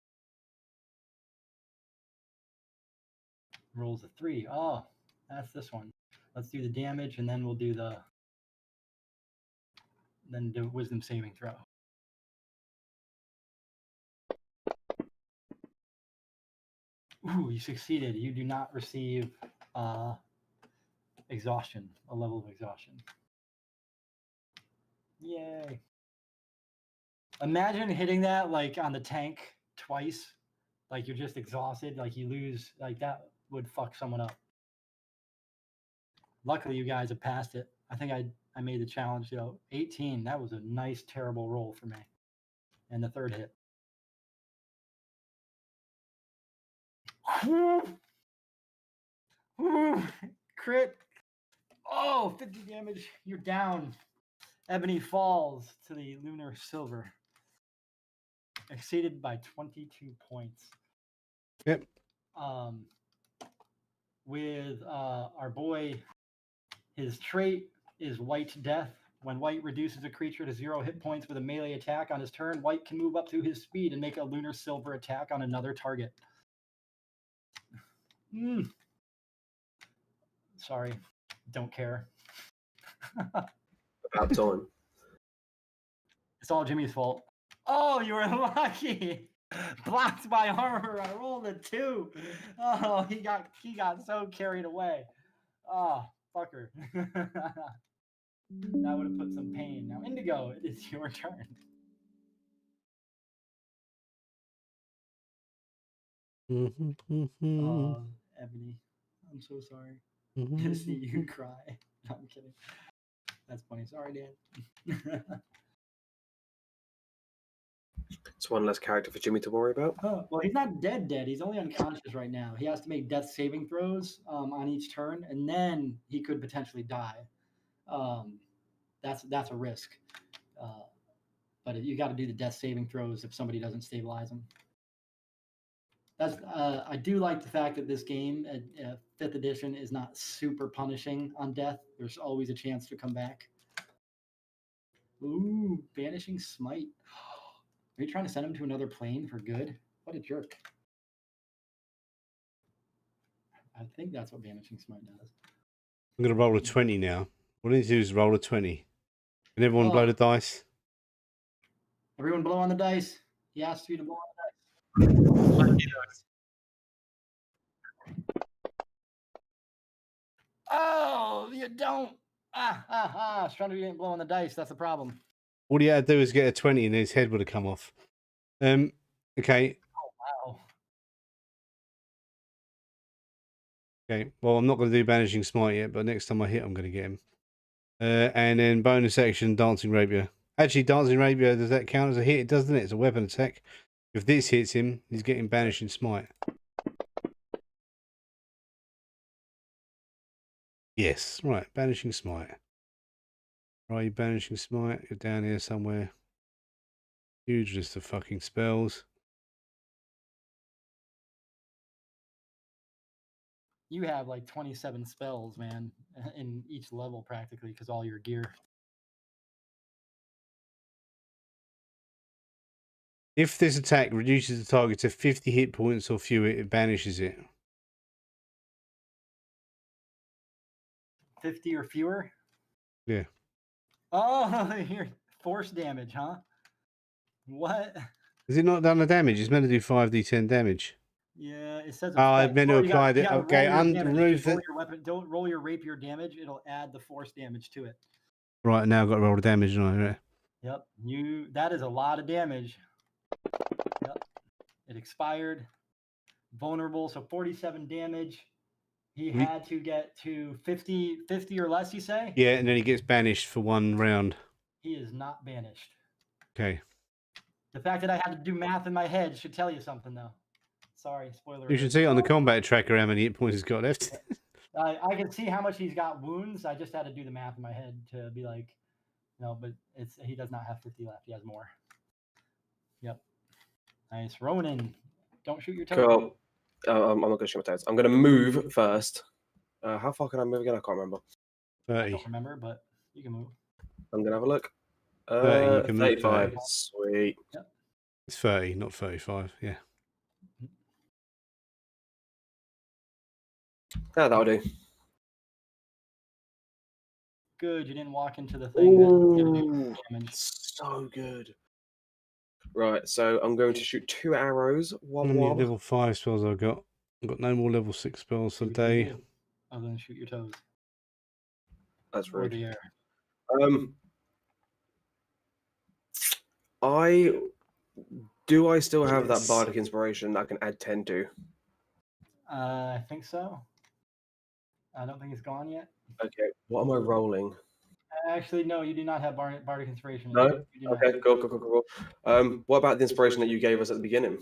Rolls a 3. Oh, that's this one. Let's do the damage, and then we'll do the wisdom saving throw. Ooh, you succeeded. You do not receive exhaustion, a level of exhaustion. Yay. Imagine hitting that like on the tank twice. Like you're just exhausted, like you lose, like that would fuck someone up. Luckily, you guys have passed it. I think I made the challenge, 18. That was a nice, terrible roll for me. And the third hit. Crit. Oh, 50 damage. You're down. Ebony falls to the lunar silver. Exceeded by 22 points. Yep. With our boy, his trait is White Death. When White reduces a creature to 0 hit points with a melee attack on his turn, White can move up to his speed and make a lunar silver attack on another target. Sorry, don't care. About time. It's all Jimmy's fault. Oh, you were lucky. Blocked my armor. I rolled a 2. Oh, he got so carried away. Oh, fucker. That would have put some pain. Now, Indigo, it is your turn. Oh, Ebony, I'm so sorry to see you cry. No, I'm kidding. That's funny. Sorry, Dan. It's one less character for Jimmy to worry about. Oh, well, he's not dead. He's only unconscious right now. He has to make death saving throws on each turn, and then he could potentially die. That's a risk. But you got to do the death saving throws if somebody doesn't stabilize him. That's I do like the fact that this game, 5th edition, is not super punishing on death. There's always a chance to come back. Ooh, Banishing Smite. Are you trying to send him to another plane for good? What a jerk. I think that's what Banishing Smite does. I'm going to roll a 20 now. What I need to do is roll a 20. Can everyone blow the dice? Everyone blow on the dice. He asked you to blow on the dice. Oh, you don't. Stronder, you didn't blow on the dice. That's the problem. All you had to do is get a 20 and his head would have come off. Okay. Oh, wow. Okay. Well, I'm not going to do Banishing Smite yet, but next time I hit, I'm going to get him. And then bonus action, Dancing Rapier. Actually, Dancing Rapier, does that count as a hit? It does, doesn't it? It's a weapon attack. If this hits him, he's getting Banishing Smite. Yes. Right. Banishing Smite. Right, Banishing Smite. You're down here somewhere. Huge list of fucking spells. You have like 27 spells, man, in each level practically because all your gear. If this attack reduces the target to 50 hit points or fewer, it banishes it. 50 or fewer? Yeah. Oh, you're force damage, huh? What? Has it not done the damage? It's meant to do 5d10 damage. Yeah, it says. Oh, I effect. meant to Oh, you apply gotta the. roll Okay, your damage. remove Roll the. your weapon. Don't roll your rapier damage. It'll add the force damage to it. Right, now I've got to roll the damage, right? Yep. That is a lot of damage. Yep. It expired. Vulnerable, so 47 damage. He had to get to 50 or less, you say? Yeah, and then he gets banished for 1 round. He is not banished. Okay. The fact that I had to do math in my head should tell you something, though. Sorry, spoiler. You should see on the combat tracker how many hit points he's got left. I can see how much he's got wounds. I just had to do the math in my head to be like, no, but he does not have 50 left. He has more. Yep. Nice. Ronan, don't shoot your toes. Cool. I'm not going to shoot my toes. I'm going to move first. How far can I move again? I can't remember. I 30. don't remember, but you can move. I'm going to have a look. 30, you can move 35. 30. Sweet. Yep. It's 30, not 35. Yeah. Yeah, that'll do. Good, you didn't walk into the thing that's gonna do Ooh, damage. so good. Right, so I'm going to shoot 2 arrows. How many level 5 spells I've got? I've got no more level 6 spells for the day. Other than shoot your toes. That's Or rude. the air. I still have that bardic inspiration that I can add 10 to. I think so. I don't think it's gone yet. Okay, what am I rolling? Actually, no, you do not have bardic inspiration. No? You do not. Okay, cool. What about the inspiration that you gave us at the beginning?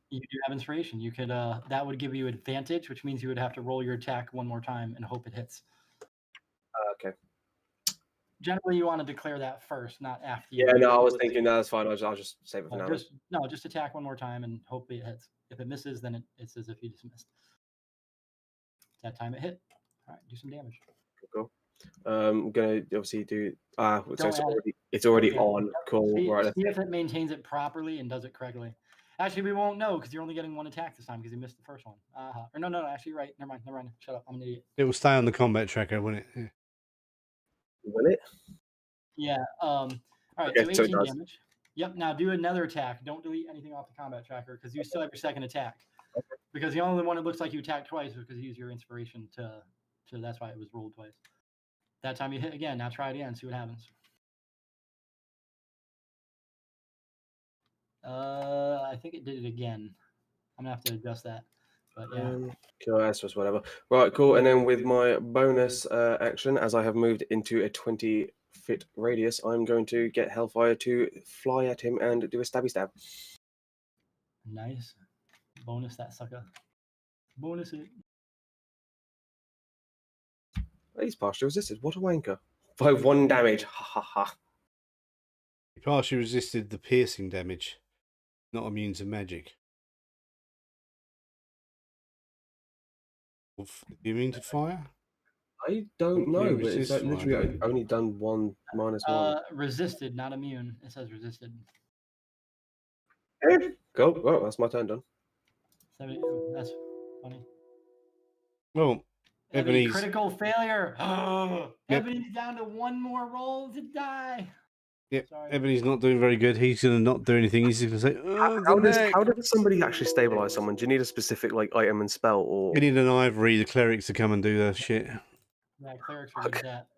You do have inspiration. You could that would give you advantage, which means you would have to roll your attack one more time and hope it hits. Okay. Generally, you want to declare that first, not after. Yeah, no, I was thinking that's fine. I'll just save it for now. Just attack one more time and hope it hits. If it misses, then it's as if you just missed. That time it hit. All right, do some damage. Cool. I'm gonna obviously do. So Don't it's already Okay. on. Cool. See, Right. see if it maintains it properly and does it correctly. Actually, we won't know because you're only getting 1 attack this time because you missed the first one. Or no, actually, you're right. Never mind. Shut up. I'm an idiot. It will stay on the combat tracker, won't it? Yeah. Will it? Yeah. All right. Okay, so so it 18 does. damage. Yep. Now do another attack. Don't delete anything off the combat tracker because you still have your second attack. Because the only one it looks like you attacked twice was because you used your inspiration to. That's why it was rolled twice. That time you hit again. Now try it again. See what happens. I think it did it again. I'm gonna have to adjust that. But yeah. Cool, that's just whatever. Right, cool. And then with my bonus action, as I have moved into a 20-foot radius, I'm going to get Hellfire to fly at him and do a stabby stab. Nice. Bonus that sucker. Bonus it. He's partially resisted. What a wanker. By 1 damage. Ha ha ha. He partially resisted the piercing damage. Not immune to magic. You immune to fire? I don't know, but it's resist like fire, literally don't you? only done 1 -1. Resisted, not immune. It says resisted. Go. Well, that's my turn done. 70, that's funny. Well, Ebony, Ebony's critical failure. Yep. Ebony's down to 1 more roll to die. Yep. Sorry. Ebony's not doing very good. He's gonna not do anything. He's just gonna say, "Oh, How the neck." does somebody actually stabilize someone? Do you need a specific like item and spell, or You need an ivory, the clerics to come and do their shit. Yeah, clerics are good at that.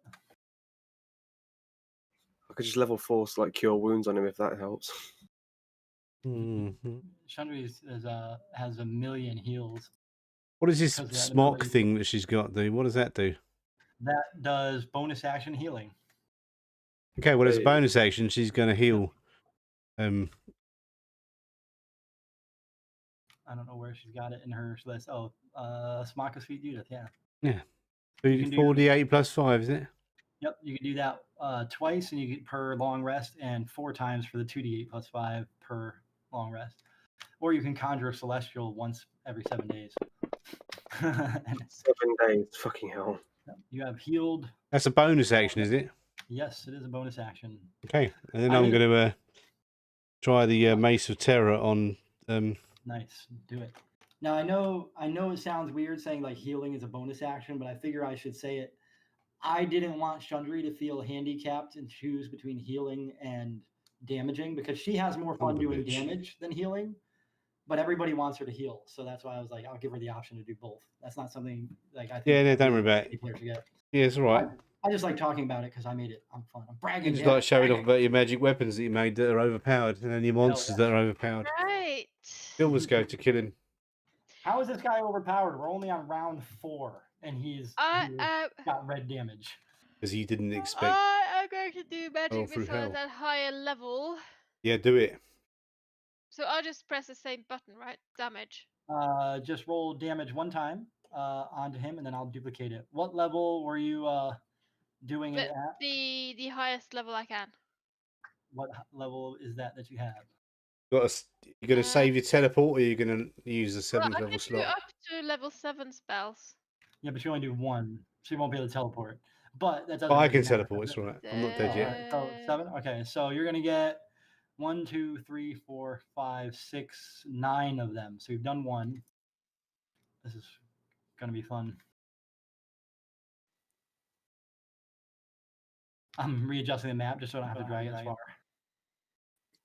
I could just level 4 like cure wounds on him if that helps? Mm-hmm. Chandri has a million heals. What does this Because of that smock ability. thing that she's got do? What does that do? That does bonus action healing. Okay, well, as a Hey. bonus action, she's going to heal. I don't know where she's got it in her list. Oh, Smaka's Feet Judith, yeah. You can do- 48 plus 5, is it? Yep, you can do that twice, and you get per long rest, and 4 times for the 2d8 plus 5 per long rest. Or you can conjure Celestial once every 7 days. And 7 days. Fucking hell. you have healed. That's a bonus action, is it? Yes, it is a bonus action. Okay, and then I I'm mean- going to try the Mace of Terror on. Nice, do it. Now I know it sounds weird saying like healing is a bonus action, but I figure I should say it. I didn't want Chandri to feel handicapped and choose between healing and damaging because she has more fun Son of a doing bitch. damage than healing. But everybody wants her to heal, so that's why I was like, I'll give her the option to do both. That's not something like I think. Yeah, no, don't worry about it. people should get. Yeah, it's all right. I just like talking about it because I made it. I'm fun. I'm bragging. You just yeah, like showing off bragging. about your magic weapons that you made that are overpowered, and then your monsters that are overpowered. Right. Silver's go to kill him. How is this guy overpowered? We're only on round 4, and he's got red damage. Because you didn't expect. I'm going to do Oh, magic through missiles hell. at higher level. Yeah, do it. So I'll just press the same button, right? Damage. Just roll damage 1 time onto him, and then I'll duplicate it. What level were you doing it at? The highest level I can. What level is that you have? You're going to save your teleport, or you're going to use the 7th Well, I level can do slot? up to level 7 spells. Yeah, but you only do 1, so you won't be able to teleport. But that doesn't. Oh, I really can matter. teleport. It's all right. I'm not dead yet. Alright, so 7. Okay, so you're gonna get 1, 2, 3, 4, 5, 6, 9 of them. So you've done 1. This is gonna be fun. I'm readjusting the map just so I don't have to drag it as far.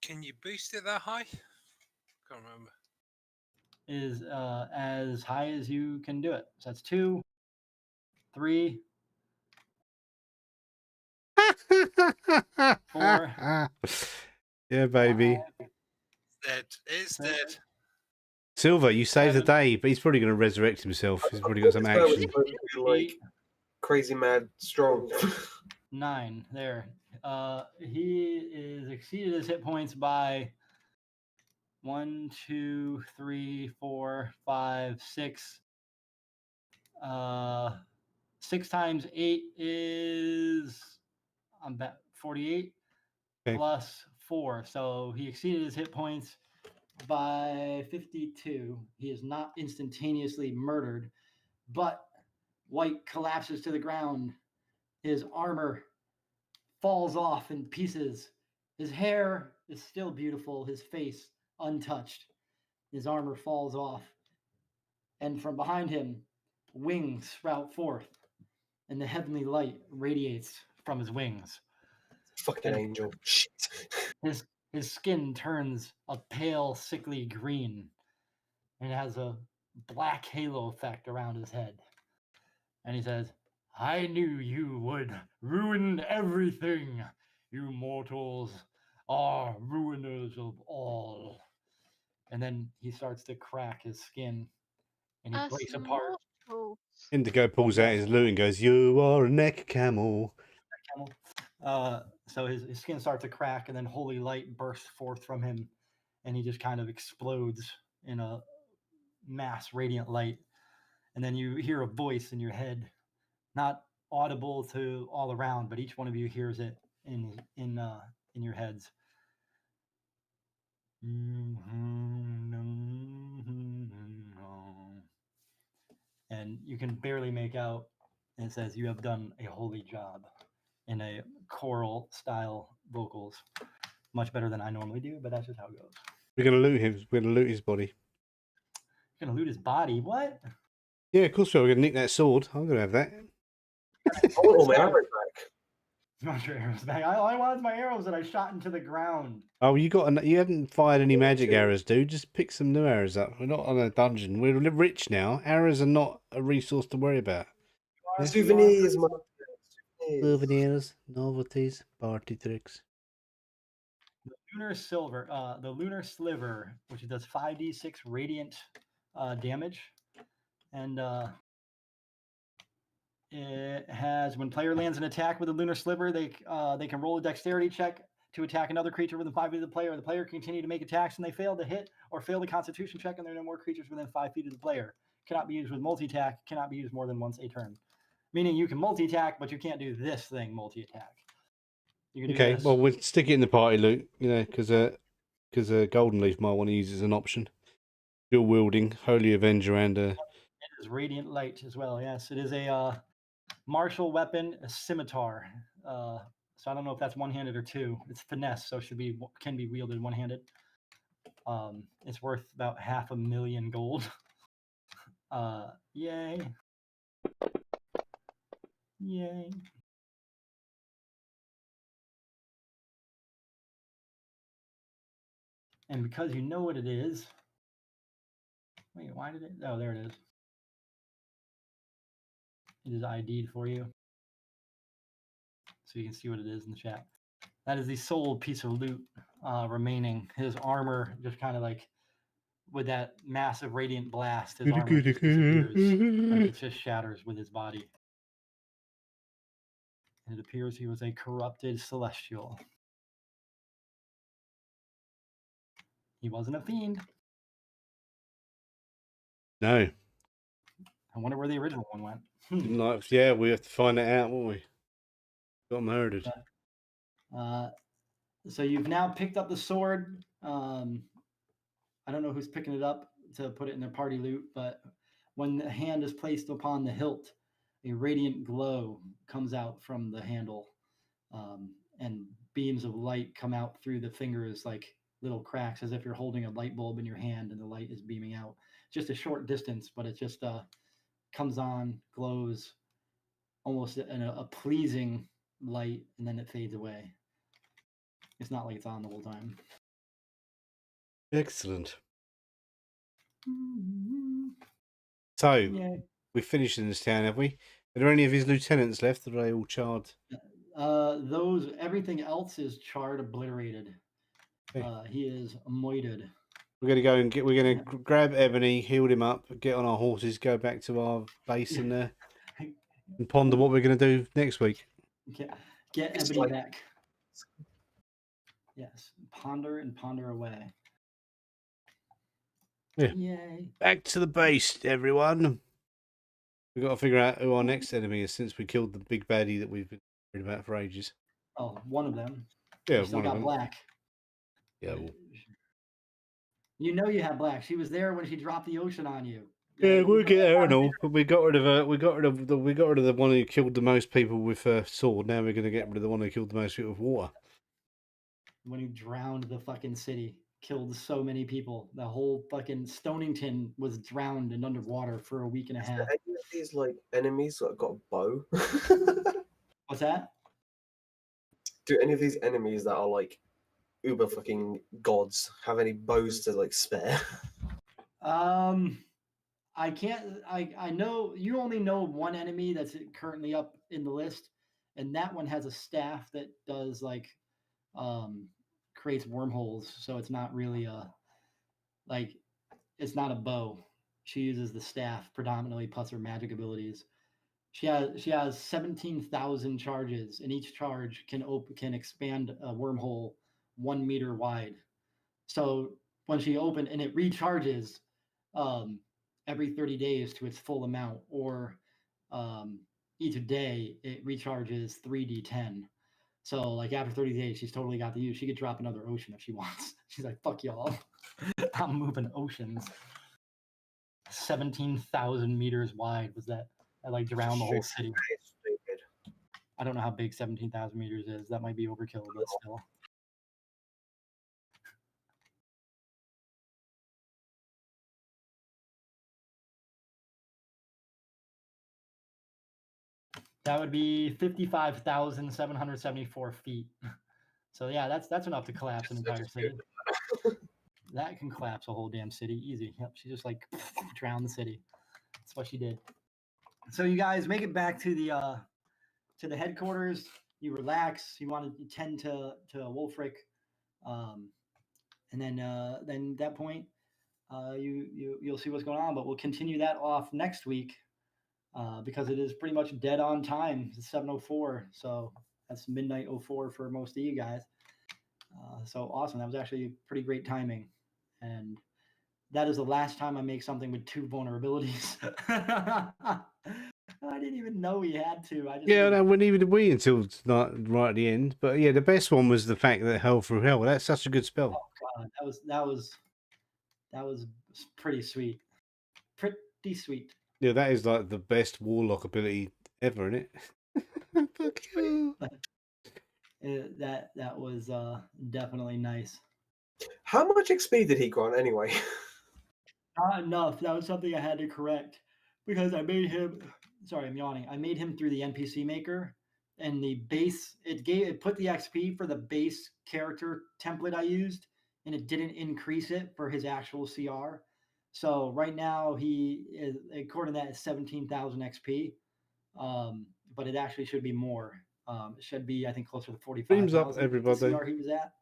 Can you boost it that high? Can't remember. Is as high as you can do it. So that's 2, 3. 4. Yeah, baby. 5. Dead. It's Seven. dead. Silver, you saved the 7. day, but he's probably going to resurrect himself. He's probably got some This guy was action. supposed to be, like 8, crazy mad strong. 9. There. He is exceeded his hit points by 1, 2, 3, 4, 5, 6. 6 times 8 is 48 Okay. plus 4. So he exceeded his hit points by 52. He is not instantaneously murdered, but White collapses to the ground. His armor falls off in pieces. His hair is still beautiful, his face untouched. His armor falls off. And from behind him, wings sprout forth, and the heavenly light radiates from his wings. Fucking angel. Shit. His his skin turns a pale, sickly green, and it has a black halo effect around his head. And he says, I knew you would ruin everything. You mortals are ruiners of all. And then he starts to crack his skin, and he Us breaks apart. mortals. Indigo pulls out his loot and goes, "You are a neck camel." So his skin starts to crack, and then holy light bursts forth from him, and he just kind of explodes in a mass radiant light. And then you hear a voice in your head, not audible to all around, but each one of you hears it in your heads. And you can barely make out. And it says, "You have done a holy job," in a choral style vocals. Much better than I normally do, but that's just how it goes. We're gonna loot him. We're gonna loot his body. You're gonna loot his body? What? Yeah, of course we're gonna nick that sword. I'm gonna have that. I want all my arrows back. You want your arrows back? All I want is my arrows that I shot into the ground. Oh, you haven't fired any magic arrows, dude. Just pick some new arrows up. We're not on a dungeon. We're rich now. Arrows are not a resource to worry about. Souvenirs, man. Souvenirs, novelties, party tricks. The lunar sliver, which does 5d6 radiant damage, and it has, when player lands an attack with a lunar sliver, they can roll a dexterity check to attack another creature within 5 feet of the player. The player can continue to make attacks, and they fail to hit or fail the Constitution check, and there are no more creatures within 5 feet of the player. Cannot be used with multi-attack. Cannot be used more than once a turn. Meaning you can multi-attack, but you can't do this thing multi-attack. You can do Okay, this. well we'll stick it in the party loot, because Golden Leaf might want to use it as an option. Dual wielding, Holy Avenger, and It is radiant light as well. Yes, it is a martial weapon, a scimitar. So I don't know if that's one-handed or two. It's finesse, so can be wielded one-handed. It's worth about 500,000 gold. Yay! Yay! And because you know what it is. Wait, why did it? Oh, there it is. It is ID'd for you, so you can see what it is in the chat. That is the sole piece of loot remaining. His armor just kind of like, with that massive radiant blast, his armor just disappears. Like, it just shatters with his body. And it appears he was a corrupted celestial. He wasn't a fiend. no. I wonder where the original one went. Yeah, we have to find that out, won't we? Got murdered. So you've now picked up the sword. I don't know who's picking it up to put it in their party loot, but when the hand is placed upon the hilt, a radiant glow comes out from the handle, and beams of light come out through the fingers like little cracks, as if you're holding a light bulb in your hand and the light is beaming out. Just a short distance, but it just comes on, glows, almost in a pleasing light, and then it fades away. It's not like it's on the whole time. Excellent. So, Yay. we finished in this town, have we? Are there any of his lieutenants left? Are they all charred? Everything else is charred, obliterated. Okay. He is moited. We're going to go and we're going to grab Ebony, heal him up, get on our horses, go back to our base and ponder what we're going to do next week. Get Ebony back. Yes, ponder and ponder away. Yeah. Yay. Back to the base, everyone. We've got to figure out who our next enemy is since we killed the big baddie that we've been worried about for ages. Oh, one of them. Yeah, You still one of got them. Black. Yeah, well, You know you have Black. She was there when she dropped the ocean on you. yeah, we'll get her and all. But we got rid of the one who killed the most people with her sword. Now we're going to get rid of the one who killed the most people with water. When he drowned the fucking city, killed so many people. The whole fucking Stonington was drowned and underwater for a week and a half. Any of these like enemies that got a bow? What's that? Do any of these enemies that are like uber fucking gods have any bows to like spare? I can't. I know you only know one enemy that's currently up in the list, and that one has a staff that does like creates wormholes. So it's not really a like it's not a bow. She uses the staff predominantly plus her magic abilities. She has 17,000 charges, and each charge can expand a wormhole 1 meter wide. So when she opened and it recharges um, every 30 days to its full amount, or each day it recharges 3d10. So like after 30 days, she's totally got the use. She could drop another ocean if she wants. She's like, fuck y'all. I'm moving oceans. 17,000 meters wide was that. I like drowned the whole city. Stupid. I don't know how big 17,000 meters is. That might be overkill, but still. That would be 55,774 feet. So yeah, that's enough to collapse an entire city. That can collapse a whole damn city easy. Yep, she just like drowned the city. That's what she did. So you guys make it back to the headquarters. You relax. You want to tend to Wolfric, and then at that point, you'll see what's going on. But we'll continue that off next week. Because it is pretty much dead on time. It's 7:04, so that's midnight 04 for most of you guys. So awesome. That was actually pretty great timing. And that is the last time I make something with 2 vulnerabilities. I didn't even know we had to. I just Yeah, no, neither did we until it's not right at the end. But yeah, the best one was the fact that Hell Through Hell. That's such a good spell. Oh god, that was pretty sweet. Pretty sweet. Yeah, that is like the best warlock ability ever, isn't it? Fuck you. That was definitely nice. How much XP did he grant anyway? Not enough. That was something I had to correct because I made him. Sorry, I'm yawning. I made him through the NPC maker, and the base it put the XP for the base character template I used, and it didn't increase it for his actual CR. So right now he is, according to that, is 17,000 XP, but it actually should be more. It should be, I think, closer to 45,000. Beams up, everybody. The CR he was at.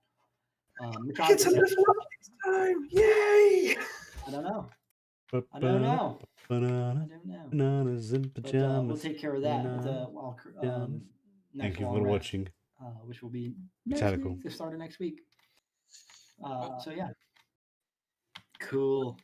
It's a level up this time! Yay! I don't know. I don't know. Banana, I don't know. bananas and But pajamas. we'll take care of that with pajamas. next Thank you long for rest, watching. which will be next Tactical. week, the start of next week. So yeah, cool.